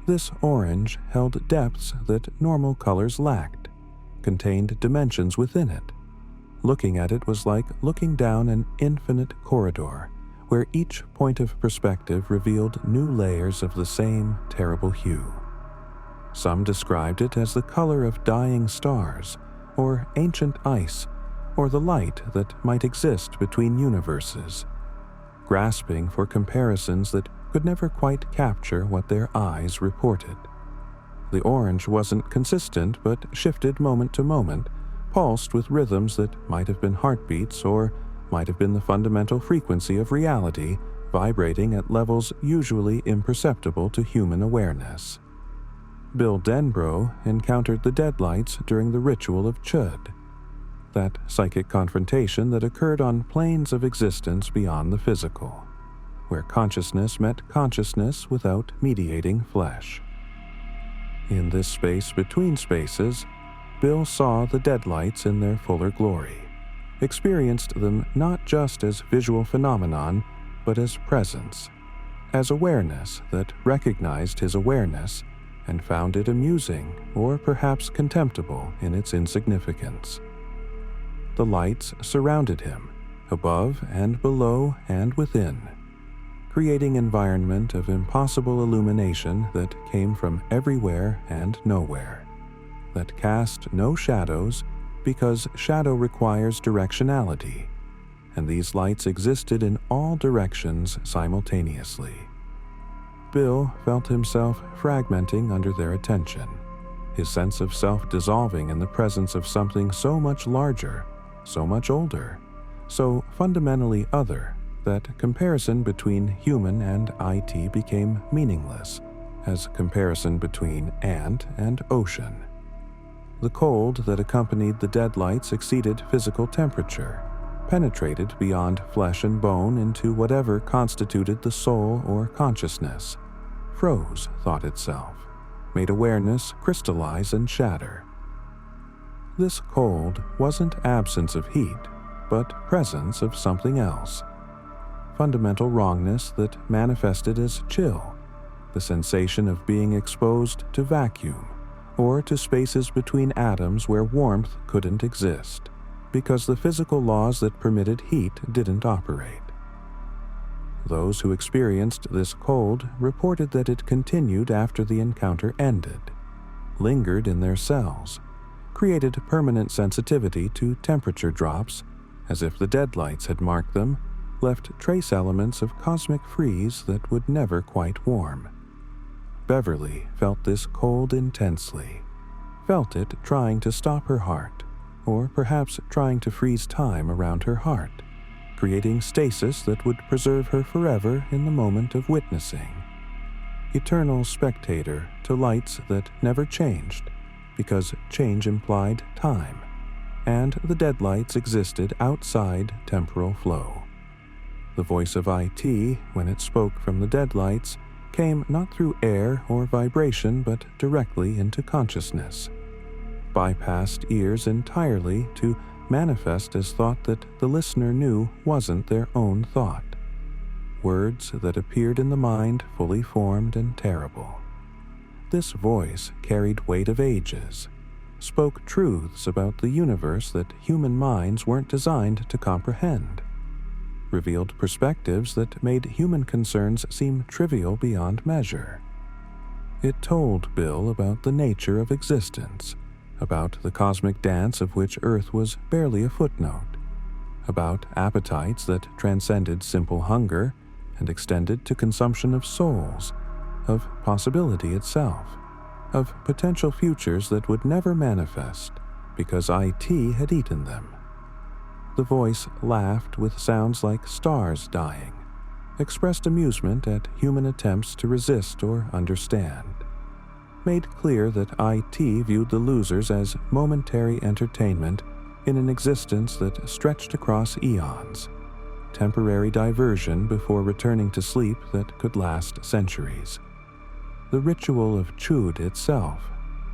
This orange held depths that normal colors lacked, contained dimensions within it. Looking at it was like looking down an infinite corridor, where each point of perspective revealed new layers of the same terrible hue. Some described it as the color of dying stars, or ancient ice, or the light that might exist between universes, grasping for comparisons that could never quite capture what their eyes reported. The orange wasn't consistent but shifted moment to moment, pulsed with rhythms that might have been heartbeats or might have been the fundamental frequency of reality vibrating at levels usually imperceptible to human awareness. Bill Denbrough encountered the deadlights during the ritual of Chud, that psychic confrontation that occurred on planes of existence beyond the physical, where consciousness met consciousness without mediating flesh. In this space between spaces, Bill saw the deadlights in their fuller glory, experienced them not just as visual phenomenon, but as presence, as awareness that recognized his awareness and found it amusing or perhaps contemptible in its insignificance. The lights surrounded him, above and below and within, creating environment of impossible illumination that came from everywhere and nowhere, that cast no shadows because shadow requires directionality, and these lights existed in all directions simultaneously. Bill felt himself fragmenting under their attention, his sense of self dissolving in the presence of something so much larger, so much older, so fundamentally other that comparison between human and IT became meaningless, as comparison between ant and ocean. The cold that accompanied the deadlights exceeded physical temperature, penetrated beyond flesh and bone into whatever constituted the soul or consciousness, froze thought itself, made awareness crystallize and shatter. This cold wasn't absence of heat, but presence of something else. Fundamental wrongness that manifested as chill, the sensation of being exposed to vacuum, or to spaces between atoms where warmth couldn't exist, because the physical laws that permitted heat didn't operate. Those who experienced this cold reported that it continued after the encounter ended, lingered in their cells, created permanent sensitivity to temperature drops, as if the deadlights had marked them, left trace elements of cosmic freeze that would never quite warm. Beverly felt this cold intensely, felt it trying to stop her heart, or perhaps trying to freeze time around her heart, creating stasis that would preserve her forever in the moment of witnessing. Eternal spectator to lights that never changed, because change implied time, and the deadlights existed outside temporal flow. The voice of IT, when it spoke from the deadlights, came not through air or vibration but directly into consciousness, bypassed ears entirely to manifest as thought that the listener knew wasn't their own thought. Words that appeared in the mind fully formed and terrible. This voice carried weight of ages, spoke truths about the universe that human minds weren't designed to comprehend, revealed perspectives that made human concerns seem trivial beyond measure. It told Bill about the nature of existence, about the cosmic dance of which Earth was barely a footnote, about appetites that transcended simple hunger and extended to consumption of souls, of possibility itself, of potential futures that would never manifest because IT had eaten them. The voice laughed with sounds like stars dying, expressed amusement at human attempts to resist or understand, made clear that IT viewed the losers as momentary entertainment in an existence that stretched across eons, temporary diversion before returning to sleep that could last centuries. The ritual of Chud itself,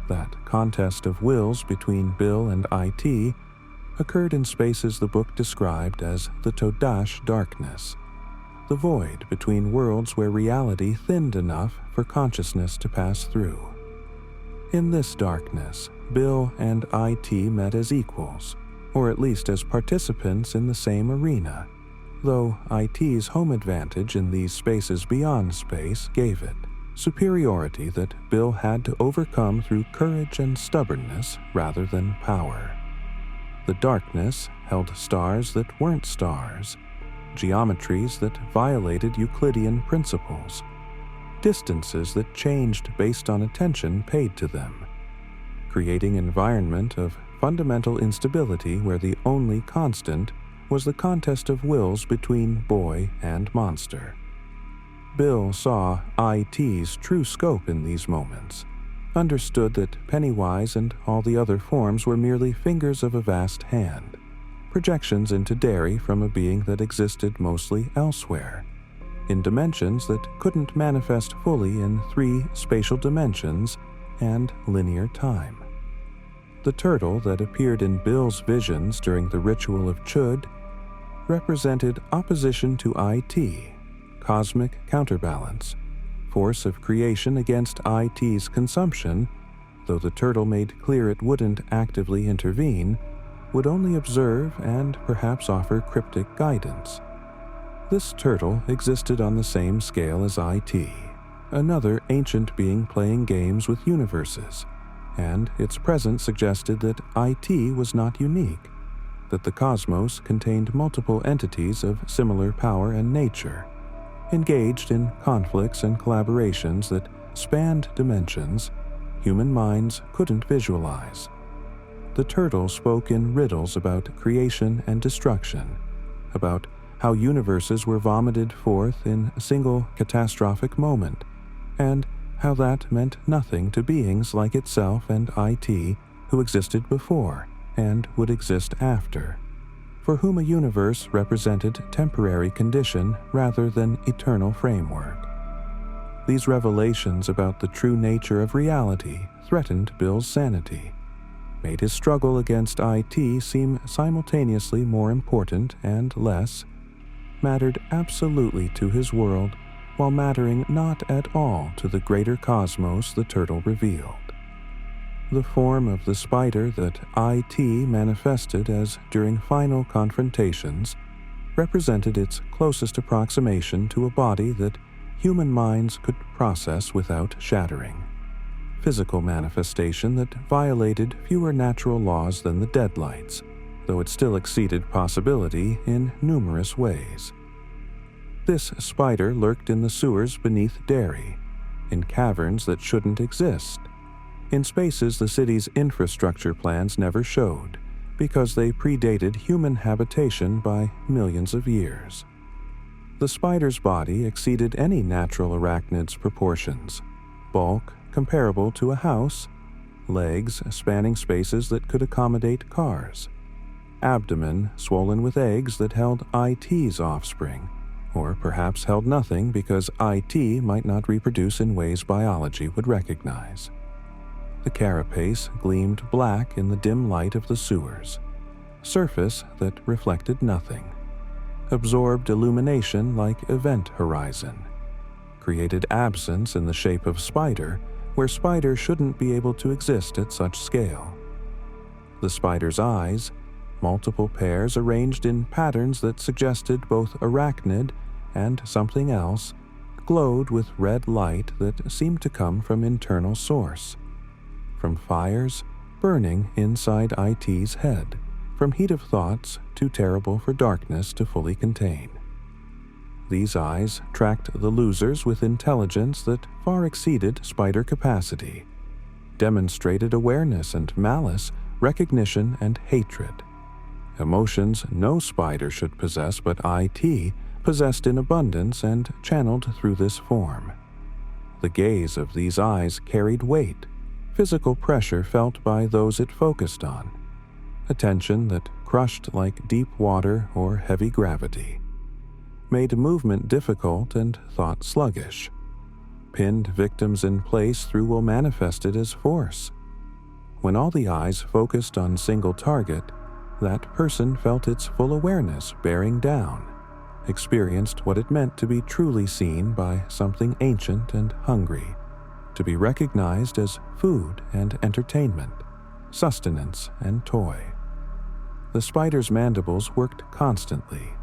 that contest of wills between Bill and IT, occurred in spaces the book described as the Todash darkness, the void between worlds where reality thinned enough for consciousness to pass through. In this darkness, Bill and IT met as equals, or at least as participants in the same arena, though IT's home advantage in these spaces beyond space gave it superiority that Bill had to overcome through courage and stubbornness rather than power. The darkness held stars that weren't stars, geometries that violated Euclidean principles, distances that changed based on attention paid to them, creating an environment of fundamental instability where the only constant was the contest of wills between boy and monster. Bill saw IT's true scope in these moments, understood that Pennywise and all the other forms were merely fingers of a vast hand, projections into Derry from a being that existed mostly elsewhere, in dimensions that couldn't manifest fully in 3 spatial dimensions and linear time. The turtle that appeared in Bill's visions during the ritual of Chud represented opposition to IT, cosmic counterbalance, force of creation against IT's consumption, though the turtle made clear it wouldn't actively intervene, would only observe and perhaps offer cryptic guidance. This turtle existed on the same scale as IT, another ancient being playing games with universes, and its presence suggested that IT was not unique, that the cosmos contained multiple entities of similar power and nature, engaged in conflicts and collaborations that spanned dimensions human minds couldn't visualize. The turtle spoke in riddles about creation and destruction, about how universes were vomited forth in a single catastrophic moment, and how that meant nothing to beings like itself and IT who existed before and would exist after, for whom a universe represented temporary condition rather than eternal framework. These revelations about the true nature of reality threatened Bill's sanity, made his struggle against IT seem simultaneously more important and less, mattered absolutely to his world while mattering not at all to the greater cosmos the turtle revealed. The form of the spider that IT manifested as during final confrontations represented its closest approximation to a body that human minds could process without shattering, physical manifestation that violated fewer natural laws than the Deadlights, though it still exceeded possibility in numerous ways. This spider lurked in the sewers beneath Derry, in caverns that shouldn't exist, in spaces the city's infrastructure plans never showed, because they predated human habitation by millions of years. The spider's body exceeded any natural arachnid's proportions, bulk comparable to a house, legs spanning spaces that could accommodate cars, abdomen swollen with eggs that held IT's offspring, or perhaps held nothing because IT might not reproduce in ways biology would recognize. The carapace gleamed black in the dim light of the sewers, surface that reflected nothing, absorbed illumination like event horizon, created absence in the shape of spider where spider shouldn't be able to exist at such scale. The spider's eyes, multiple pairs arranged in patterns that suggested both arachnid and something else, glowed with red light that seemed to come from internal source, from fires burning inside IT's head, from heat of thoughts too terrible for darkness to fully contain. These eyes tracked the losers with intelligence that far exceeded spider capacity, demonstrated awareness and malice, recognition and hatred. Emotions no spider should possess, but IT possessed in abundance and channeled through this form. The gaze of these eyes carried weight, physical pressure felt by those it focused on, attention that crushed like deep water or heavy gravity, made movement difficult and thought sluggish, pinned victims in place through will manifested as force. When all the eyes focused on single target, that person felt its full awareness bearing down, experienced what it meant to be truly seen by something ancient and hungry, to be recognized as food and entertainment, sustenance and toy. The spider's mandibles worked constantly,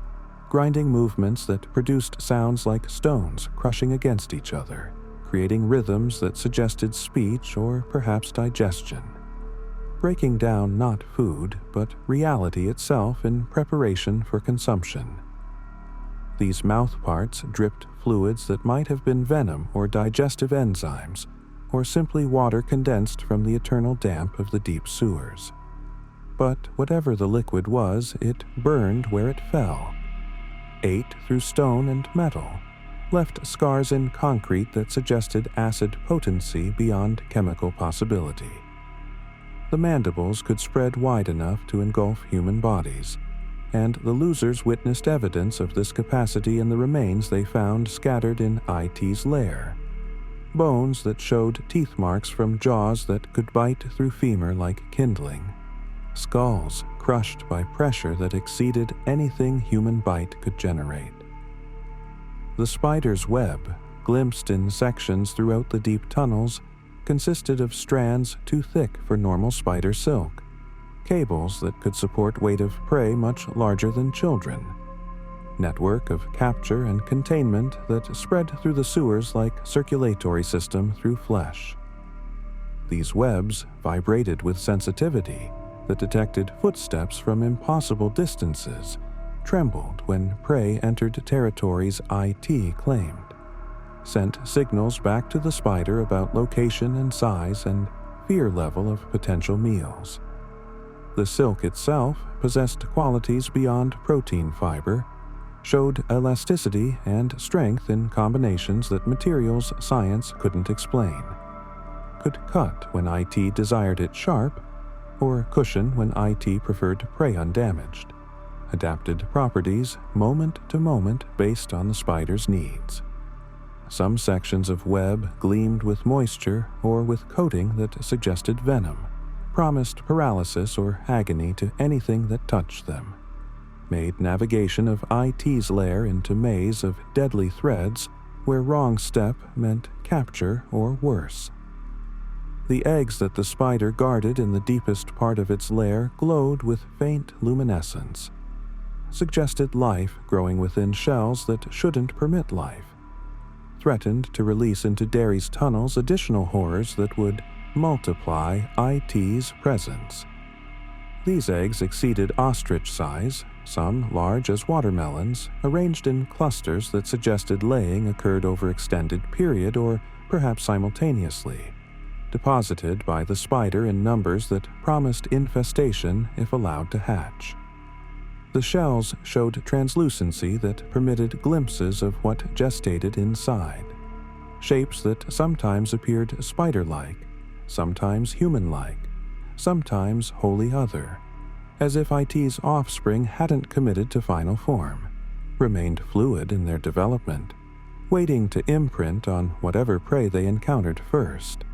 grinding movements that produced sounds like stones crushing against each other, creating rhythms that suggested speech or perhaps digestion, breaking down not food but reality itself in preparation for consumption. These mouth parts dripped fluids that might have been venom or digestive enzymes, or simply water condensed from the eternal damp of the deep sewers. But whatever the liquid was, it burned where it fell, ate through stone and metal, left scars in concrete that suggested acid potency beyond chemical possibility. The mandibles could spread wide enough to engulf human bodies, and the losers witnessed evidence of this capacity in the remains they found scattered in IT's lair. Bones that showed teeth marks from jaws that could bite through femur like kindling. Skulls crushed by pressure that exceeded anything human bite could generate. The spider's web, glimpsed in sections throughout the deep tunnels, consisted of strands too thick for normal spider silk, cables that could support weight of prey much larger than children, network of capture and containment that spread through the sewers like circulatory system through flesh. These webs vibrated with sensitivity that detected footsteps from impossible distances, trembled when prey entered territories IT claimed, sent signals back to the spider about location and size and fear level of potential meals. The silk itself possessed qualities beyond protein fiber, showed elasticity and strength in combinations that materials science couldn't explain, could cut when IT desired it sharp, or cushion when IT preferred prey undamaged, adapted properties moment to moment based on the spider's needs. Some sections of web gleamed with moisture or with coating that suggested venom, promised paralysis or agony to anything that touched them, made navigation of IT's lair into maze of deadly threads where wrong step meant capture or worse. The eggs that the spider guarded in the deepest part of its lair glowed with faint luminescence, suggested life growing within shells that shouldn't permit life, threatened to release into Derry's tunnels additional horrors that would multiply IT's presence. These eggs exceeded ostrich size, some large as watermelons, arranged in clusters that suggested laying occurred over extended period or perhaps simultaneously, deposited by the spider in numbers that promised infestation if allowed to hatch. The shells showed translucency that permitted glimpses of what gestated inside, shapes that sometimes appeared spider-like, sometimes human-like, sometimes wholly other, as if IT's offspring hadn't committed to final form, remained fluid in their development, waiting to imprint on whatever prey they encountered first.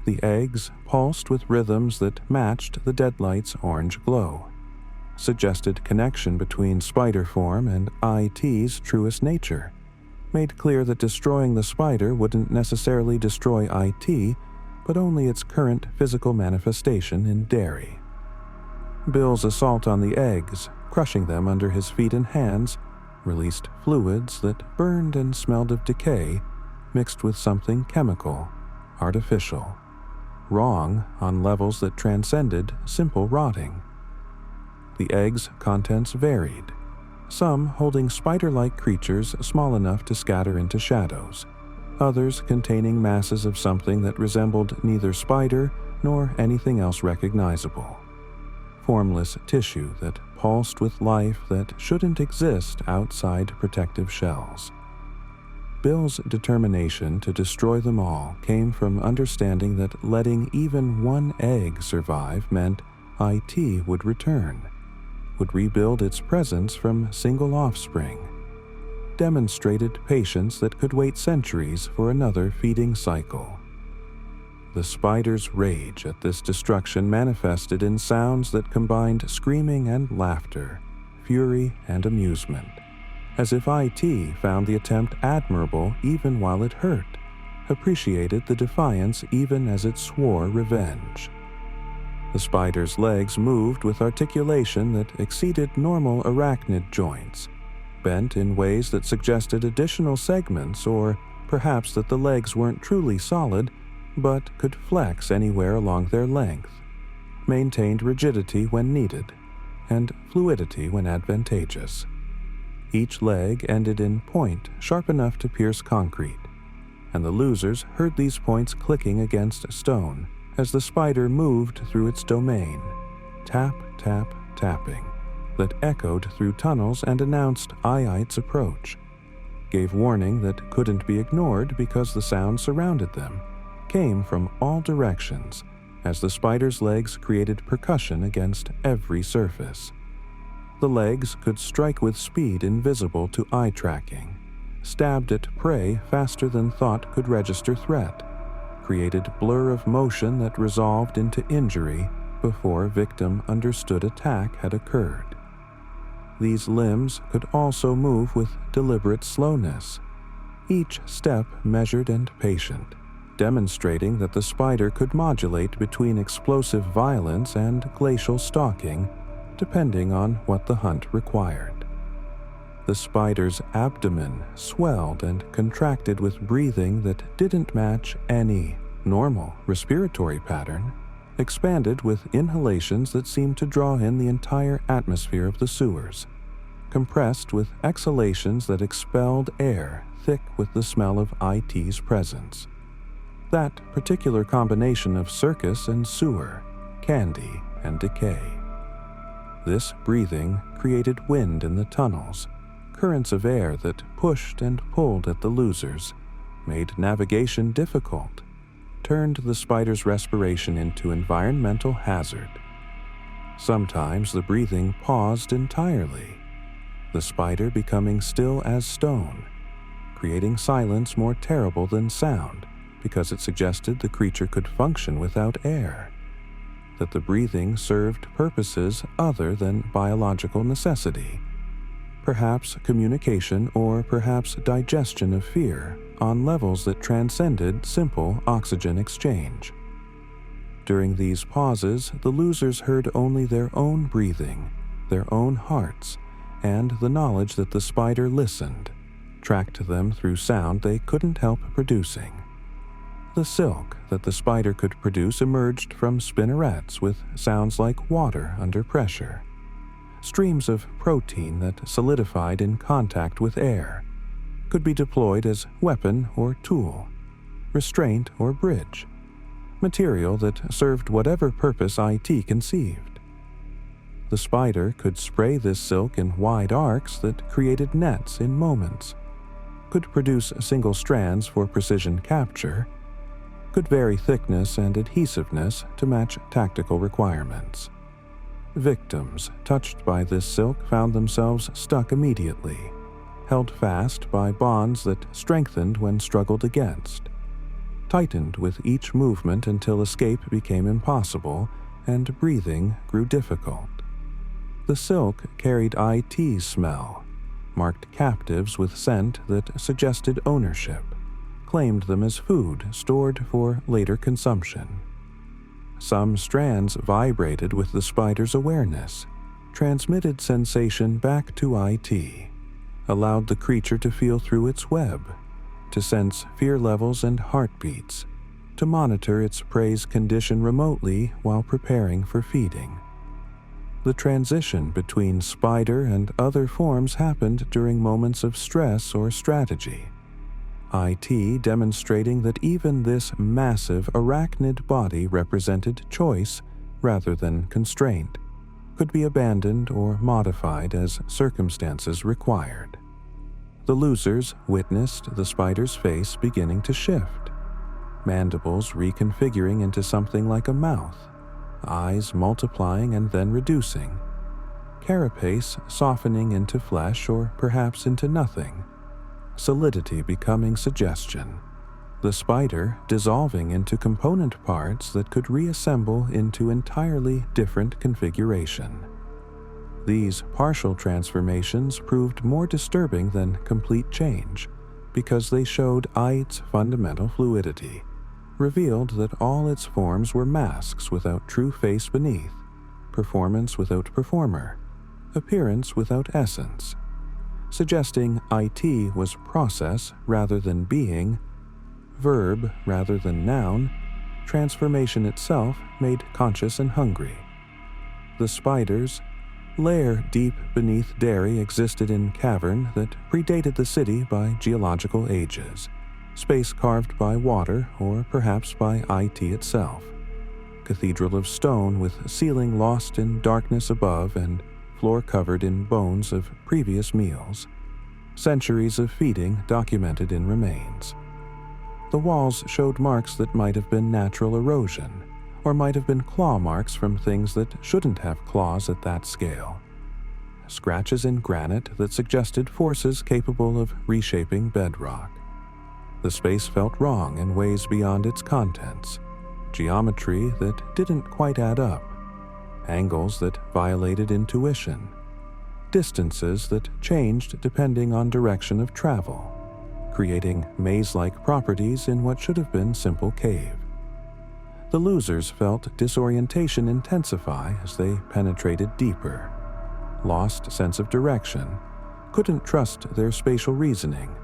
The eggs pulsed with rhythms that matched the Deadlights' orange glow, suggested connection between spider form and IT's truest nature, made clear that destroying the spider wouldn't necessarily destroy IT, but only its current physical manifestation in Derry. Bill's assault on the eggs, crushing them under his feet and hands, released fluids that burned and smelled of decay, mixed with something chemical, artificial, wrong on levels that transcended simple rotting. The eggs' contents varied, some holding spider-like creatures small enough to scatter into shadows, others containing masses of something that resembled neither spider nor anything else recognizable. Formless tissue that pulsed with life that shouldn't exist outside protective shells. Bill's determination to destroy them all came from understanding that letting even one egg survive meant IT would return, would rebuild its presence from single offspring, demonstrated patience that could wait centuries for another feeding cycle. The spider's rage at this destruction manifested in sounds that combined screaming and laughter, fury and amusement, as if IT found the attempt admirable even while it hurt, appreciated the defiance even as it swore revenge. The spider's legs moved with articulation that exceeded normal arachnid joints, bent in ways that suggested additional segments, or perhaps that the legs weren't truly solid but could flex anywhere along their length, maintained rigidity when needed, and fluidity when advantageous. Each leg ended in point sharp enough to pierce concrete, and the losers heard these points clicking against stone as the spider moved through its domain, tap, tap, tapping, that echoed through tunnels and announced IIT's approach, gave warning that couldn't be ignored because the sound surrounded them, came from all directions as the spider's legs created percussion against every surface. The legs could strike with speed invisible to eye tracking, stabbed at prey faster than thought could register threat, created blur of motion that resolved into injury before victim understood attack had occurred. These limbs could also move with deliberate slowness, each step measured and patient, demonstrating that the spider could modulate between explosive violence and glacial stalking, depending on what the hunt required. The spider's abdomen swelled and contracted with breathing that didn't match any normal respiratory pattern, expanded with inhalations that seemed to draw in the entire atmosphere of the sewers, compressed with exhalations that expelled air thick with the smell of IT's presence. That particular combination of circus and sewer, candy and decay. This breathing created wind in the tunnels, currents of air that pushed and pulled at the losers, made navigation difficult, turned the spider's respiration into environmental hazard. Sometimes the breathing paused entirely, the spider becoming still as stone, creating silence more terrible than sound, because it suggested the creature could function without air, that the breathing served purposes other than biological necessity, perhaps communication or perhaps digestion of fear on levels that transcended simple oxygen exchange. During these pauses, the losers heard only their own breathing, their own hearts, and the knowledge that the spider listened, tracked them through sound they couldn't help producing. The silk that the spider could produce emerged from spinnerets with sounds like water under pressure, streams of protein that solidified in contact with air, could be deployed as weapon or tool, restraint or bridge, material that served whatever purpose IT conceived. The spider could spray this silk in wide arcs that created nets in moments, could produce single strands for precision capture, could vary thickness and adhesiveness to match tactical requirements. Victims touched by this silk found themselves stuck immediately, held fast by bonds that strengthened when struggled against, tightened with each movement until escape became impossible and breathing grew difficult. The silk carried IT smell, marked captives with scent that suggested ownership, claimed them as food stored for later consumption. Some strands vibrated with the spider's awareness, transmitted sensation back to IT, allowed the creature to feel through its web, to sense fear levels and heartbeats, to monitor its prey's condition remotely while preparing for feeding. The transition between spider and other forms happened during moments of stress or strategy, IT demonstrating that even this massive arachnid body represented choice rather than constraint, could be abandoned or modified as circumstances required. The losers witnessed the spider's face beginning to shift, mandibles reconfiguring into something like a mouth, eyes multiplying and then reducing, carapace softening into flesh or perhaps into nothing, solidity becoming suggestion, the spider dissolving into component parts that could reassemble into entirely different configuration. These partial transformations proved more disturbing than complete change because they showed its fundamental fluidity, revealed that all its forms were masks without true face beneath, performance without performer, appearance without essence, suggesting IT was process rather than being, verb rather than noun, transformation itself made conscious and hungry. The spider's lair deep beneath Derry existed in cavern that predated the city by geological ages, space carved by water or perhaps by IT itself, cathedral of stone with ceiling lost in darkness above and floor covered in bones of previous meals, centuries of feeding documented in remains. The walls showed marks that might have been natural erosion, or might have been claw marks from things that shouldn't have claws at that scale. Scratches in granite that suggested forces capable of reshaping bedrock. The space felt wrong in ways beyond its contents, geometry that didn't quite add up, angles that violated intuition, distances that changed depending on direction of travel, creating maze-like properties in what should have been simple cave. The losers felt disorientation intensify as they penetrated deeper, lost sense of direction, couldn't trust their spatial reasoning,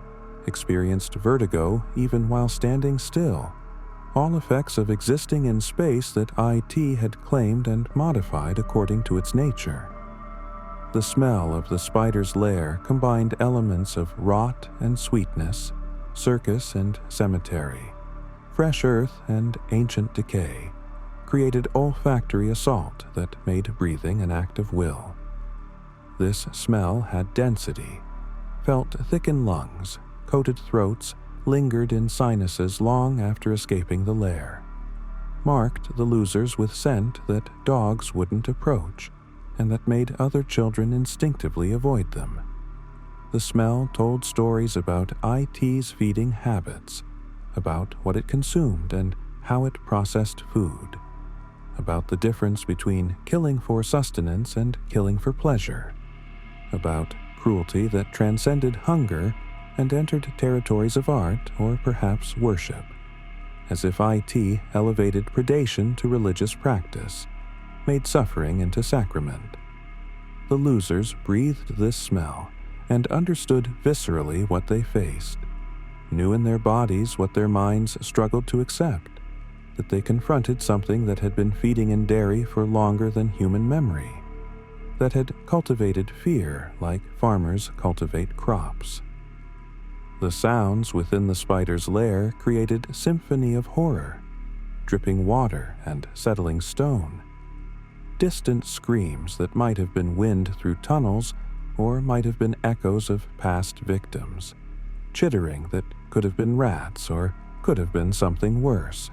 experienced vertigo even while standing still, all effects of existing in space that IT had claimed and modified according to its nature. The smell of the spider's lair combined elements of rot and sweetness, circus and cemetery, fresh earth and ancient decay, created olfactory assault that made breathing an act of will. This smell had density, felt thick in lungs, coated throats, lingered in sinuses long after escaping the lair, marked the losers with scent that dogs wouldn't approach, and that made other children instinctively avoid them. The smell told stories about IT's feeding habits, about what it consumed and how it processed food, about the difference between killing for sustenance and killing for pleasure, about cruelty that transcended hunger and entered territories of art or perhaps worship, as if IT elevated predation to religious practice, made suffering into sacrament. The losers breathed this smell and understood viscerally what they faced, knew in their bodies what their minds struggled to accept, that they confronted something that had been feeding in Derry for longer than human memory, that had cultivated fear like farmers cultivate crops. The sounds within the spider's lair created symphony of horror, dripping water and settling stone, distant screams that might have been wind through tunnels or might have been echoes of past victims, chittering that could have been rats or could have been something worse,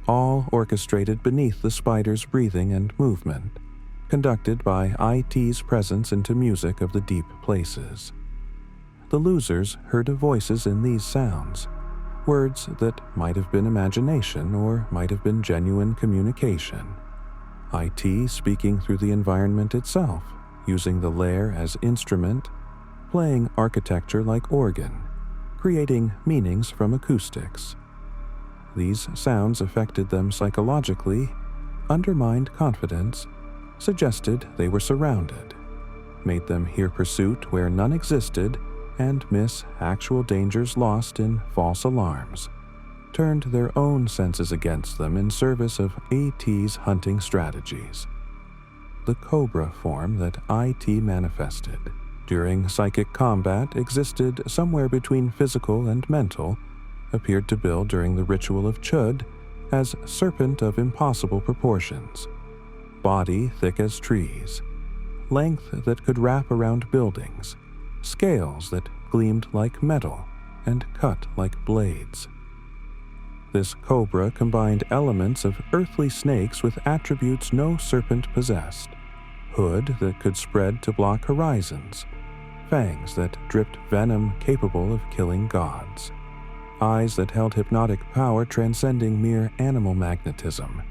all orchestrated beneath the spider's breathing and movement, conducted by IT's presence into music of the deep places. The losers heard voices in these sounds, words that might have been imagination or might have been genuine communication. IT speaking through the environment itself, using the lair as instrument, playing architecture like organ, creating meanings from acoustics. These sounds affected them psychologically, undermined confidence, suggested they were surrounded, made them hear pursuit where none existed, and miss actual dangers lost in false alarms, turned their own senses against them in service of AT's hunting strategies. The cobra form that IT manifested during psychic combat existed somewhere between physical and mental, appeared to Bill during the ritual of Chud as serpent of impossible proportions, body thick as trees, length that could wrap around buildings, scales that gleamed like metal and cut like blades. This cobra combined elements of earthly snakes with attributes no serpent possessed, hood that could spread to block horizons, fangs that dripped venom capable of killing gods, eyes that held hypnotic power transcending mere animal magnetism,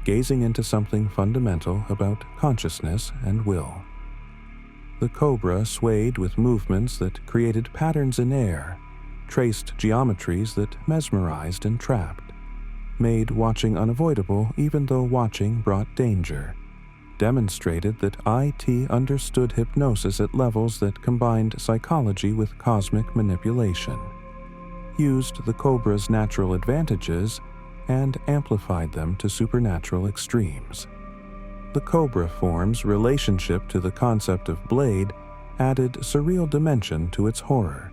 gazing into something fundamental about consciousness and will. The cobra swayed with movements that created patterns in air, traced geometries that mesmerized and trapped, made watching unavoidable even though watching brought danger, demonstrated that IT understood hypnosis at levels that combined psychology with cosmic manipulation, used the cobra's natural advantages and amplified them to supernatural extremes. The cobra form's relationship to the concept of blade added surreal dimension to its horror,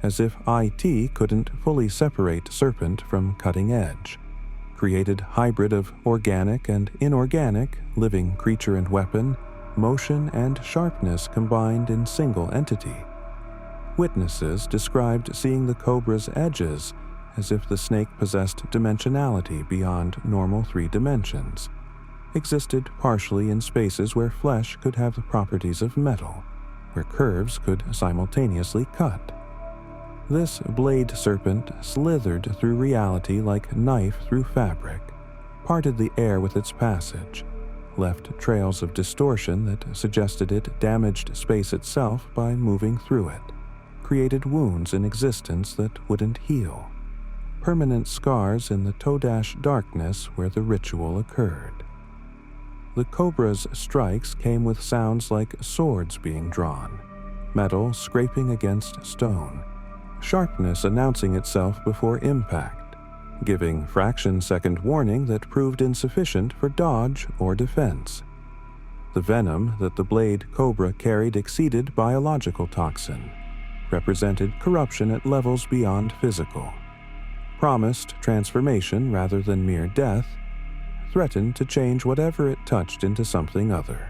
as if IT couldn't fully separate serpent from cutting edge, created hybrid of organic and inorganic, living creature and weapon, motion and sharpness combined in single entity. Witnesses described seeing the cobra's edges as if the snake possessed dimensionality beyond normal 3 dimensions, existed partially in spaces where flesh could have the properties of metal, where curves could simultaneously cut. This blade serpent slithered through reality like knife through fabric, parted the air with its passage, left trails of distortion that suggested it damaged space itself by moving through it, created wounds in existence that wouldn't heal, permanent scars in the Todash darkness where the ritual occurred. The cobra's strikes came with sounds like swords being drawn, metal scraping against stone, sharpness announcing itself before impact, giving fraction-second warning that proved insufficient for dodge or defense. The venom that the blade cobra carried exceeded biological toxin, represented corruption at levels beyond physical, promised transformation rather than mere death, threatened to change whatever it touched into something other,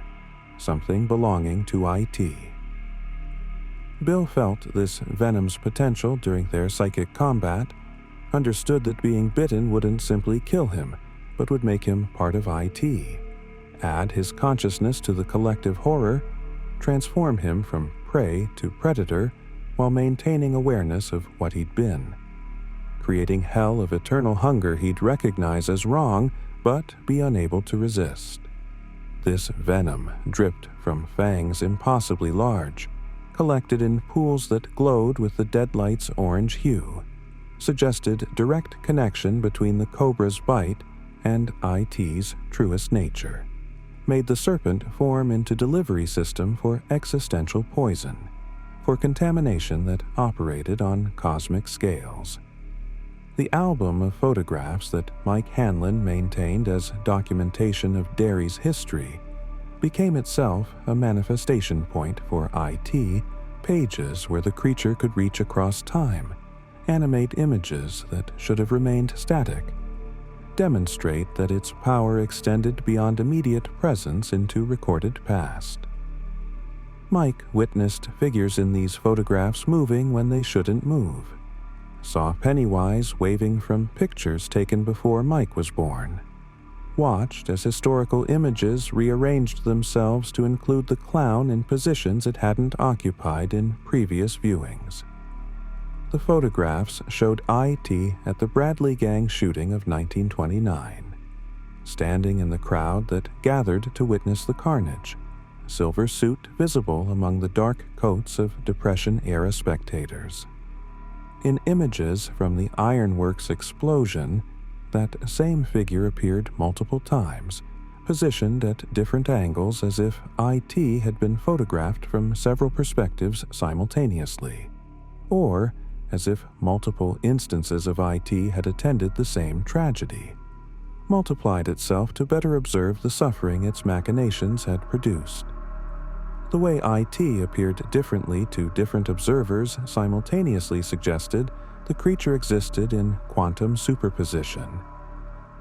something belonging to IT. Bill felt this venom's potential during their psychic combat, understood that being bitten wouldn't simply kill him, but would make him part of IT, add his consciousness to the collective horror, transform him from prey to predator while maintaining awareness of what he'd been, creating hell of eternal hunger he'd recognize as wrong but be unable to resist. This venom dripped from fangs impossibly large, collected in pools that glowed with the Deadlights' orange hue, suggested direct connection between the cobra's bite and IT's truest nature, made the serpent form into delivery system for existential poison, for contamination that operated on cosmic scales. The album of photographs that Mike Hanlon maintained as documentation of Derry's history became itself a manifestation point for IT, pages where the creature could reach across time, animate images that should have remained static, demonstrate that its power extended beyond immediate presence into recorded past. Mike witnessed figures in these photographs moving when they shouldn't move, saw Pennywise waving from pictures taken before Mike was born, watched as historical images rearranged themselves to include the clown in positions it hadn't occupied in previous viewings. The photographs showed IT at the Bradley Gang shooting of 1929, standing in the crowd that gathered to witness the carnage, silver suit visible among the dark coats of Depression-era spectators. In images from the ironworks explosion, that same figure appeared multiple times, positioned at different angles as if IT had been photographed from several perspectives simultaneously, or as if multiple instances of IT had attended the same tragedy, multiplied itself to better observe the suffering its machinations had produced. The way IT appeared differently to different observers simultaneously suggested the creature existed in quantum superposition,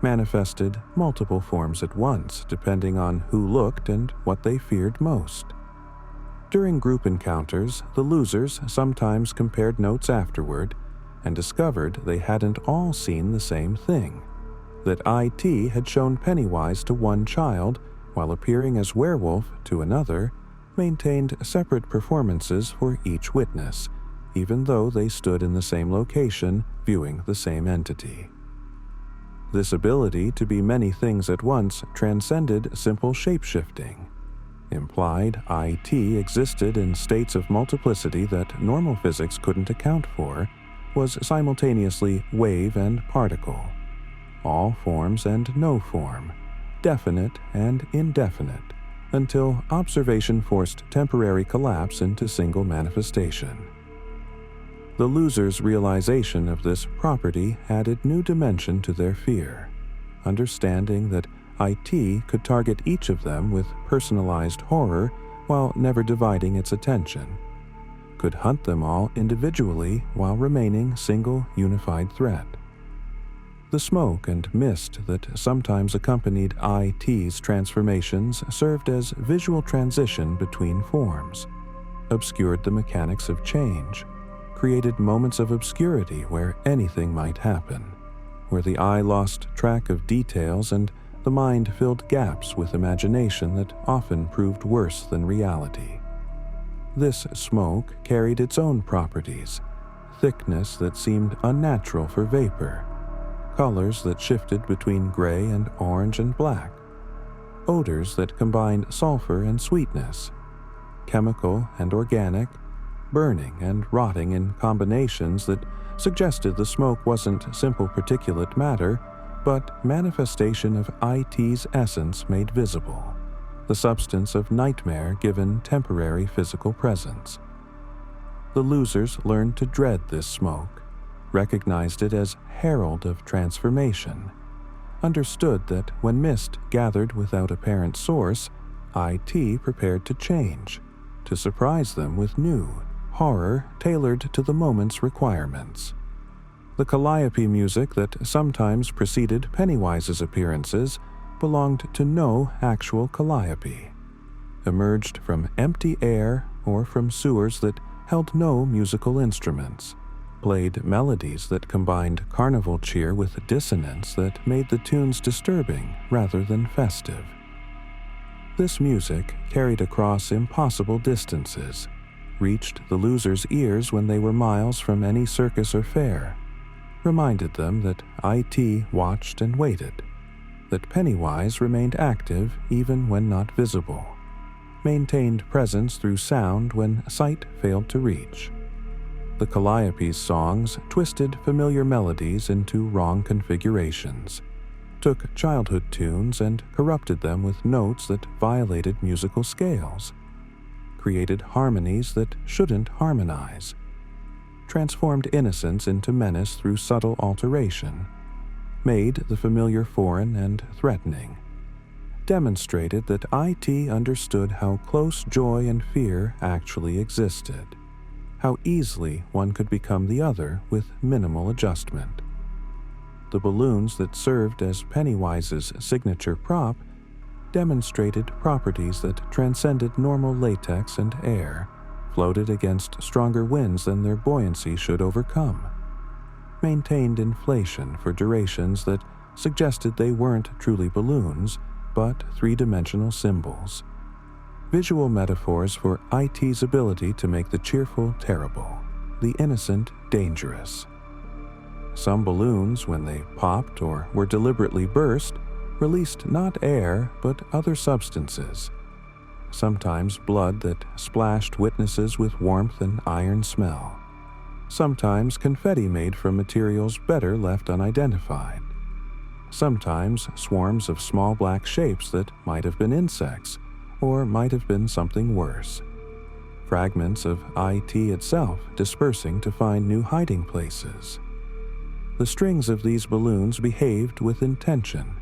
manifested multiple forms at once depending on who looked and what they feared most. During group encounters, the losers sometimes compared notes afterward and discovered they hadn't all seen the same thing, that IT had shown Pennywise to one child while appearing as werewolf to another, maintained separate performances for each witness, even though they stood in the same location viewing the same entity. This ability to be many things at once transcended simple shapeshifting, implied IT existed in states of multiplicity that normal physics couldn't account for, was simultaneously wave and particle, all forms and no form, definite and indefinite, until observation forced temporary collapse into single manifestation. The losers' realization of this property added new dimension to their fear, understanding that IT could target each of them with personalized horror while never dividing its attention, could hunt them all individually while remaining single unified threat. The smoke and mist that sometimes accompanied IT's transformations served as visual transition between forms, obscured the mechanics of change, created moments of obscurity where anything might happen, where the eye lost track of details and the mind filled gaps with imagination that often proved worse than reality. This smoke carried its own properties, thickness that seemed unnatural for vapor, colors that shifted between gray and orange and black, odors that combined sulfur and sweetness, chemical and organic, burning and rotting in combinations that suggested the smoke wasn't simple particulate matter, but manifestation of IT's essence made visible, the substance of nightmare given temporary physical presence. The losers learned to dread this smoke, recognized it as herald of transformation, understood that when mist gathered without apparent source, IT prepared to change, to surprise them with new horror tailored to the moment's requirements. The calliope music that sometimes preceded Pennywise's appearances belonged to no actual calliope, emerged from empty air or from sewers that held no musical instruments, played melodies that combined carnival cheer with dissonance that made the tunes disturbing rather than festive. This music carried across impossible distances, reached the losers' ears when they were miles from any circus or fair, reminded them that IT watched and waited, that Pennywise remained active even when not visible, maintained presence through sound when sight failed to reach. The Calliope's songs twisted familiar melodies into wrong configurations, took childhood tunes and corrupted them with notes that violated musical scales, created harmonies that shouldn't harmonize, transformed innocence into menace through subtle alteration, made the familiar foreign and threatening, demonstrated that IT understood how close joy and fear actually existed, how easily one could become the other with minimal adjustment. The balloons that served as Pennywise's signature prop demonstrated properties that transcended normal latex and air, floated against stronger winds than their buoyancy should overcome. maintained inflation for durations that suggested they weren't truly balloons, but three-dimensional symbols. Visual metaphors for IT's ability to make the cheerful terrible, the innocent dangerous. Some balloons, when they popped or were deliberately burst, released not air but other substances, sometimes blood that splashed witnesses with warmth and iron smell, sometimes confetti made from materials better left unidentified, sometimes swarms of small black shapes that might have been insects or might have been something worse, fragments of IT itself dispersing to find new hiding places. The strings of these balloons behaved with intention,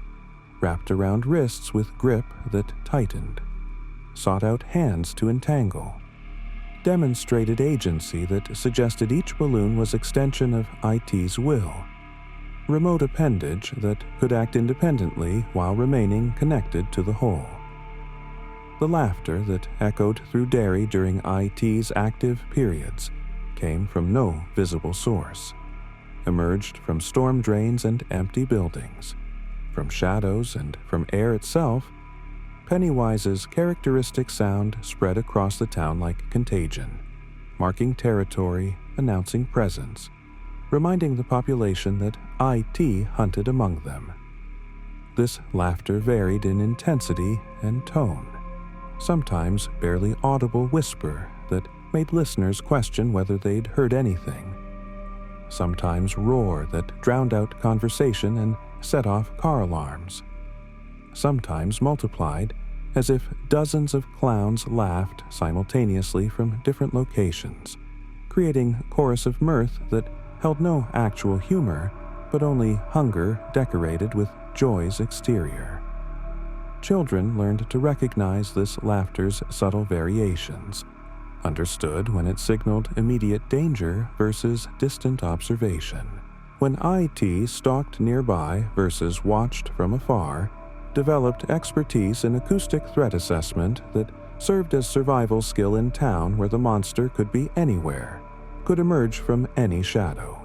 wrapped around wrists with grip that tightened, sought out hands to entangle, demonstrated agency that suggested each balloon was extension of IT's will, remote appendage that could act independently while remaining connected to the whole. The laughter that echoed through Derry during IT's active periods came from no visible source, emerged from storm drains and empty buildings, from shadows and from air itself. Pennywise's characteristic sound spread across the town like contagion, marking territory, announcing presence, reminding the population that IT hunted among them. This laughter varied in intensity and tone, sometimes barely audible whisper that made listeners question whether they'd heard anything, sometimes roar that drowned out conversation and set off car alarms, sometimes multiplied as if dozens of clowns laughed simultaneously from different locations, creating a chorus of mirth that held no actual humor, but only hunger decorated with joy's exterior. Children learned to recognize this laughter's subtle variations, understood when it signaled immediate danger versus distant observation, when IT stalked nearby versus watched from afar, developed expertise in acoustic threat assessment that served as survival skill in town where the monster could be anywhere, could emerge from any shadow.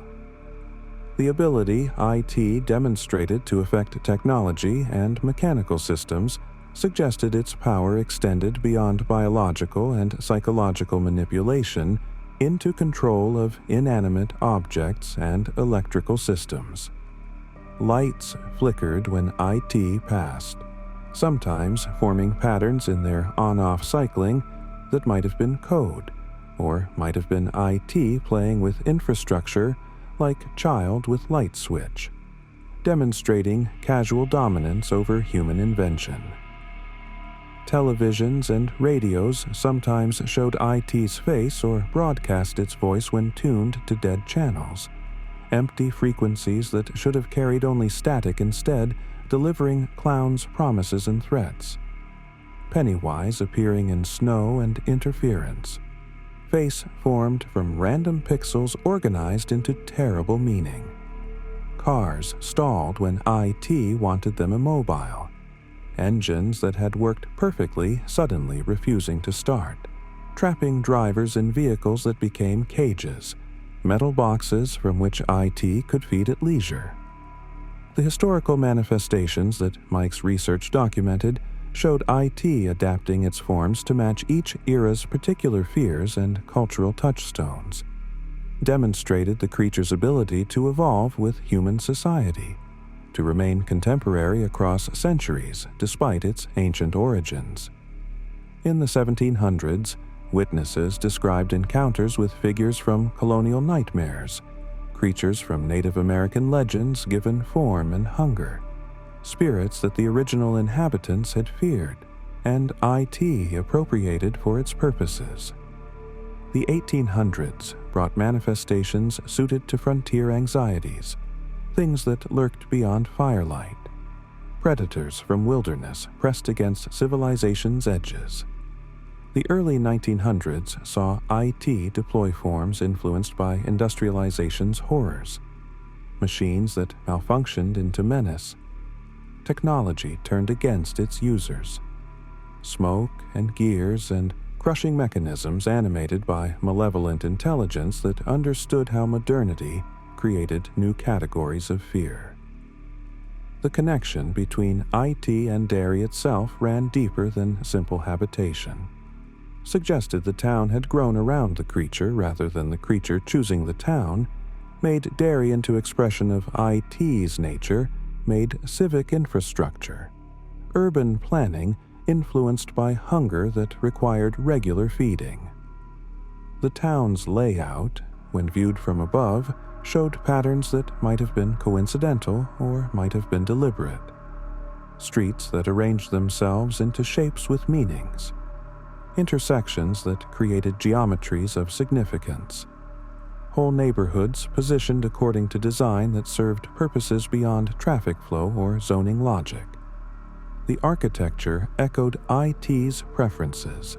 The ability IT demonstrated to affect technology and mechanical systems suggested its power extended beyond biological and psychological manipulation into control of inanimate objects and electrical systems. Lights flickered when IT passed, sometimes forming patterns in their on-off cycling that might have been code, or might have been IT playing with infrastructure like child with light switch, demonstrating casual dominance over human invention. Televisions and radios sometimes showed IT's face or broadcast its voice when tuned to dead channels, empty frequencies that should have carried only static instead, delivering clowns' promises and threats. Pennywise appearing in snow and interference, face formed from random pixels organized into terrible meaning. Cars stalled when IT wanted them immobile, engines that had worked perfectly suddenly refusing to start, trapping drivers in vehicles that became cages, metal boxes from which IT could feed at leisure. The historical manifestations that Mike's research documented showed IT adapting its forms to match each era's particular fears and cultural touchstones, demonstrated the creature's ability to evolve with human society, to remain contemporary across centuries despite its ancient origins. In the 1700s, witnesses described encounters with figures from colonial nightmares, creatures from Native American legends given form and hunger, spirits that the original inhabitants had feared, and IT appropriated for its purposes. The 1800s brought manifestations suited to frontier anxieties, things that lurked beyond firelight, predators from wilderness pressed against civilization's edges. The early 1900s saw IT deploy forms influenced by industrialization's horrors, machines that malfunctioned into menace, technology turned against its users, smoke and gears and crushing mechanisms animated by malevolent intelligence that understood how modernity, created new categories of fear. The connection between IT and Derry itself ran deeper than simple habitation, suggested the town had grown around the creature rather than the creature choosing the town, made Derry into expression of IT's nature, made civic infrastructure, urban planning influenced by hunger that required regular feeding. The town's layout, when viewed from above, showed patterns that might have been coincidental or might have been deliberate. Streets that arranged themselves into shapes with meanings. Intersections that created geometries of significance. Whole neighborhoods positioned according to design that served purposes beyond traffic flow or zoning logic. The architecture echoed IT's preferences.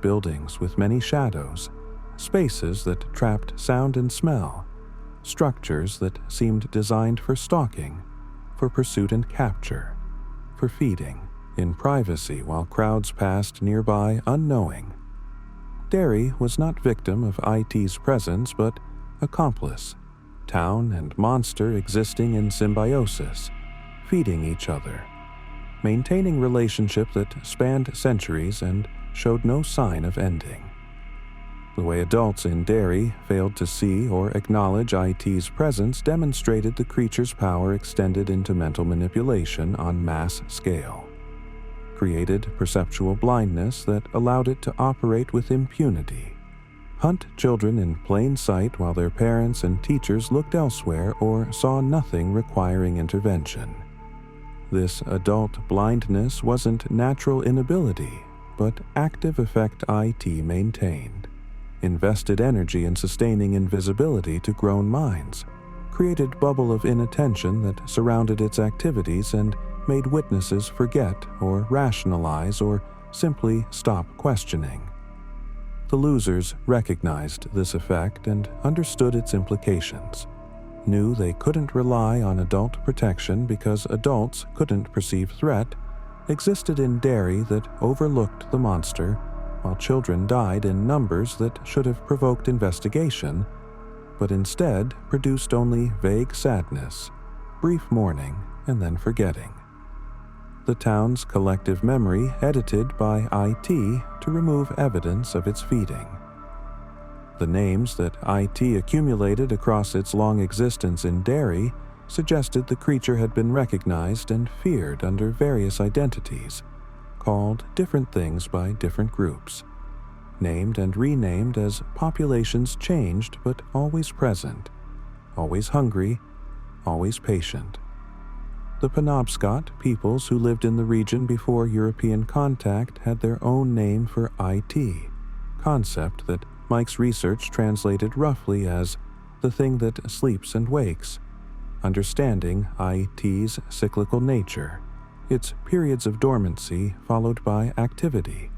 Buildings with many shadows, spaces that trapped sound and smell, structures that seemed designed for stalking, for pursuit and capture, for feeding, in privacy while crowds passed nearby unknowing. Derry was not victim of IT's presence but accomplice, town and monster existing in symbiosis, feeding each other, maintaining relationship that spanned centuries and showed no sign of ending. The way adults in Derry failed to see or acknowledge IT's presence demonstrated the creature's power extended into mental manipulation on mass scale, created perceptual blindness that allowed it to operate with impunity, hunt children in plain sight while their parents and teachers looked elsewhere or saw nothing requiring intervention. This adult blindness wasn't natural inability, but active effect IT maintained, invested energy in sustaining invisibility to grown minds, created bubble of inattention that surrounded its activities and made witnesses forget or rationalize or simply stop questioning. The losers recognized this effect and understood its implications, knew they couldn't rely on adult protection because adults couldn't perceive threat, existed in Derry that overlooked the monster, while children died in numbers that should have provoked investigation, but instead produced only vague sadness, brief mourning, and then forgetting. The town's collective memory edited by IT to remove evidence of its feeding. The names that IT accumulated across its long existence in Derry suggested the creature had been recognized and feared under various identities, called different things by different groups, named and renamed as populations changed but always present, always hungry, always patient. The Penobscot peoples who lived in the region before European contact had their own name for IT, concept that Mike's research translated roughly as the thing that sleeps and wakes, understanding IT's cyclical nature, its periods of dormancy followed by activity,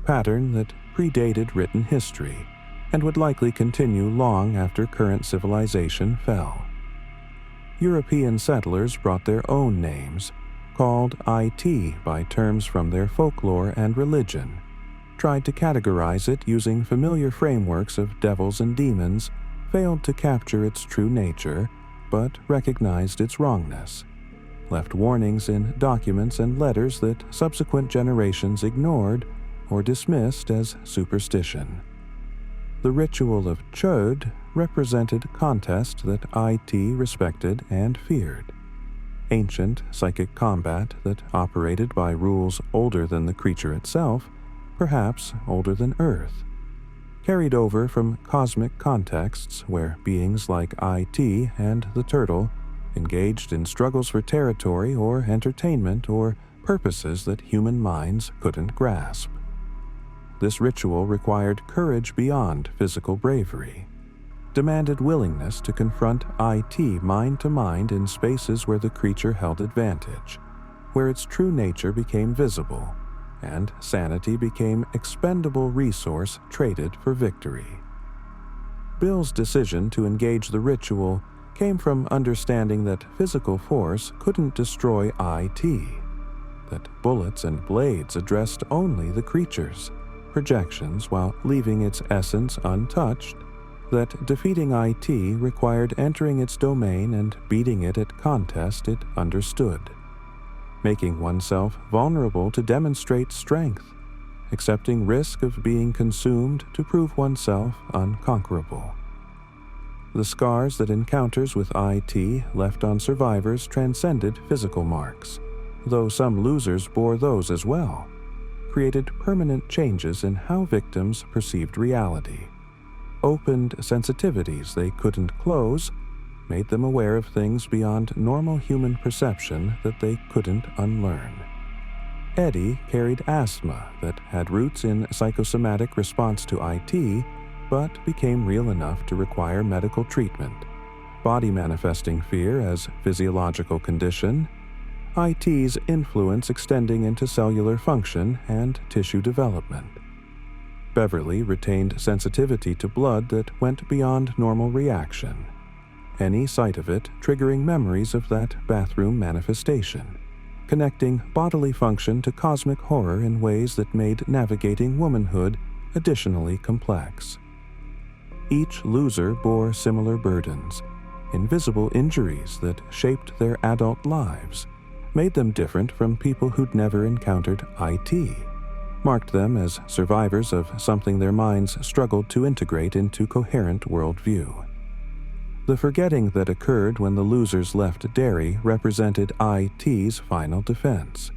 pattern that predated written history and would likely continue long after current civilization fell. European settlers brought their own names, called IT by terms from their folklore and religion, tried to categorize it using familiar frameworks of devils and demons, failed to capture its true nature, but recognized its wrongness, left warnings in documents and letters that subsequent generations ignored or dismissed as superstition. The ritual of Chode represented contest that IT respected and feared, ancient psychic combat that operated by rules older than the creature itself, perhaps older than Earth, carried over from cosmic contexts where beings like IT and the turtle engaged in struggles for territory or entertainment or purposes that human minds couldn't grasp. This ritual required courage beyond physical bravery, demanded willingness to confront IT mind to mind in spaces where the creature held advantage, where its true nature became visible, and sanity became expendable resource traded for victory. Bill's decision to engage the ritual came from understanding that physical force couldn't destroy IT, that bullets and blades addressed only the creature's projections while leaving its essence untouched, that defeating IT required entering its domain and beating it at contest it understood, making oneself vulnerable to demonstrate strength, accepting risk of being consumed to prove oneself unconquerable. The scars that encounters with IT left on survivors transcended physical marks, though some losers bore those as well, created permanent changes in how victims perceived reality, opened sensitivities they couldn't close, made them aware of things beyond normal human perception that they couldn't unlearn. Eddie carried asthma that had roots in psychosomatic response to IT, but became real enough to require medical treatment, body manifesting fear as physiological condition, IT's influence extending into cellular function and tissue development. Beverly retained sensitivity to blood that went beyond normal reaction, any sight of it triggering memories of that bathroom manifestation, connecting bodily function to cosmic horror in ways that made navigating womanhood additionally complex. Each loser bore similar burdens, invisible injuries that shaped their adult lives, made them different from people who'd never encountered IT, marked them as survivors of something their minds struggled to integrate into coherent worldview. The forgetting that occurred when the losers left Derry represented IT's final defense,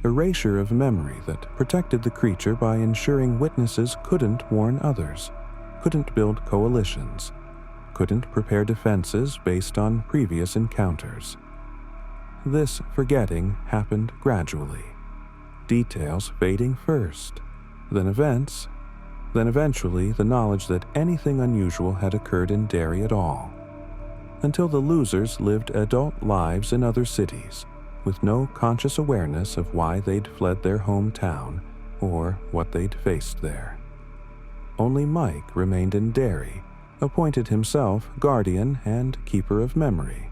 erasure of memory that protected the creature by ensuring witnesses couldn't warn others, couldn't build coalitions, couldn't prepare defenses based on previous encounters. This forgetting happened gradually, details fading first, then events, then eventually the knowledge that anything unusual had occurred in Derry at all, until the losers lived adult lives in other cities, with no conscious awareness of why they'd fled their hometown or what they'd faced there. Only Mike remained in Derry, appointed himself guardian and keeper of memory,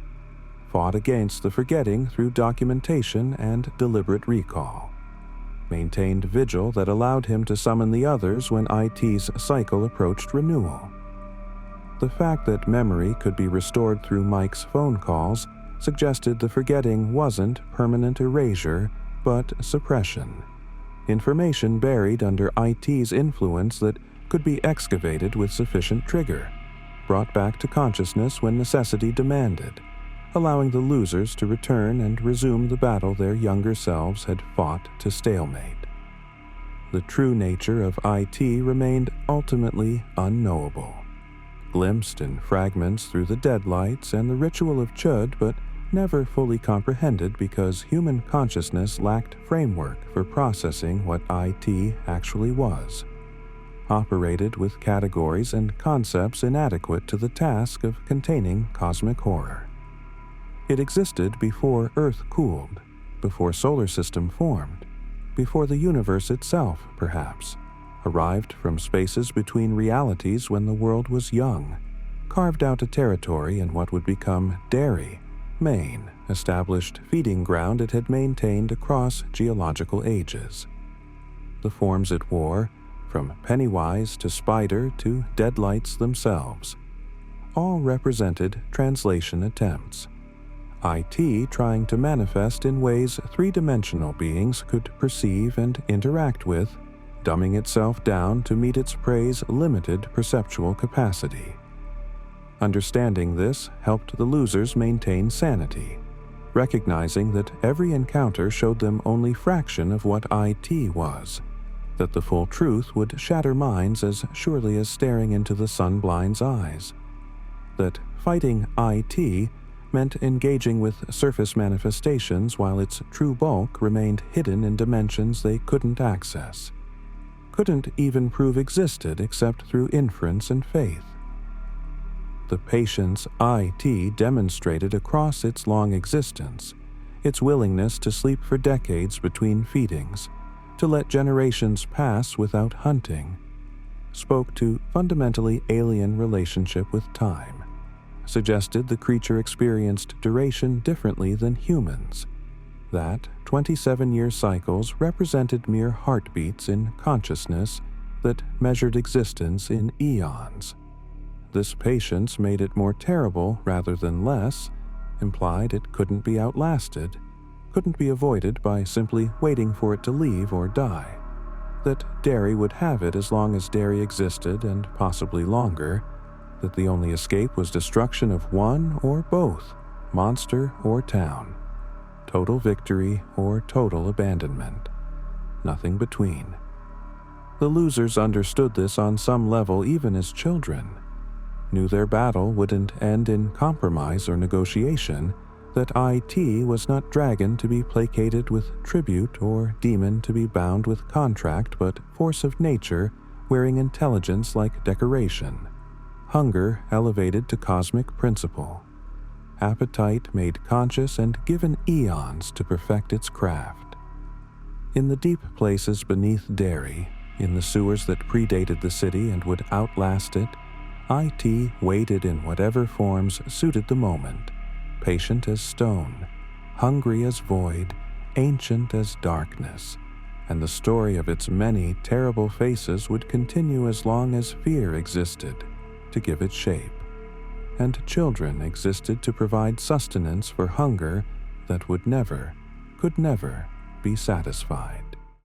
fought against the forgetting through documentation and deliberate recall, maintained vigil that allowed him to summon the others when IT's cycle approached renewal. The fact that memory could be restored through Mike's phone calls suggested the forgetting wasn't permanent erasure, but suppression, information buried under IT's influence that could be excavated with sufficient trigger, brought back to consciousness when necessity demanded, allowing the losers to return and resume the battle their younger selves had fought to stalemate. The true nature of IT remained ultimately unknowable, glimpsed in fragments through the Deadlights and the ritual of Chud, but never fully comprehended because human consciousness lacked framework for processing what IT actually was, operated with categories and concepts inadequate to the task of containing cosmic horror. It existed before Earth cooled, before solar system formed, before the universe itself, perhaps, arrived from spaces between realities when the world was young, carved out a territory in what would become Derry, Maine, established feeding ground it had maintained across geological ages. The forms it wore, from Pennywise to Spider to Deadlights themselves, all represented translation attempts. IT trying to manifest in ways three-dimensional beings could perceive and interact with, dumbing itself down to meet its prey's limited perceptual capacity. Understanding this helped the losers maintain sanity, recognizing that every encounter showed them only fraction of what IT was, that the full truth would shatter minds as surely as staring into the sun-blind's eyes, that fighting IT meant engaging with surface manifestations while its true bulk remained hidden in dimensions they couldn't access, couldn't even prove existed except through inference and faith. The patience IT demonstrated across its long existence, its willingness to sleep for decades between feedings, to let generations pass without hunting, spoke to fundamentally alien relationship with time, suggested the creature experienced duration differently than humans, that 27-year cycles represented mere heartbeats in consciousness that measured existence in eons, this patience made it more terrible rather than less, implied it couldn't be outlasted, couldn't be avoided by simply waiting for it to leave or die, that Derry would have it as long as Derry existed and possibly longer, that the only escape was destruction of one or both, monster or town, total victory or total abandonment, nothing between. The losers understood this on some level even as children, knew their battle wouldn't end in compromise or negotiation, that IT was not dragon to be placated with tribute or demon to be bound with contract, but force of nature wearing intelligence like decoration, hunger elevated to cosmic principle, appetite made conscious and given eons to perfect its craft. In the deep places beneath Derry, in the sewers that predated the city and would outlast it, IT waited in whatever forms suited the moment, patient as stone, hungry as void, ancient as darkness, and the story of its many terrible faces would continue as long as fear existed to give it shape, and children existed to provide sustenance for hunger that would never, could never be satisfied.